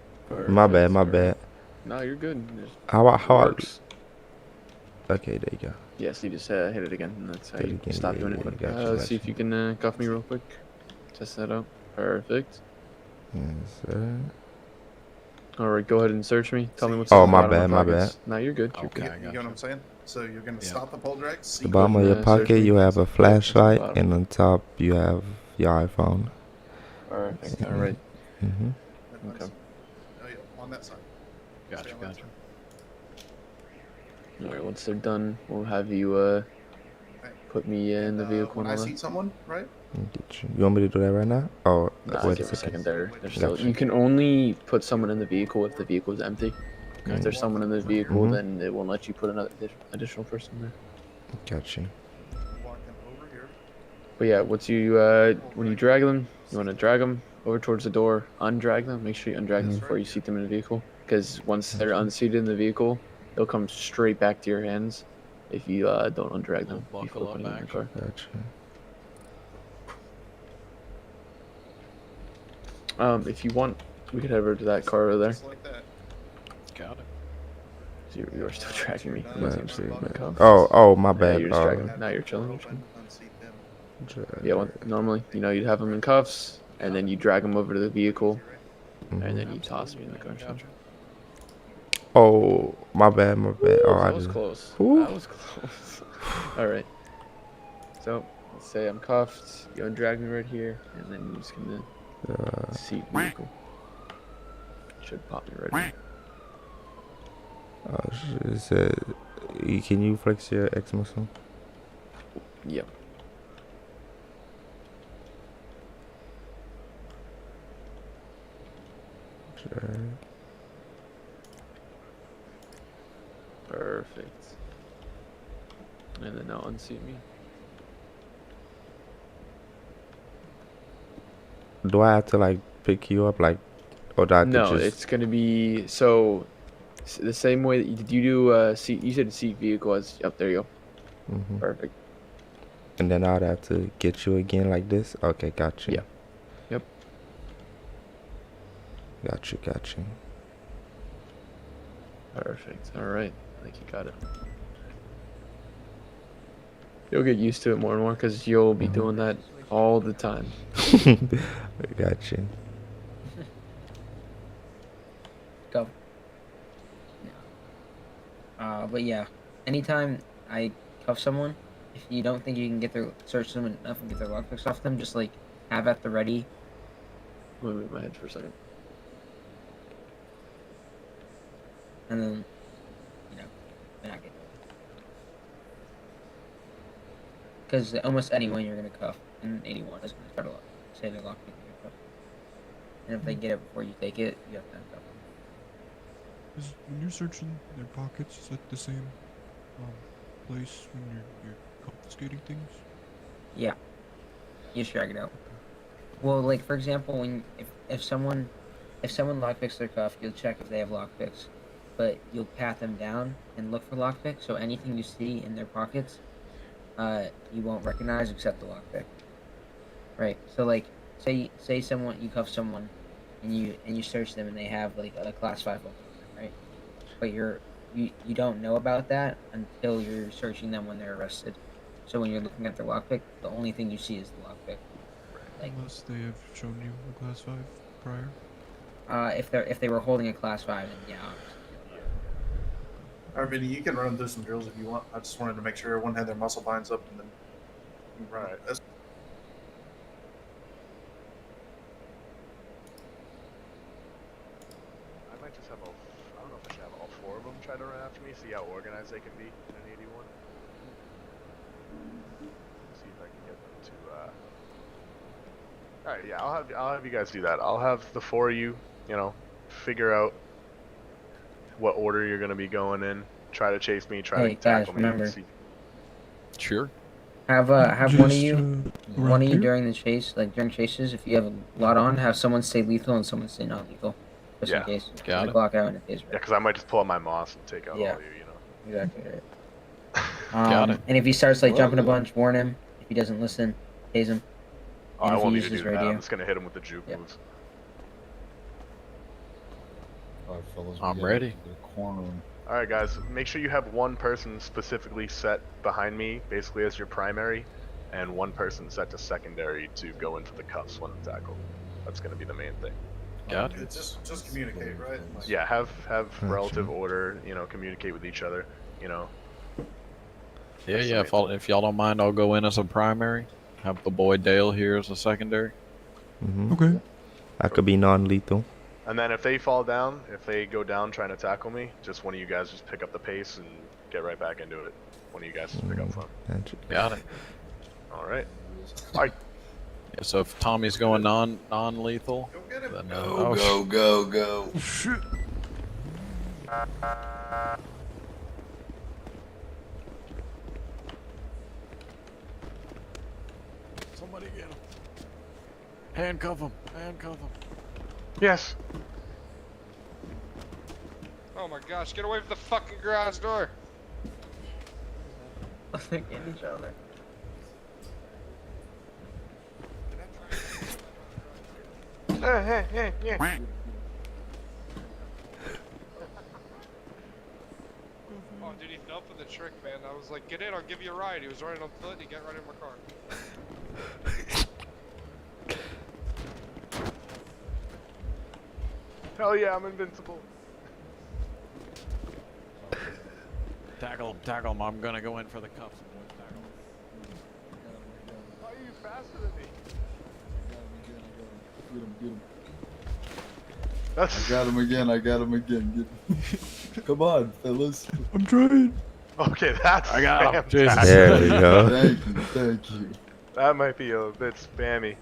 My bad. My bad. No, you're good. Just How? works. Okay, there you go. Yes, you just hit it again, and that's how Hit it you again, stop yeah, doing yeah, it. gotcha, Let's see if you can cuff me real quick. Test that out. Perfect. Yes, sir. Alright, go ahead and search me. Tell me what's Oh, on the my bottom of bad, my my pockets. bad. No, you're good. You're Okay, good. I you get what I'm gotcha. saying? So you're gonna stop the pole drag, The seat bottom of your search pocket, me. you have a flashlight, bottom. and on top you have your iPhone. Perfect. Alright. Mm-hmm. Okay. Oh, yeah, on that side. Gotcha, Stay on that gotcha. side. Alright, once they're done, we'll have you put me in the vehicle When and I all seat that. someone, right? You want me to do that right now? Oh, Nah, wait give a a second second. there. There's still, Gotcha. you can only put someone in the vehicle if the vehicle is empty. If there's someone in the vehicle, Mhm. then it won't let you put another additional person there. Gotcha. Walk them over here. But yeah, once you when you drag them, you want to drag them over towards the door, undrag them. Make sure you undrag them before you seat them in the vehicle, because once they're unseated in the vehicle, they'll come straight back to your hands if you don't undrag them before Buckle up putting them in the car. action. Gotcha. If you want, we could head over to that car over there. Just like that. Got it. So you're still tracking me. Man, see, man. Oh, my Yeah, bad. you're just dragging. Now you're chilling. You're chilling. Yeah, normally, you'd have them in cuffs, and then you drag them over to the vehicle, and then you toss me in the car. Oh, my bad. My bad. Oh, That was close. Whew. That was close. All right. So let's say I'm cuffed. You undrag me right here, and then you're just gonna seat vehicle. Should pop me right here. Oh, shit. It said, can you flex your X muscle? Yep. Drag. Perfect. And then now unseat me. Do I have to like pick you up, like, or do I have to No, just? it's gonna be so the same way that you do seat. You said seat vehicle as up there you go. Mhm. Perfect. And then I'd have to get you again like this. Okay, gotcha. Yeah. Yep. Gotcha. Perfect. All right. I think you got it. You'll get used to it more and more because you'll be doing that all the time. Gotcha. Go. But yeah, anytime I cuff someone, if you don't think you can get their search them enough and get their lockpicks off them, just like have at the ready. Let me move my head for a second. And then, they're not getting Because almost anyone you're gonna cuff in 81 is gonna try to say they're locked in your cuff. And if they get it before you take it, you have to uncuff them. When you're searching their pockets, is that the same place when you're confiscating things? Yeah. You just drag it out. Well, like for example, when if someone lockpicks their cuff, you'll check if they have lockpicks, but you'll pat them down and look for lockpicks. So anything you see in their pockets, you won't recognize except the lockpick. Right. So like, say you cuff someone, and you search them and they have like a class 5 weapon, right? But you don't know about that until you're searching them when they're arrested. So when you're looking at their lockpick, the only thing you see is the lockpick. Like, Unless they have shown you a class 5 prior. if they were holding a class 5, then yeah. Alright, Vinny, you can run through some drills if you want. I just wanted to make sure everyone had their muscle binds up and then you can run it. That's I might just have all, I don't know if I should have all 4 of them try to run after me, see how organized they can be in an 81. See if I can get them to, Alright, yeah, I'll have you guys do that. I'll have the 4 of you, you know, figure out what order you're gonna be going in. Try to chase me, try to tackle me. Remember. See. Sure. Have one of you during the chase, like during chases, if you have a lot on, have someone stay lethal and someone stay not lethal, just in case. Got it. Glock out in a taser. Yeah, because I might just pull out my moss and take out all of you, you know. Exactly right. Got it. And if he starts like jumping a bunch, warn him. If he doesn't listen, tase him. Oh, And I if won't he need to uses do that. radio. I'm just gonna hit him with the juke moves. Alright, fellas. I'm ready. Alright, guys, make sure you have one person specifically set behind me, basically as your primary, and one person set to secondary to go into the cuffs when tackled. That's gonna be the main thing. Got it. It's just communicate, right? Like, Yeah, have relative order, you know, communicate with each other, you know. Yeah, yeah. If y'all don't mind, I'll go in as a primary. Have the boy Dale here as a secondary. Okay. I could be non-lethal. And then if they fall down, if they go down trying to tackle me, just one of you guys just pick up the pace and get right back into it. One of you guys just pick up front. Got it. Alright. Alright. Yeah, so if Tommy's going non-lethal, then Go. Shit. Somebody get him. Handcuff him. Handcuff him. Yes. Oh my gosh, get away from the fucking garage door. They're getting each other. Oh, dude, he fell for the trick, man. I was like, get in, I'll give you a ride. He was running on foot, and he got right in my car. Hell yeah, I'm invincible. Tackle him. I'm gonna go in for the cuffs. How are you faster than me? Get him. That's... I got him again. Get... Come on, fellas. I'm trying. Okay, that's I got him. fantastic. There we go. Thank you. That might be a bit spammy.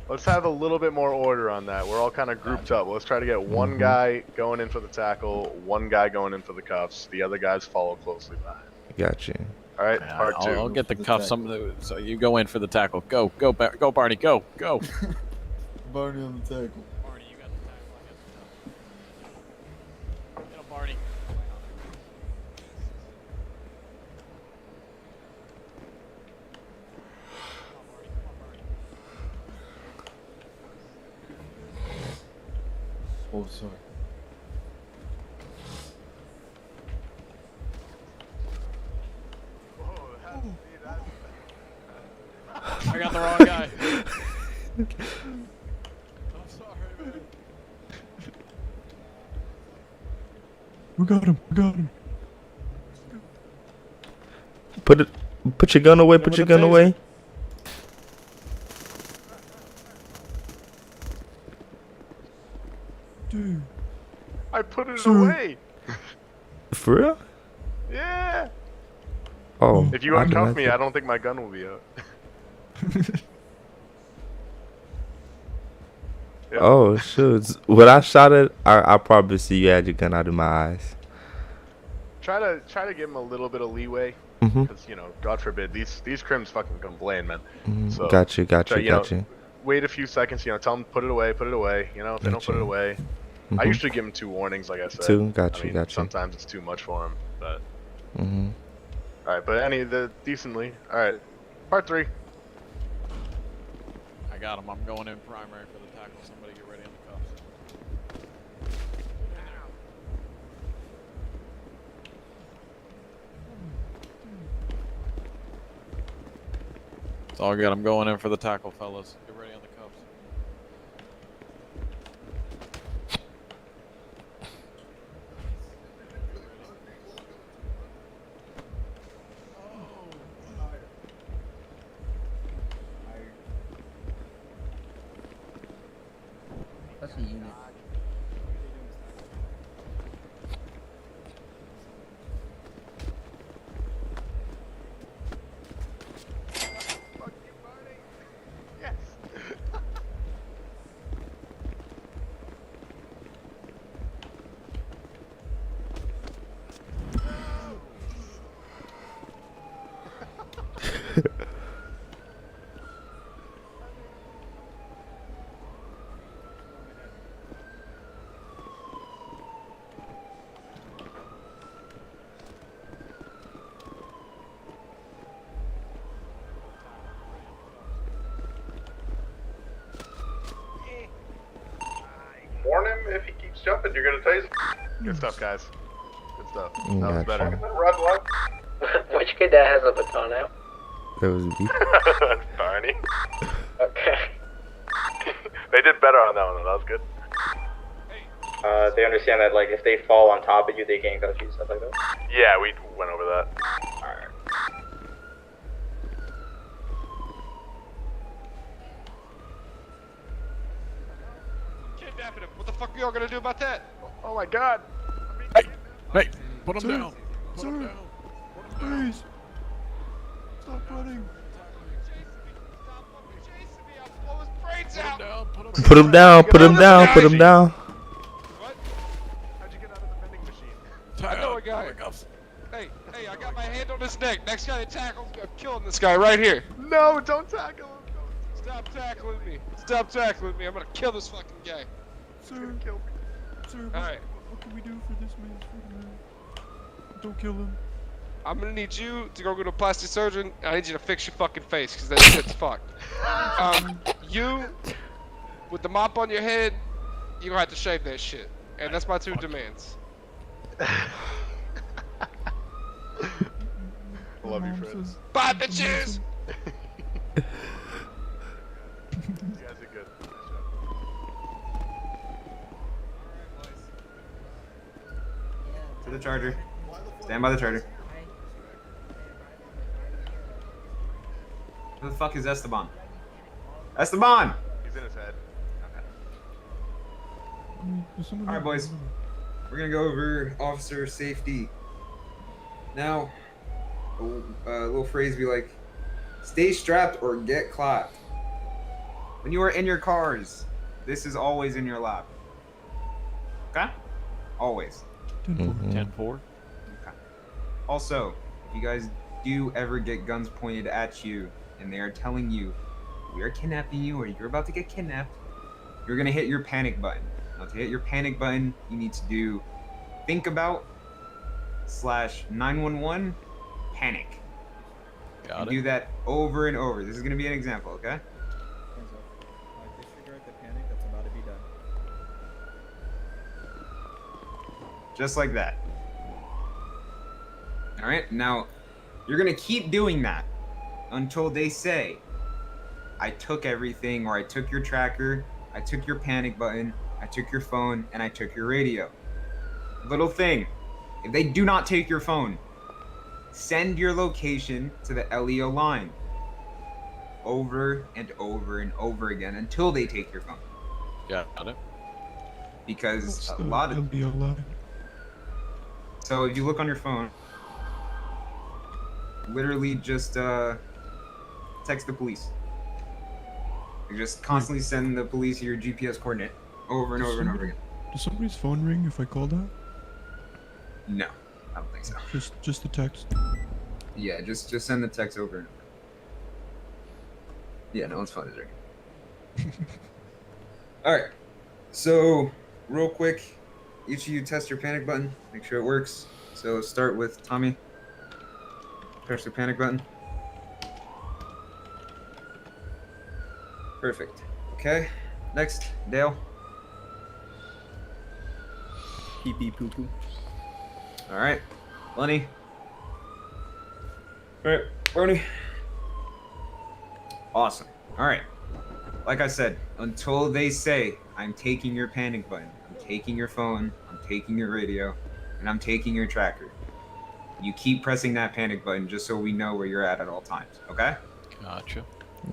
Let's have a little bit more order on that. We're all kind of grouped up. Let's try to get one guy going in for the tackle, one guy going in for the cuffs. The other guys follow closely behind. Gotcha. All right, Yeah, part 2. I'll get the cuffs. So you go in for the tackle. Go, Barney. Go. Barney on the tackle. Barney, you got the tackle. I got the tackle. Get him, Barney. Oh, sorry. I got the wrong guy. I'm sorry, man. We got him. Put your gun away. Put your gun away. Dude. I put it away. For real? Yeah. Oh, If you I did uncuff not me, say- I don't think my gun will be out. Yep. Oh shoot! When I shot it, I probably see you had your gun out of my eyes. Try to give him a little bit of leeway, Mhm. because you know, God forbid, these crims fucking complain, man. Mhm. So Got you. try, Got you. wait a few seconds, tell them put it away. You know, if they don't put it Gotcha. away, I Mhm. usually give them 2 warnings, like I said. Two, got I you, mean, got you. sometimes it's too much for them, but Mhm. all right. But decently. All right, part 3. I got him. I'm going in primary for the tackle. Somebody get ready on the cuffs. It's all good. I'm going in for the tackle, fellas. Get ready on the cuffs. That's a unit. Yes. Warn him if he keeps jumping, you're gonna tase him. Good stuff, guys. Good stuff. That was Gotcha. better. Which cadet has a baton out? That was me. Barney. Okay. They did better on that one, though. That was good. They understand that, like, if they fall on top of you, they gain touch you, stuff like that? Yeah, we went over that. Alright. Kidnapping him. What the fuck are y'all gonna do about that? Oh my god. Hey, put him Sir, down. Put him sir, down. please. Stop running. Put him down. Put him down. Put him down. What? How'd you get out of the vending machine? I know a guy. Hey, I got my hand on his neck. Next guy that tackles me, I'm killing this guy right here. No, don't tackle him. Stop tackling me. Stop tackling me. I'm gonna kill this fucking guy. Sir, kill me. sir, Alright. what can we do for this man? Don't kill him. I'm gonna need you to go to a plastic surgeon. I need you to fix your fucking face, because that shit's fucked. You, with the mop on your head, you gonna have to shave that shit. And that's my 2 demands. Love you, friends. Buy bitches! You guys are good. Nice job. To the charger. Stand by the charger. Who the fuck is Esteban? Esteban! He's in his head. Alright, boys. We're gonna go over officer safety. Now, a little phrase be like, stay strapped or get clapped. When you are in your cars, this is always in your lap. Okay? Always. 10-4. Okay. Also, if you guys do ever get guns pointed at you and they are telling you we are kidnapping you or you're about to get kidnapped, you're gonna hit your panic button. Now to hit your panic button, you need to do think about /911 panic. Got Do that over and over. This is gonna be an example, okay? Disregard the panic that's about to be done. Just like that. Alright, now you're gonna keep doing that until they say, I took everything, or I took your tracker, I took your panic button, I took your phone, and I took your radio. Little thing, if they do not take your phone, send your location to the LEO line over and over and over again until they take your phone. Got it. Because a lot of... So if you look on your phone, literally just text the police. You just constantly send the police your GPS coordinate over and over and over again. Does somebody's phone ring if I call that? No, I don't think so. Just the text. Yeah, just send the text over and over. Yeah, no one's phone is ringing. All right, so real quick, each of you test your panic button, make sure it works. So start with Tommy. Press the panic button. Perfect. Okay, next, Dale. Pee pee poo poo. All right, Lenny. All right, Bernie. Awesome. All right. Like I said, until they say, I'm taking your panic button, I'm taking your phone, I'm taking your radio, and I'm taking your tracker, you keep pressing that panic button just so we know where you're at all times, okay? Gotcha.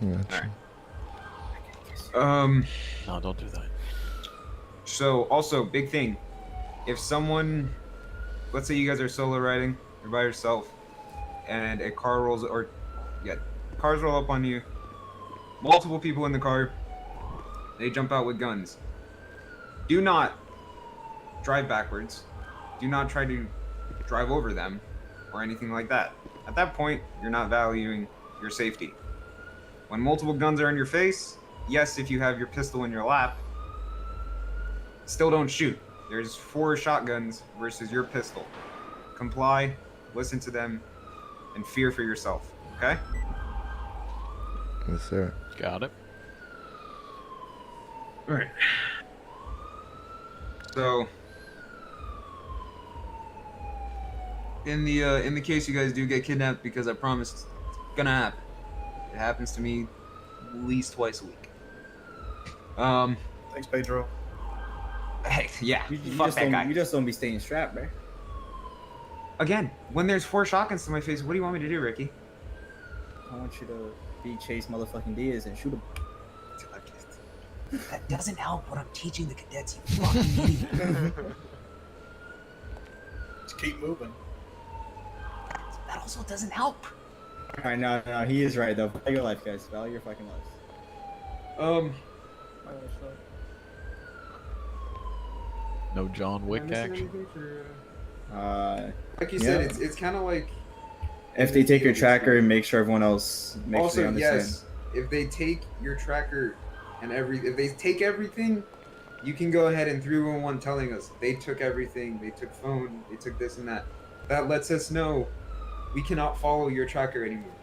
Alright. No, don't do that. So, also, big thing. If someone, let's say you guys are solo riding, you're by yourself, and a car rolls, cars roll up on you, multiple people in the car, they jump out with guns. Do not drive backwards. Do not try to drive over them or anything like that. At that point, you're not valuing your safety. When multiple guns are in your face, yes, if you have your pistol in your lap, still don't shoot. There's 4 shotguns versus your pistol. Comply, listen to them, and fear for yourself, okay? Yes, sir. Got it. All right. So, in the case you guys do get kidnapped, because I promise it's gonna happen. It happens to me at least twice a week. Thanks, Pedro. Hey, yeah, You fuck just that don't, guy. You just don't be staying strapped, bro. Again, when there's 4 shotguns to my face, what do you want me to do, Ricky? I want you to be Chase motherfucking Diaz and shoot him. That doesn't help what I'm teaching the cadets, you fucking idiot. Just keep moving. That also doesn't help. Alright, no, he is right though. Value your life, guys. Value your fucking lives. No John Wick action. Like you yeah. said, it's kind of like. If they take your tracker and make sure everyone else makes sure Also, they understand. yes, if they take your tracker and if they take everything, you can go ahead and 311 telling us they took everything, they took phone, they took this and that. That lets us know we cannot follow your tracker anymore.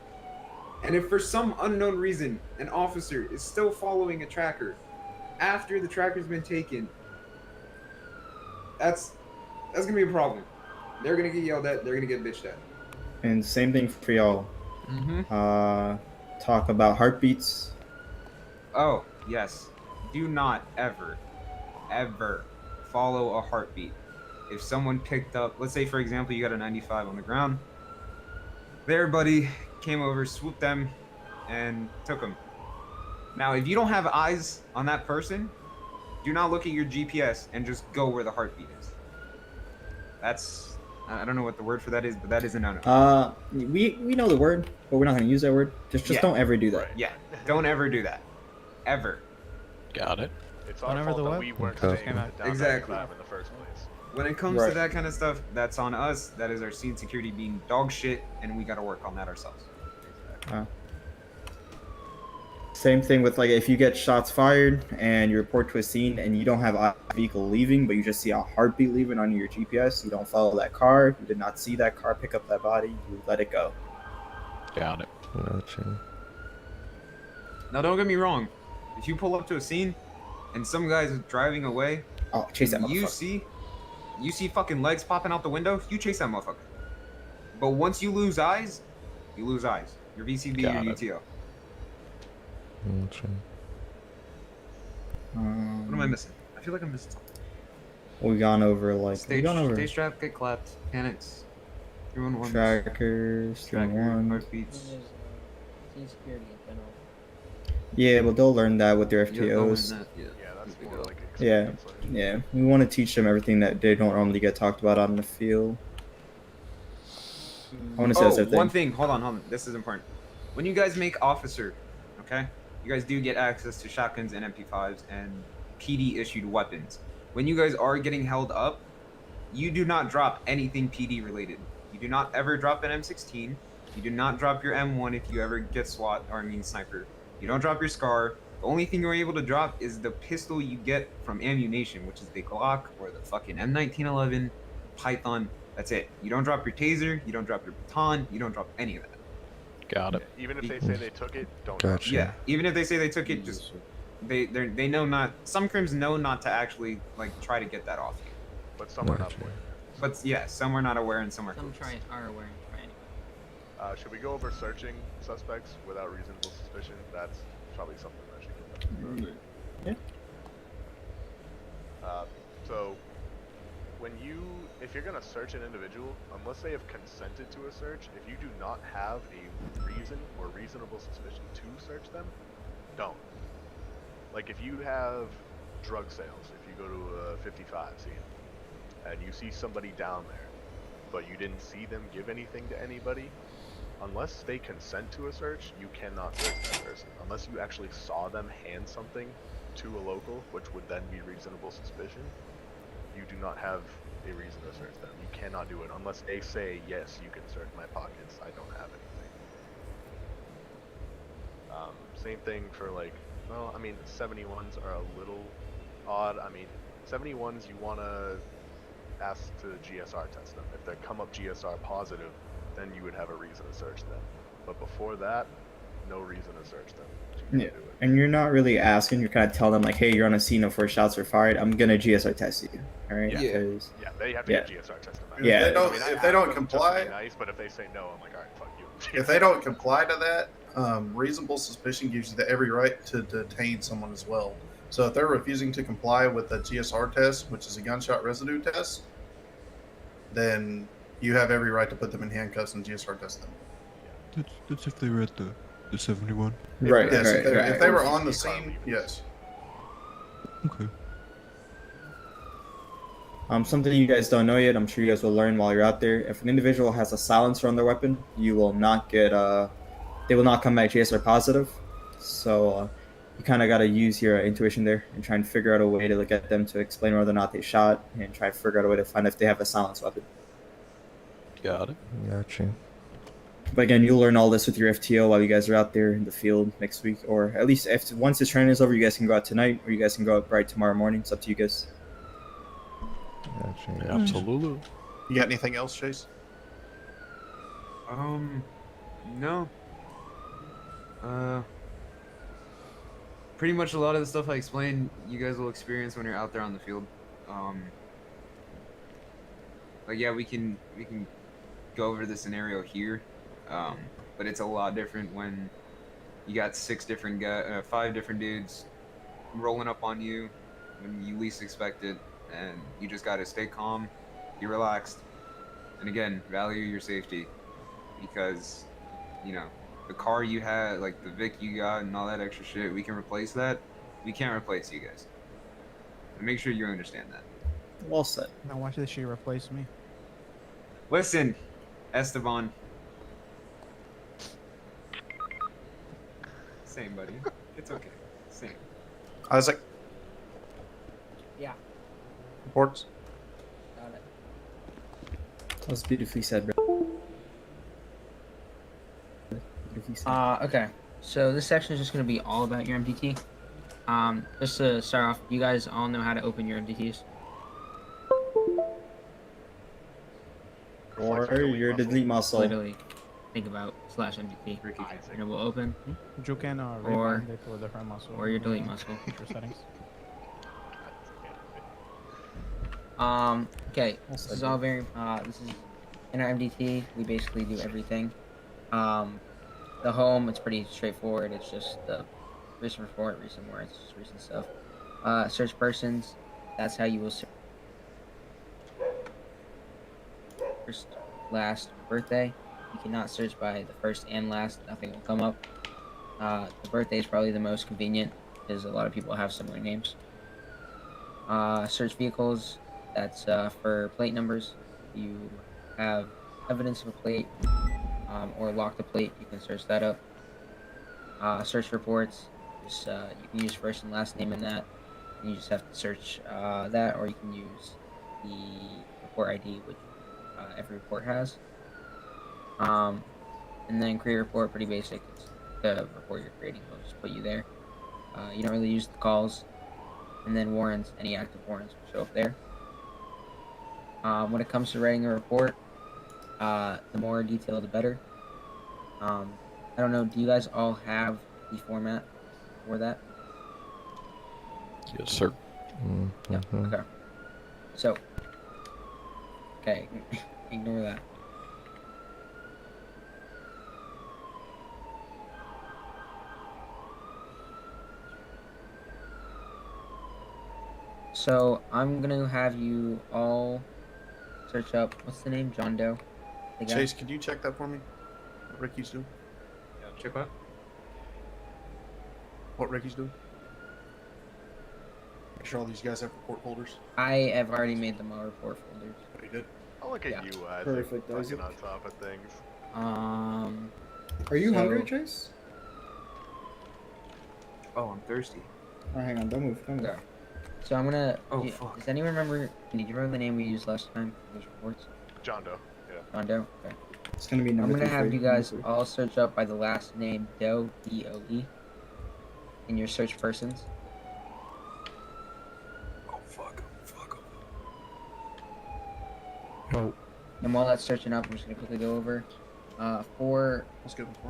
And if for some unknown reason an officer is still following a tracker after the tracker's been taken, that's gonna be a problem. They're gonna get yelled at, they're gonna get bitched at. And same thing for y'all. Talk about heartbeats. Oh, yes. Do not ever follow a heartbeat. If someone picked up, let's say for example, you got a 95 on the ground, their buddy came over, swooped them, and took them. Now, if you don't have eyes on that person, do not look at your GPS and just go where the heartbeat is. That's, I don't know what the word for that is, but that is a no-no. We know the word, but we're not gonna use that word. Just Yeah. don't ever do that. Yeah, don't ever do that. Ever. Got it. It's our fault that we weren't Okay. staying down Exactly. 95 in the first place. When it comes Right. to that kind of stuff, that's on us. That is our scene security being dog shit, and we gotta work on that ourselves. Same thing with like if you get shots fired and you report to a scene and you don't have a vehicle leaving, but you just see a heartbeat leaving on your GPS, you don't follow that car. You did not see that car pick up that body. You let it go. Got it. Gotcha. Now, don't get me wrong. If you pull up to a scene and some guy's driving away, oh, chase that and motherfucker. you see fucking legs popping out the window, you chase that motherfucker. But once you lose eyes, you lose eyes. Your VCB, Got your it. UTO. Gotcha. What am I missing? I feel like I'm missing something. We gone over like Stay, we gone over stay strapped, get clapped, panics, 311s, trackers, tracker, 311. heartbeats. Scene security in general. Yeah, but they'll learn that with their Yeah, they'll learn FTOs. that, yeah. That's more like Yeah, yeah. We want to teach them everything that they don't normally get talked about out in the field. I want to say that's Oh, their thing. one thing. Hold on. This is important. When you guys make officer, okay, you guys do get access to shotguns and MP5s and PD issued weapons. When you guys are getting held up, you do not drop anything PD related. You do not ever drop an M16. You do not drop your M1 if you ever get SWAT, or I mean sniper. You don't drop your SCAR. The only thing you're able to drop is the pistol you get from ammunition, which is the Glock or the fucking M1911 Python. That's it. You don't drop your taser. You don't drop your baton. You don't drop any of that. Got it. Even if they say they took it, don't. Gotcha. Yeah, even if they say they took it, just they know not. Some crims know not to actually like try to get that off you. But some are not aware. But yeah, some are not aware and some are. Some are aware and try anyway. Should we go over searching suspects without reasonable suspicion? That's probably something that should get done. Yeah. So, if you're gonna search an individual, unless they have consented to a search, if you do not have a reason or reasonable suspicion to search them, don't. Like if you have drug sales, if you go to a 55 scene, and you see somebody down there, but you didn't see them give anything to anybody, unless they consent to a search, you cannot search that person. Unless you actually saw them hand something to a local, which would then be reasonable suspicion, you do not have a reason to search them. You cannot do it unless they say, yes, you can search my pockets, I don't have anything. Same thing for like, well, I mean, 71s are a little odd. I mean, 71s you want to ask to GSR test them. If they come up GSR positive, then you would have a reason to search them. But before that, no reason to search them. So Yeah, and you're not really asking. You're kind of telling them like, "Hey, you're on a scene of 4 shots were fired. I'm gonna GSR test you." All right? Yeah, Because, yeah, they have to get GSR test them. Yeah. If they don't comply, nice, but if they say no, I'm like, all right, fuck you. if they don't comply to that, reasonable suspicion gives you every right to detain someone as well. So if they're refusing to comply with the GSR test, which is a gunshot residue test, then you have every right to put them in handcuffs and GSR test them. That's if they were at the 71. Right. Yes, right, if they were on the scene, yes. Okay. Something you guys don't know yet, I'm sure you guys will learn while you're out there. If an individual has a silencer on their weapon, you will not get, they will not come back GSR positive. So you kind of got to use your intuition there and try and figure out a way to get them to explain whether or not they shot and try to figure out a way to find if they have a silenced weapon. Got it. Gotcha. But again, you'll learn all this with your FTO while you guys are out there in the field next week, or at least if once this training is over, you guys can go out tonight, or you guys can go out bright tomorrow morning. It's up to you guys. Gotcha. Absolutely. You got anything else, Chase? No. Pretty much a lot of the stuff I explained, you guys will experience when you're out there on the field. Like yeah, we can go over the scenario here, but it's a lot different when you got 5 different dudes rolling up on you when you least expect it, and you just gotta stay calm, be relaxed, and again, value your safety, because you know the car you had, like the Vic you got, and all that extra shit, we can replace that. We can't replace you guys. And make sure you understand that. Well said. Now why should she replace me? Listen, Esteban. Same, buddy. It's okay. Same. Isaac, Yeah. reports. Got it. That was beautifully said, bro. Beautifully said. Okay. So this section is just gonna be all about your MDT. Just to start off, you guys all know how to open your MDTs. Or your delete muscle. Literally, think about /MDT. And it will open. You can Or- rewind it to the front muscle. or your delete muscle. Feature settings. Okay. This is all very. This is in our MDT. We basically do everything. The home, it's pretty straightforward. It's just the recent report, recent warrants, just recent stuff. Search persons. That's how you will search. First, last, birthday. You cannot search by the first and last. Nothing will come up. The birthday is probably the most convenient because a lot of people have similar names. Search vehicles. That's for plate numbers. You have evidence of a plate or locked a plate, you can search that up. Search reports, just you can use first and last name in that. And you just have to search that, or you can use the report ID, which every report has. And then create a report, pretty basic. It's the report you're creating will just put you there. You don't really use the calls. And then warrants, any active warrants will show up there. When it comes to writing a report, the more detail, the better. I don't know, do you guys all have the format for that? Yes, sir. Yeah, okay. So, okay, ignore that. So, I'm gonna have you all search up, what's the name? John Doe? The guy? Chase, can you check that for me? What Ricky's doing? Yeah, check what? What Ricky's doing? Make sure all these guys have report folders. I have already made them all report folders. Pretty good. Oh, look at you, Perfect, fucking Isaac. on top of things. Are you So- hungry, Chase? Oh, I'm thirsty. Oh, hang on, don't move, don't move. Okay. So I'm gonna. Oh, fuck. Does anyone remember? Do you remember the name we used last time for those reports? John Doe. Yeah. John Doe. Okay. It's gonna be I'm number gonna three have for you number guys three. all search up by the last name Doe, D-O-E, in your search persons. Oh, fuck. Oh. And while that's searching up, I'm just gonna quickly go over four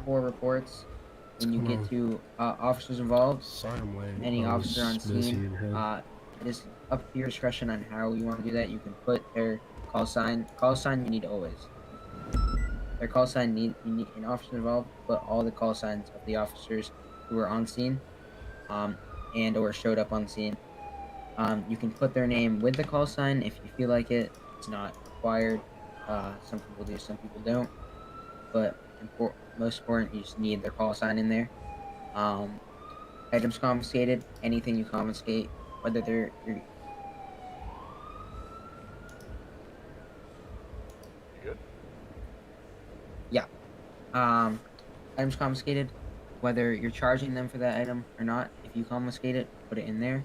reports. When you get to officers involved, any officer on scene, it is up to your discretion on how you want to do that. You can put their call sign. Call sign you need always. Their call sign you need an officer involved. Put all the call signs of the officers who were on scene, and or showed up on scene. You can put their name with the call sign if you feel like it. It's not required. Some people do, some people don't. But most important, you just need their call sign in there. Items confiscated, anything you confiscate, whether they're You good? yeah. Items confiscated, whether you're charging them for that item or not. If you confiscate it, put it in there.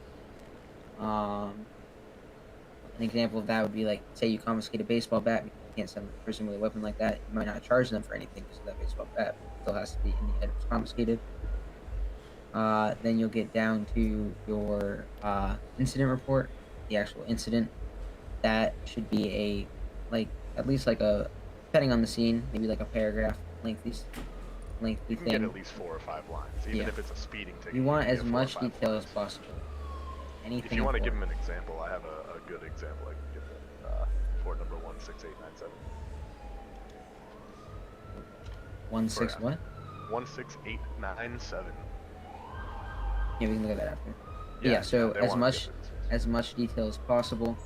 An example of that would be like, say you confiscate a baseball bat, you can't send a person with a weapon like that. You might not charge them for anything because of that baseball bat. It still has to be in the items confiscated. Then you'll get down to your incident report, the actual incident. That should be at least depending on the scene, maybe like a paragraph lengthy You can thing. get at least 4 or 5 lines, even Yeah. if it's a speeding ticket. You want can as get 4 or much 5 detail lines. as possible. Anything. If you want to give important. them an example, I have a good example I can give them for number 16897. 16 what? 16897. Yeah, we can look at that after. Yeah, Yeah, so they as wanna much detail as possible,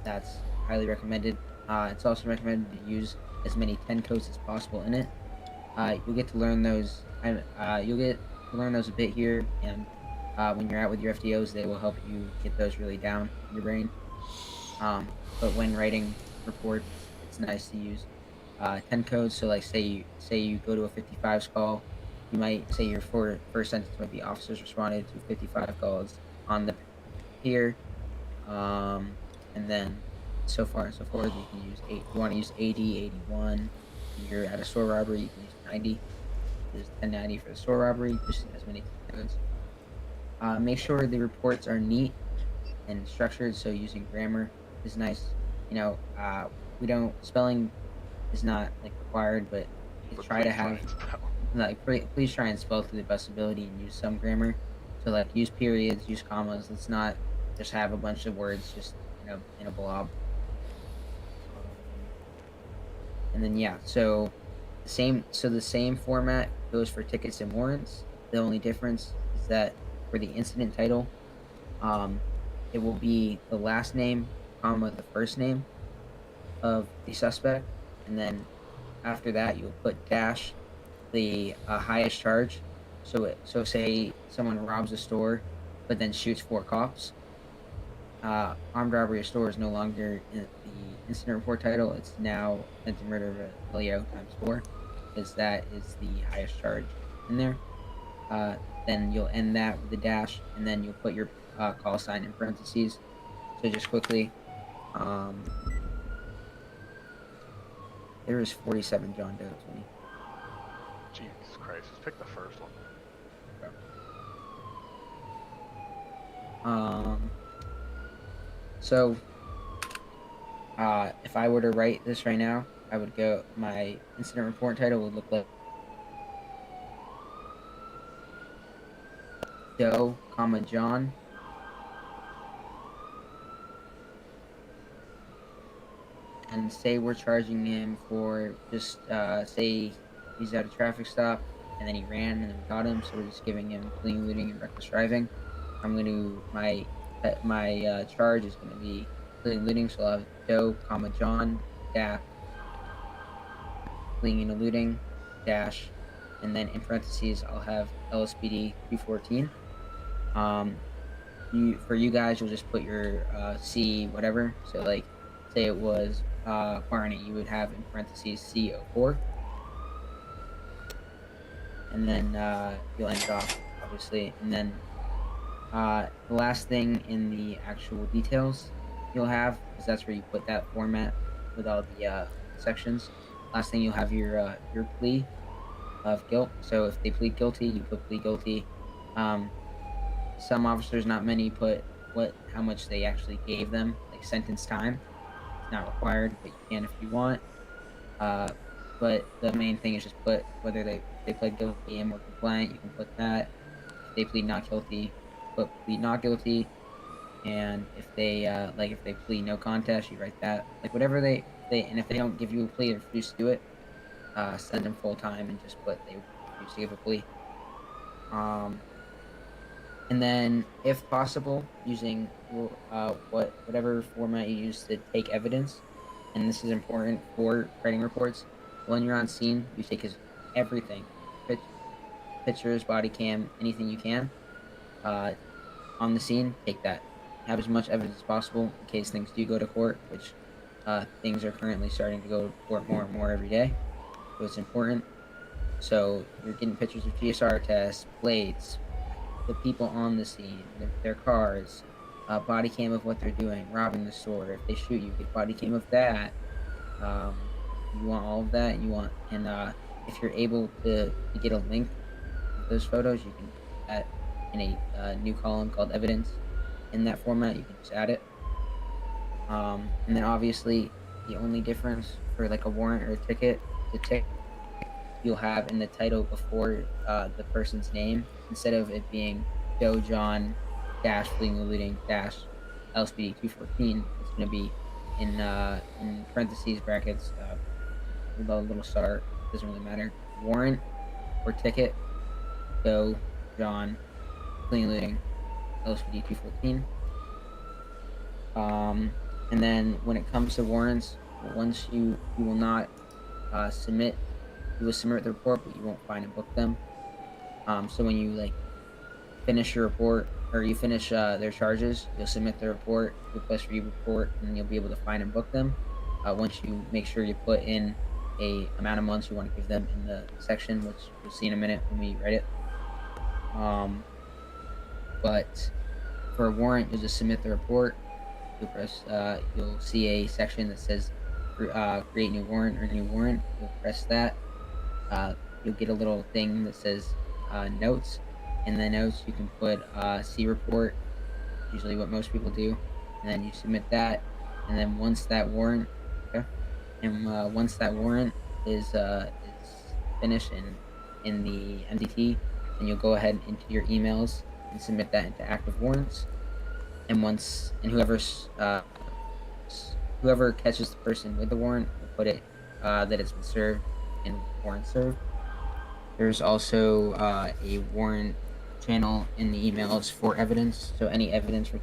that's highly recommended. It's also recommended to use as many 10 codes as possible in it. You'll get to learn those. You'll get to learn those a bit here, and when you're out with your FDOs, they will help you get those really down in your brain. But when writing reports, it's nice to use 10 codes. So, like, say you go to a 55's call, you might say your first sentence might be officers responded to 55 calls on the pier, and then so far and so forth. You can use you want to use 80, 81. If you're at a store robbery, you can use 90. There's 1090 for the store robbery. Just as many codes. Make sure the reports are neat and structured. So using grammar is nice. You know, spelling is not required, but try to have please try and spell to the best ability and use some grammar. So use periods, use commas. Let's not just have a bunch of words just in a blob. And then so the same format goes for tickets and warrants. The only difference is that for the incident title, it will be the last name, comma, the first name of the suspect, and then after that you'll put dash the highest charge. So say someone robs a store, but then shoots 4 cops. Armed robbery of store is no longer in the incident report title, it's now attempted murder of a Leo times 4, because that is the highest charge in there. Then you'll end that with a dash, and then you'll put your call sign in parentheses. So just quickly, there is 47 John Doe to me. Jesus Christ, just pick the first one. So, if I were to write this right now, I would go, my incident report title would look like Doe, comma, John. And say we're charging him for just, say he's at a traffic stop and then he ran and then we got him, so we're just giving him fleeing, looting, and reckless driving. I'm going to, my charge is going to be fleeing, looting, so I'll have Doe, comma, John, dash, fleeing and eluding, dash, and then in parentheses I'll have LSPD 214. For you guys, you'll just put your C whatever. So like, say it was Barney, you would have in parentheses C04, and then you'll end it off obviously, and then the last thing in the actual details you'll have, because that's where you put that format with all the sections. Last thing you'll have your plea of guilt. So if they plead guilty, you put plea guilty. Some officers, not many, put how much they actually gave them, like sentence time. It's not required, but you can if you want. But the main thing is just put whether they pled guilty and were compliant. You can put that. If they plead not guilty, put plead not guilty. And if they if they plead no contest, you write that. Like whatever they and if they don't give you a plea or refuse to do it, send them full time and just put they refuse to give a plea. And then, if possible, using whatever format you use to take evidence, and this is important for writing reports. When you're on scene, you take everything, pictures, body cam, anything you can. On the scene, take that. Have as much evidence as possible in case things do go to court, which things are currently starting to go to court more and more every day. So it's important. So you're getting pictures of GSR tests, plates, the people on the scene, their cars, body cam of what they're doing, robbing the store. If they shoot you, get body cam of that. You want all of that. You want, and if you're able to get a link of those photos, you can put that in a new column called evidence. In that format, you can just add it. And then obviously, the only difference for like a warrant or a ticket, you'll have in the title before the person's name, instead of it being Joe John dash fleeing eluding dash LSPD 214, it's going to be in parentheses brackets with a little star. Doesn't really matter. Warrant or ticket, Joe John fleeing eluding LSPD 214. And then when it comes to warrants, once you will not submit. You will submit the report, but you won't find and book them. So when you finish your report, or you finish their charges, you'll submit the report, request re-report, and then you'll be able to find and book them. Once you make sure you put in a amount of months you want to give them in the section, which you'll see in a minute when we write it. But for a warrant, you'll just submit the report. You'll press. You'll see a section that says create new warrant or new warrant. You'll press that. You'll get a little thing that says notes. In the notes, you can put C report, usually what most people do, and then you submit that. And then once that warrant, once that warrant is finished in the MDT, then you'll go ahead into your emails and submit that into active warrants. And whoever catches the person with the warrant will put it that it's been served in warrant served. There's also a warrant channel in the emails for evidence. So any evidence for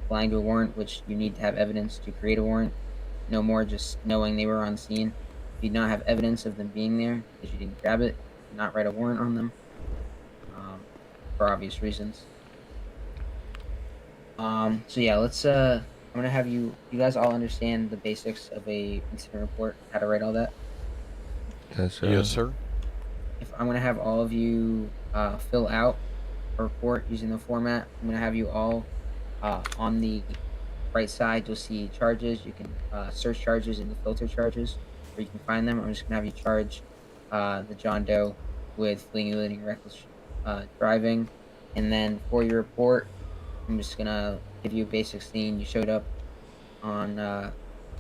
applying to a warrant, which you need to have evidence to create a warrant. No more just knowing they were on scene. If you do not have evidence of them being there because you didn't grab it, do not write a warrant on them for obvious reasons. So yeah, let's I'm gonna have you guys all understand the basics of a incident report, how to write all that. Yes, sir. Yes, sir. If I'm gonna have all of you fill out a report using the format, I'm gonna have you all on the right side. You'll see charges. You can search charges and filter charges, where you can find them. I'm just gonna have you charge the John Doe with fleeing, eluding, reckless driving, and then for your report, I'm just gonna give you a basic scene. You showed up on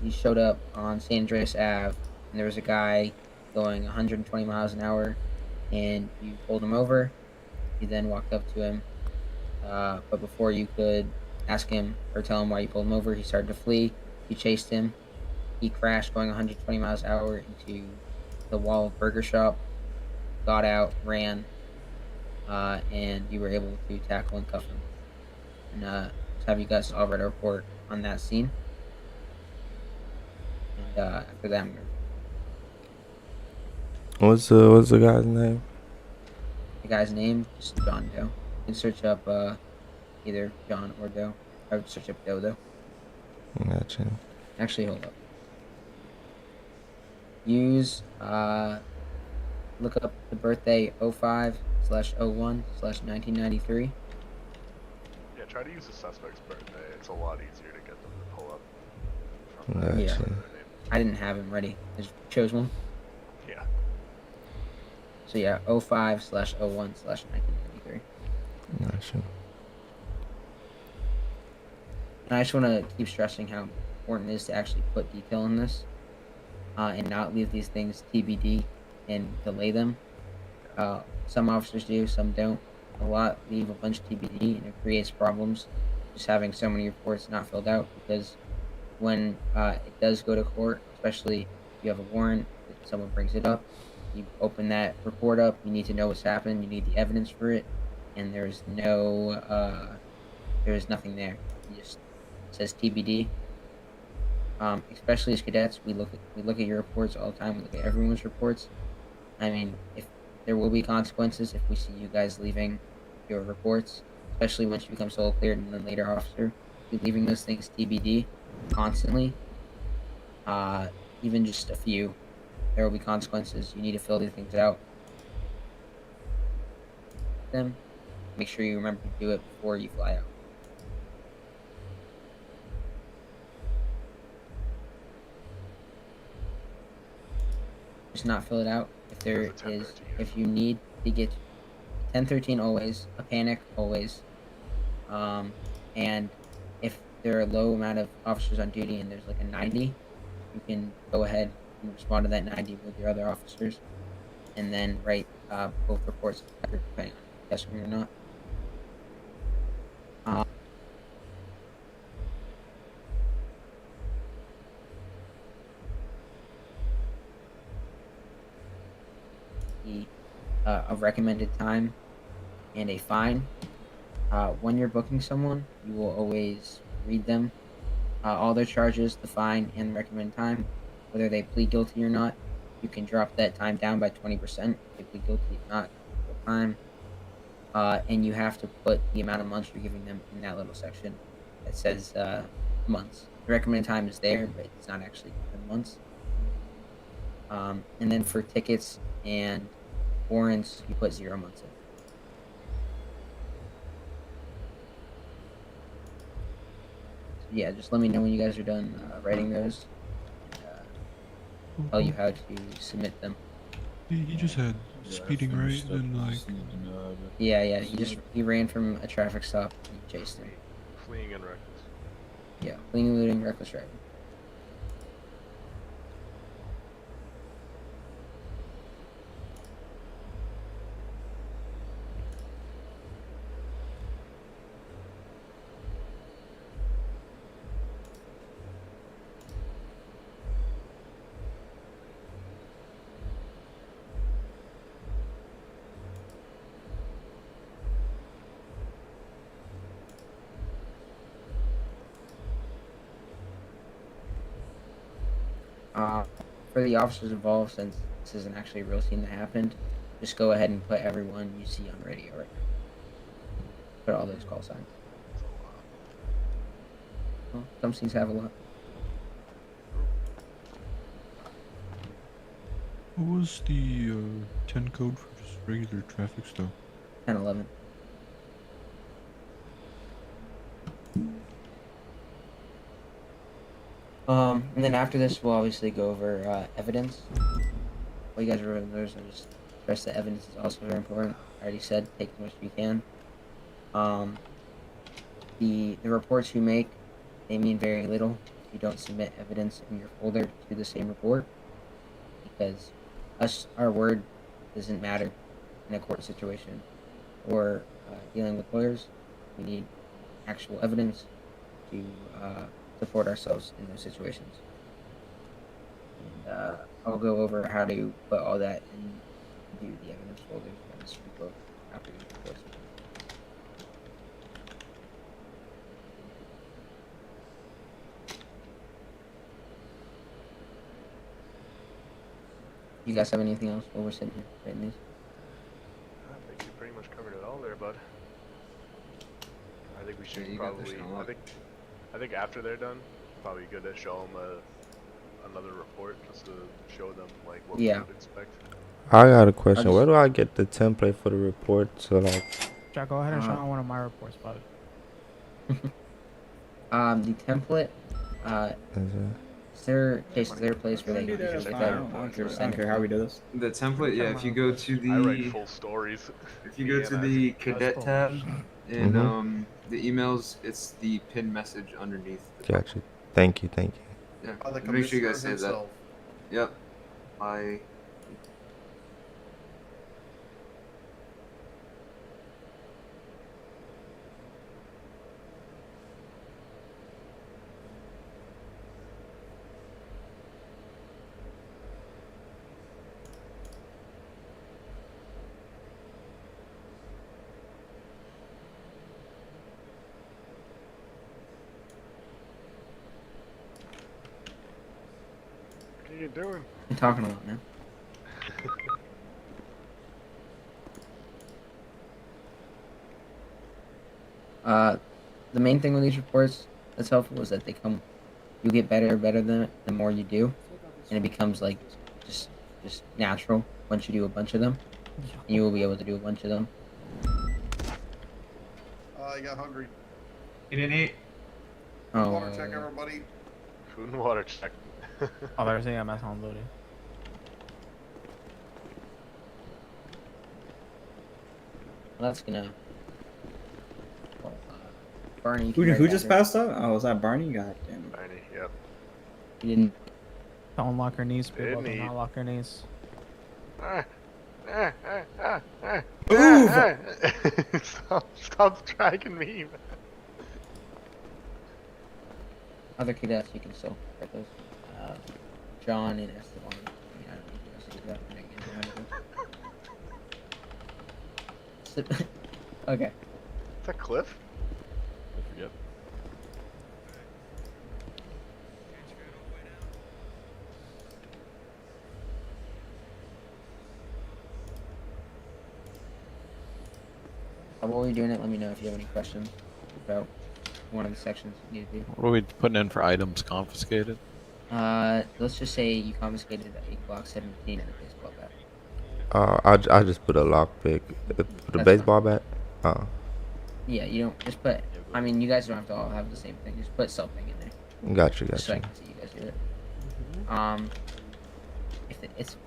San Andreas Ave, and there was a guy going 120 miles an hour, and you pulled him over. You then walked up to him, but before you could ask him or tell him why you pulled him over, he started to flee. You chased him. He crashed going 120 miles an hour into the wall of Burger Shop, got out, ran, and you were able to tackle and cuff him. And just have you guys all write a report on that scene. And after that, I'm gonna... What's the guy's name? The guy's name is John Doe. You can search up either John or Doe. I would search up Doe though. Gotcha. Actually, hold up. Use look up the birthday 05/01/1993. Yeah, try to use the suspect's birthday. It's a lot easier to get them to pull up. Gotcha. Yeah. I didn't have him ready. I just chose one. Yeah. So yeah, 05/01/1993. Gotcha. And I just want to keep stressing how important it is to actually put detail in this, and not leave these things TBD and delay them. Some officers do, some don't. A lot leave a bunch of TBD, and it creates problems. Just having so many reports not filled out, because when it does go to court, especially if you have a warrant, if someone brings it up, you open that report up. You need to know what's happened. You need the evidence for it, and there's nothing there. You just it says TBD. Especially as cadets, we look at your reports all the time. We look at everyone's reports. I mean, if there will be consequences if we see you guys leaving your reports, especially once you become solo cleared and then later officer, you're leaving those things TBD constantly. Even just a few, there will be consequences. You need to fill these things out. Them, make sure you remember to do it before you fly out. Just not fill it out. If you need to get 1013 always, a panic always, and if there are a low amount of officers on duty and there's like a 90, you can go ahead and respond to that 90 with your other officers, and then write both reports depending on yes or not. A recommended time and a fine. When you're booking someone, you will always read them, all their charges, the fine, and the recommended time. Whether they plead guilty or not, you can drop that time down by 20%. If they plead guilty, if not, full time. And you have to put the amount of months you're giving them in that little section that says months. The recommended time is there, but it's not actually months. And then for tickets and warrants, you put 0 months in. So yeah, just let me know when you guys are done writing those. And, tell you how to submit them. He just had speeding, right? And like. Yeah. He ran from a traffic stop and you chased him. Fleeing and reckless. Yeah, fleeing, eluding, reckless driving. For the officers involved, since this isn't actually a real scene that happened, just go ahead and put everyone you see on radio right now. Put all those call signs. Well, some cities have a lot. What was the 10 code for just regular traffic stop? 10-11. And then after this, we'll obviously go over evidence. What you guys remember, there's just stress that evidence is also very important. I already said, take as much as you can. The reports you make, they mean very little if you don't submit evidence in your folder to the same report, because our word doesn't matter in a court situation or dealing with lawyers. We need actual evidence to support ourselves in those situations. And I'll go over how to put all that into the evidence folder on this report after the reports. You guys have anything else while we're sitting here writing these? I think you pretty much covered it all there, bud. I think we should Yeah, you got this probably. one a lot. I think after they're done, probably good to show them another report just to show them like what we Yeah. would expect. I got a question. Where do I get the template for the report? So like, Jack, go ahead and show me one of my reports, bud. The template, is there a place where they do can that, just that's get fine. that I don't report care- or I send don't it? care how we do this. The template, yeah. If you go to I write the full stories. if you go to the cadet tab in the emails, it's the pin message underneath. gotcha. Thank you. Yeah. By the Make sure you guys commissioner save that. himself. Yep. I. What are you doing? I'm talking a lot now. The main thing with these reports that's helpful is that you get better than it the more you do, and it becomes like just natural once you do a bunch of them. And you will be able to do a bunch of them. I got hungry. You didn't eat? Oh, Water check, everybody. Food and water check. Oh, there's a mess on booty. well, that's gonna. Well, Barney. Who just passed out? Oh, was that Barney? God damn it. Barney, yep. He didn't. Don't lock her knees, people. Didn't Do eat. not lock her knees. Move! Stop dragging me, man. Other cadets, you can still get those. John and Esteban. I don't need to see that. Okay. Is that Cliff? Yep. While we're doing it, let me know if you have any questions about one of the sections you need to do. What are we putting in for items confiscated? Let's just say you confiscated a Glock 17 and a baseball bat. I just put a lockpick. Put a That's baseball bat. Yeah, you don't just put. I mean, you guys don't have to all have the same thing. Just put something in there. Gotcha. Just so I can see you guys do it.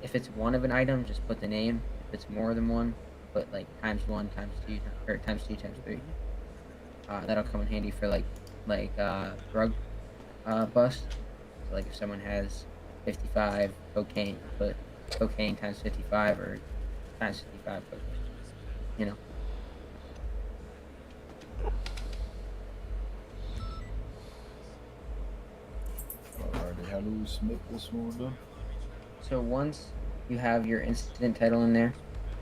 If it's one of an item, just put the name. If it's more than one, put like ×1, ×2, or ×2, ×3. That'll come in handy for like drug bust. So like if someone has 55 cocaine, put cocaine ×55 or ×55 cocaine. You know. Alrighty, how do we submit this when we're done? So once you have your incident title in there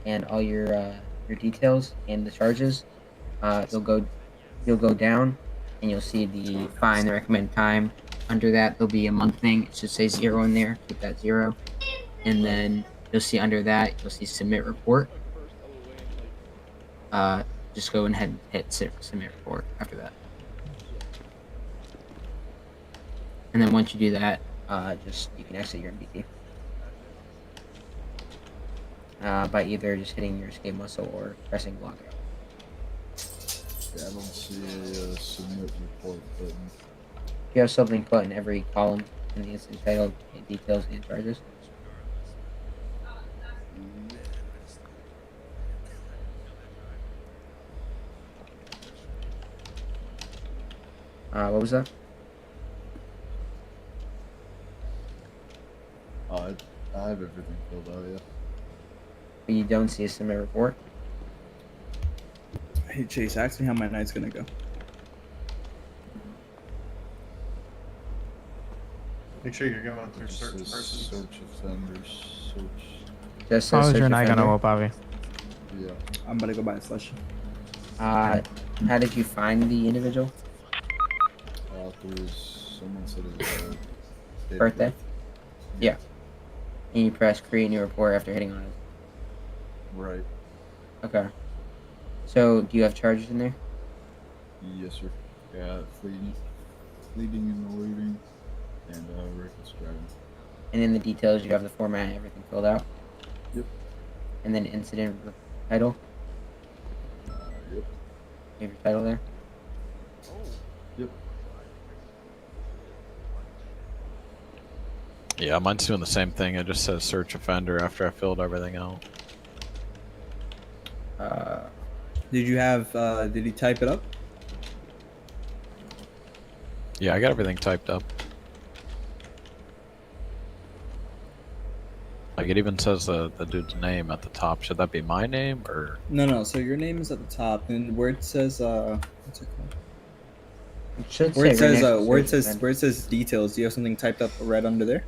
and all your details and the charges, you'll go down and you'll see the fine, the recommended time. Under that, there'll be a month thing. It should say 0 in there. Keep that 0. And then you'll see under that, you'll see submit report. Just go ahead and hit submit report after that. And then once you do that, you can exit your MBT. By either just hitting your escape muscle or pressing block out. Yeah, I don't see a submit report button. You have something put in every column in the incident title, details, and charges. What was that? I have everything filled out, yeah. But you don't see a submit report? Hey Chase, ask me how my night's gonna go. Make sure you're going through certain Just persons. search offenders, search. Just How says is search your night gonna offender. go, Bobby? Yeah. I'm gonna go buy a slush. How did you find the individual? Through someone said his date of Birthday? birth. Yeah. And you press create new report after hitting on it. Right. Okay. So, do you have charges in there? Yes, sir. Yeah, fleeing and eluding, and reckless driving. And in the details, you have the format and everything filled out? Yep. And then incident title? Yep. You have your title there? Yep. Yeah, mine's doing the same thing. It just says search offender after I filled everything out. Did you have? Did he type it up? Yeah, I got everything typed up. Like it even says the dude's name at the top. Should that be my name or? No. So your name is at the top, and where it says what's it called? It should Where it say says Renee where it search says offender. where it says details. Do you have something typed up right under there?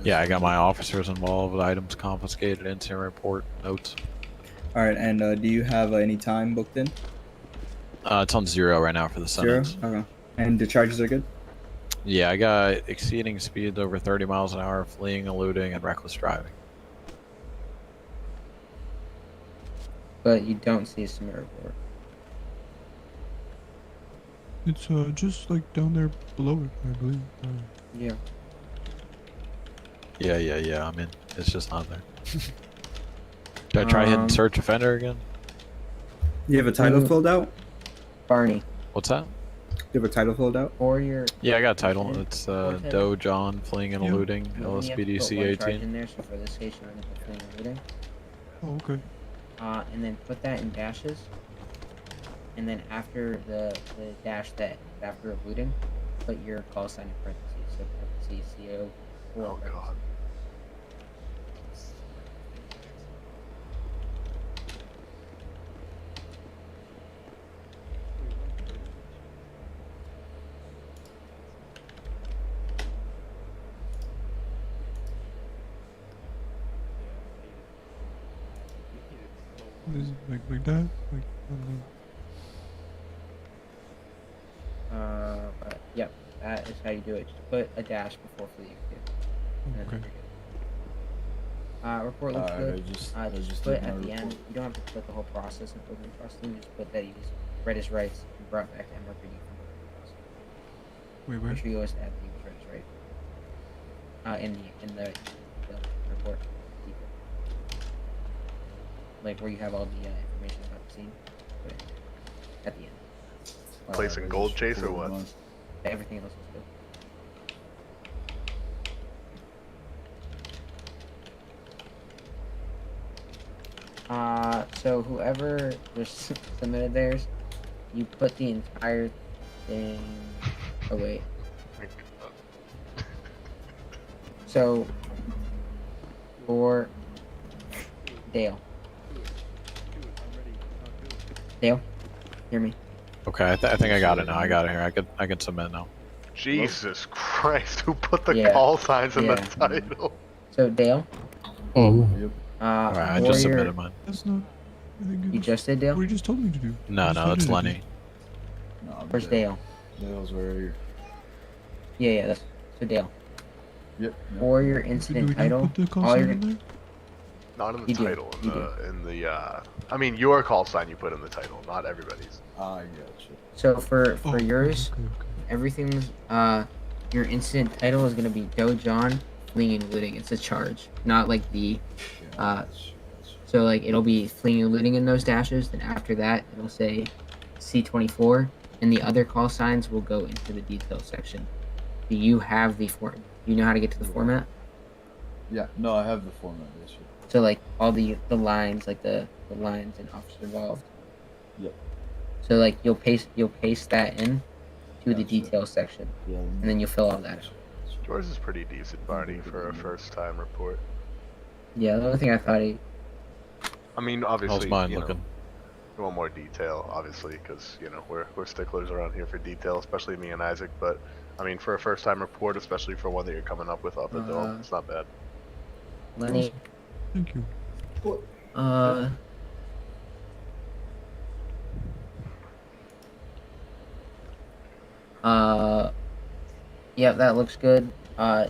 Yeah, I got my officers involved, items confiscated, incident report, notes. All right, and do you have any time booked in? It's on 0 right now for the 0? sentence. Okay. And the charges are good? Yeah, I got exceeding speeds over 30 miles an hour, fleeing, eluding, and reckless driving. But you don't see a submit report. It's just like down there below it, I believe. Yeah. Yeah, I'm in. It's just not there. Should I try hitting search offender again? You have a title filled out? Barney. What's that? You have a title filled out? Or your. Yeah, I got a title. It's Doe John, fleeing and eluding, You only have to put LSPDC one charge 18. in there, so for this case, you're only put fleeing and eluding. Oh, okay. And then put that in dashes. And then after the dash that after eluding, put your call sign in parentheses. So parentheses CO. Oh god. Is it like that? Like, I don't know. But yep, that is how you do it. Just put a dash before fleeing. Okay. Report looks Alright, good. I Just just put did my at the end. report. You don't have to put the whole process and open processing. Just put that he was read his rights and brought back to MRPD from open processing. Wait, where? Make sure you always add that he was read his rights. In the report. Like where you have all the information about the scene. Put it at the end. Placing gold chase or what? Everything else is good. So whoever just submitted theirs, you put the entire thing. Oh wait. So for Dale. Dale, hear me? Okay, I think I got it now. I got it here. I can submit now. Jesus Christ, who put the Yeah, call signs in the yeah. title? So Dale. Oh. Yep. Alright, I just Warrior- submitted mine. That's not. I think it You was just did Dale? what you just told me to do. No, that's Lenny. No, I'm Where's dead. Dale? Dale's right here. Yeah, that's so Dale. Yep. Or your Did we incident not title. put the call All sign your in there? Not in the You do, title, you do. in the I mean your call sign you put in the title, not everybody's. I gotcha. So for Oh, yours, okay, okay. everything's your incident title is gonna be Doe John fleeing and looting. It's a charge, not like the so like it'll be fleeing and looting in those dashes. Then after that, it'll say C24, and the other call signs will go into the details section. Do you have the form? Do you know how to get to the format? Yeah, no, I have the format. Yes, sir. So like all the lines, like the lines and officer involved. Yep. So like you'll paste that in to the details section, Yeah. and then you'll fill all that out. Yours is pretty decent, Barney, for a first-time report. Yeah, the only thing I thought I mean, obviously, How's mine you know, looking? we want more detail, obviously, because you know we're sticklers around here for detail, especially me and Isaac. But I mean, for a first-time report, especially for one that you're coming up with off the dome, it's not bad. Lenny. Thank you. Yeah, that looks good. I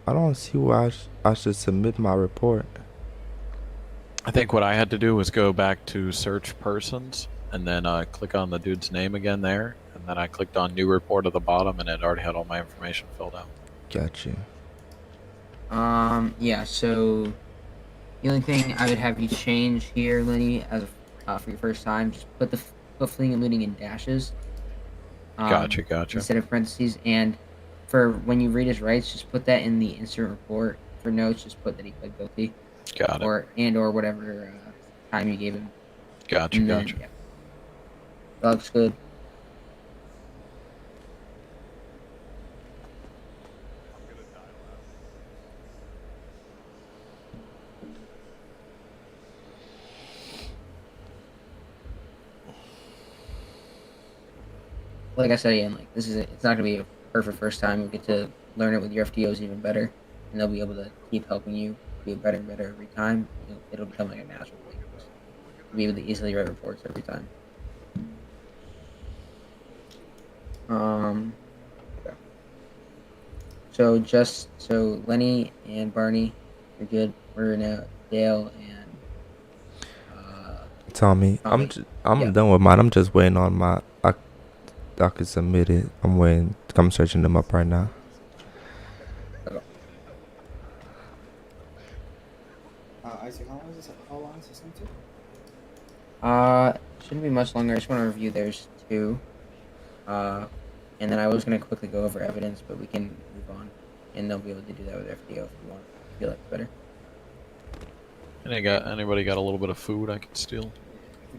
don't see why I should submit my report. I think what I had to do was go back to search persons and then click on the dude's name again there, and then I clicked on new report at the bottom, and it already had all my information filled out. Gotcha. Yeah. So the only thing I would have you change here, Lenny, as for your first time, just put fleeing and looting in dashes. Gotcha. Instead of parentheses, and for when you read his rights, just put that in the incident report. For notes, just put that he pled guilty. Got it. Or whatever time you gave him. Gotcha. Yeah. That looks good. Like I said again, like it's not gonna be a perfect first time. You'll get to learn it with your FTOs even better, and they'll be able to keep helping you do it better and better every time. It'll become like a natural thing. You'll be able to easily write reports every time. Okay. So Lenny and Barney, you're good. We're now Dale and Tommy, I'm done with mine. I'm just waiting on my. I can submit it. I'm searching them up right now. Isaac, how long is this going to? Shouldn't be much longer. I just want to review theirs too. And then I was gonna quickly go over evidence, but we can move on, and they'll be able to do that with FTO if you want. Feel like better. Anybody got a little bit of food I can steal?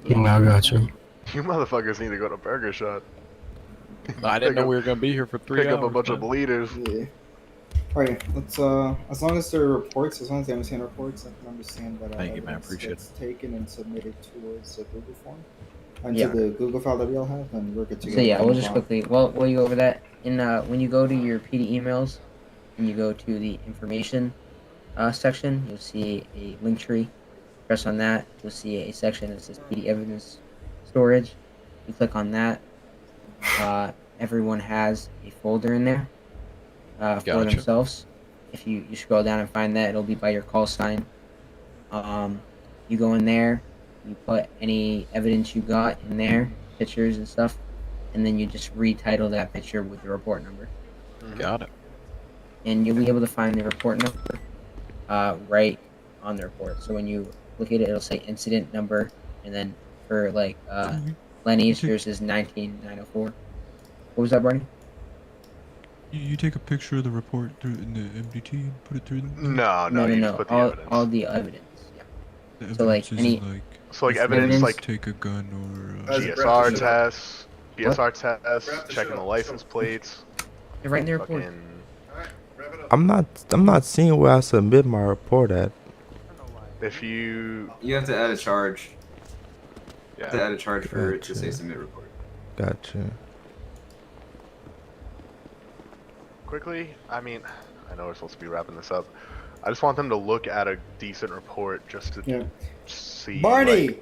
Yeah, I got you. You motherfuckers need to go to Burger Shot. I didn't know we were gonna be here for 3 hours. Pick up a bunch of bleeders. Yeah. Alright, let's as long as there are reports, as long as they understand reports, I can understand that Thank you, man. Appreciate it's taken and submitted towards the Google form. And Yeah. to the Google file that we all have, then we're good to go. So yeah, we'll just quickly while you go over that. When you go to your PD emails and you go to the information section, you'll see a link tree. Press on that, you'll see a section that says PD evidence storage. You click on that. Everyone has a folder in there for Gotcha. themselves. If you scroll down and find that, it'll be by your call sign. You go in there, you put any evidence you got in there, pictures and stuff, and then you just retitle that picture with the report number. Got it. And you'll be able to find the report number right on the report. So when you look at it, it'll say incident number, and then for like Lenny's, yours is 19904. What was that, Barney? You take a picture of the report through in the MDT and put it through them? No, you just put the evidence. All the evidence. Yeah. The So like evidence any. isn't So like evidence like take a gun or GSR tests, PSR tests, checking the license plates. They're right in the report. I'm not seeing where I submit my report at. If you have to add a charge. You have to Yeah. add a charge for it to Gotcha. say submit report. Gotcha. quickly, I mean, I know we're supposed to be wrapping this up. I just want them to look at a decent report just to see. Barney!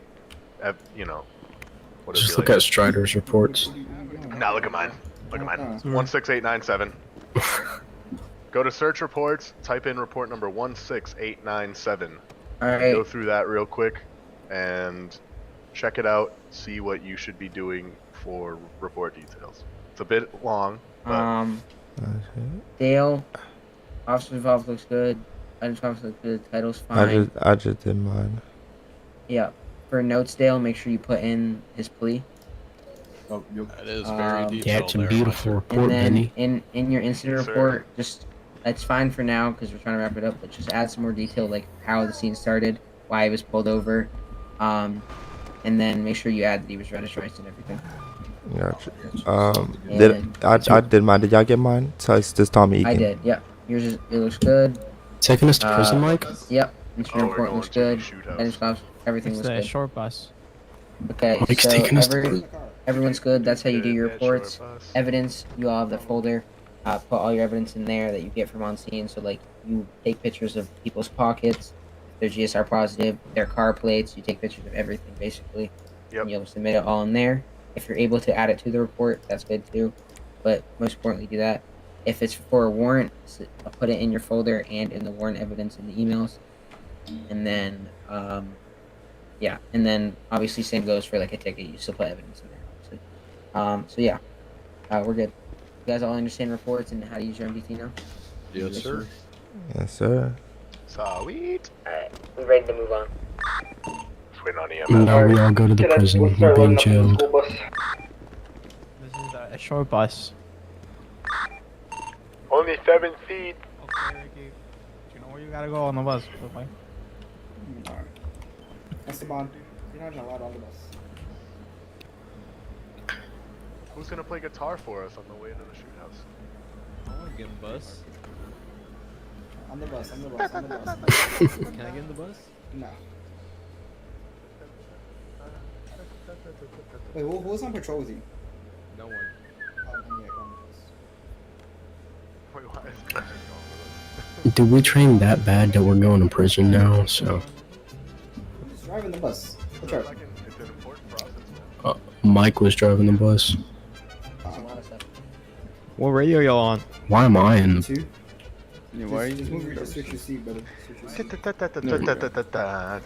Like, you know. What Just look at Strider's reports. Nah, look at mine. Look at mine. 16897. Go to search reports, type in report number 16897. Alright. Go through that real quick and check it out, see what you should be doing for report details. It's a bit long, but Dale, officer involved looks good. Items officer looks good. Title's fine. I just did mine. Yeah. For notes, Dale, make sure you put in his plea. Oh, yep. That is very detailed. That's a there, beautiful Mike. report, And then Benny. in your incident Yes, sir. report, just that's fine for now because we're trying to wrap it up. But just add some more detail, like how the scene started, why he was pulled over, and then make sure you add that he was registered and everything. Gotcha. I did mine. Did y'all get mine? So it's just Tommy Egan. I did. Yep. Yours is, it looks good. Taking us to prison, Mike? Yep. Incident we're report going looks to the good. shoot house. Items cost, everything It's looks the good. short bus. Okay, Mike's so taking us to everyone's good. That's how you do your Yeah, sure, reports. boss. Evidence, you all have the folder. Put all your evidence in there that you get from on scene. So like you take pictures of people's pockets, their GSR positive, their car plates. You take pictures of everything basically. Yep. And you'll submit it all in there. If you're able to add it to the report, that's good too. But most importantly, do that. If it's for a warrant, put it in your folder and in the warrant evidence in the emails. And then, yeah, and then obviously same goes for like a ticket. You still put evidence in there. Obviously. So yeah, we're good. You guys all understand reports and how to use your MDT now? Yes, sir. Yes, sir. Sweet. Alright, we're ready to move on. Just waiting on EMS. Now we all go to the Cadet, prison. let's We're start being loading up the jailed. school bus. This is a short bus. Only 7 seats. Okay, Ricky. You know where you gotta go on the bus, okay? Esteban, you're not allowed on the bus. Who's gonna play guitar for us on the way to the shoot house? I want to get in the bus. On the bus, on the bus, on the bus. Can I get in the bus? No. Wait, who's on patrol with you? No one. Oh, then yeah, go on the bus. Wait, why is Patrick going with us? Did we train that bad that we're going to prison now? So Who's driving the bus? Which are? It's an important process, man. Mike was driving the bus. There's a lot of stuff. What radio y'all on? Why am I in the? Two? Yeah, why are you Just move your switch your seat, brother. Switch your seat. Alright,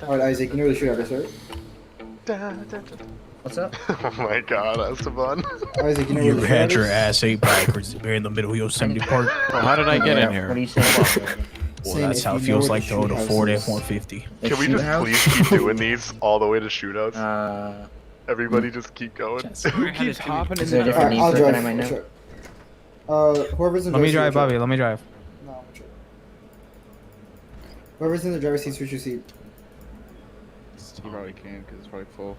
Alright, Isaac, you know where the shootout is, right? What's up? Oh my god, Esteban. Isaac, you know You where the had shootout your is? ass ate backwards there in the middle of Yosemite Park. Well, how did I get in What here? are you saying? Well, Saying that's if how it you know feels where like the to own a shoot Ford house is. F-150. The Can we shoot just house? please keep doing these all the way to shootouts? Everybody Mm. just keep going. Who keeps hopping Is there a different name I'll for it that I drive. might know? Sure. Whoever's in the Let me driver's drive, seat, Bobby. Let me drive. No, I'm sure. Whoever's in the driver's seat, switch your seat. You probably can because it's probably full.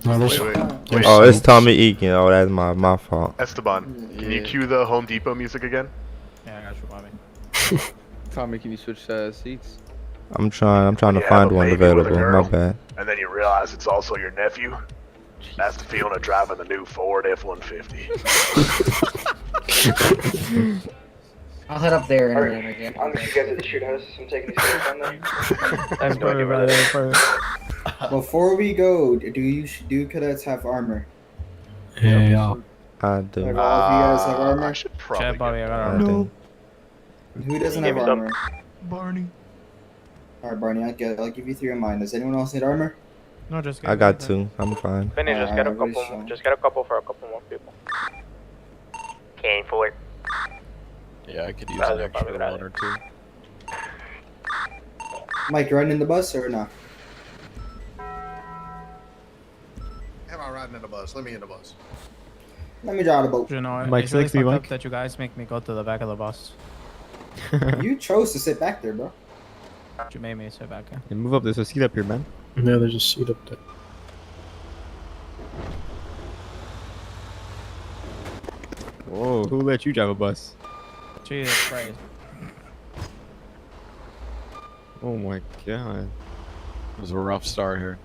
No, there's, Wait, wait. there's Oh, it's seats. Tommy Egan. Oh, that's my fault. Esteban, can you Yeah. cue the Home Depot music again? Yeah, I got you, Bobby. Tommy, can you switch seats? I'm trying to You have find a one baby with a available. girl, My bad. And then you realize it's also your nephew? That's the feeling of driving the new Ford F-150. I'll head up there in a Alright, minute again. I'm gonna get to the shoot house. I'm taking these guys on there. That's perfect, brother. That's perfect. Before we go, do cadets have armor? Yeah. I do. Like, all of you guys have I armor? should probably Chat, Bobby, I got I armor. do. Who doesn't Give have me some. armor? Barney. Alright, Barney, I'll give you 3 of mine. Does anyone else need armor? No, just I got 2. I'm fine. Benny, just get a couple. everybody's Just get a couple for a couple more people. Kane Ford. Yeah, I could use Roger, an extra Bobby, roger. 1 or 2. Mike, you riding in the bus or not? Am I riding in the bus? Let me in the bus. Let me drive the boat. You know, Mike, it's really 60, fucked Mike. up that you guys make me go to the back of the bus. You chose to sit back there, bro. You made me sit back there. Yeah, move up. There's a seat up here, man. Yeah, there's a seat up there. Whoa, who let you drive a bus? Jesus Christ. Oh my god. It was a rough start here.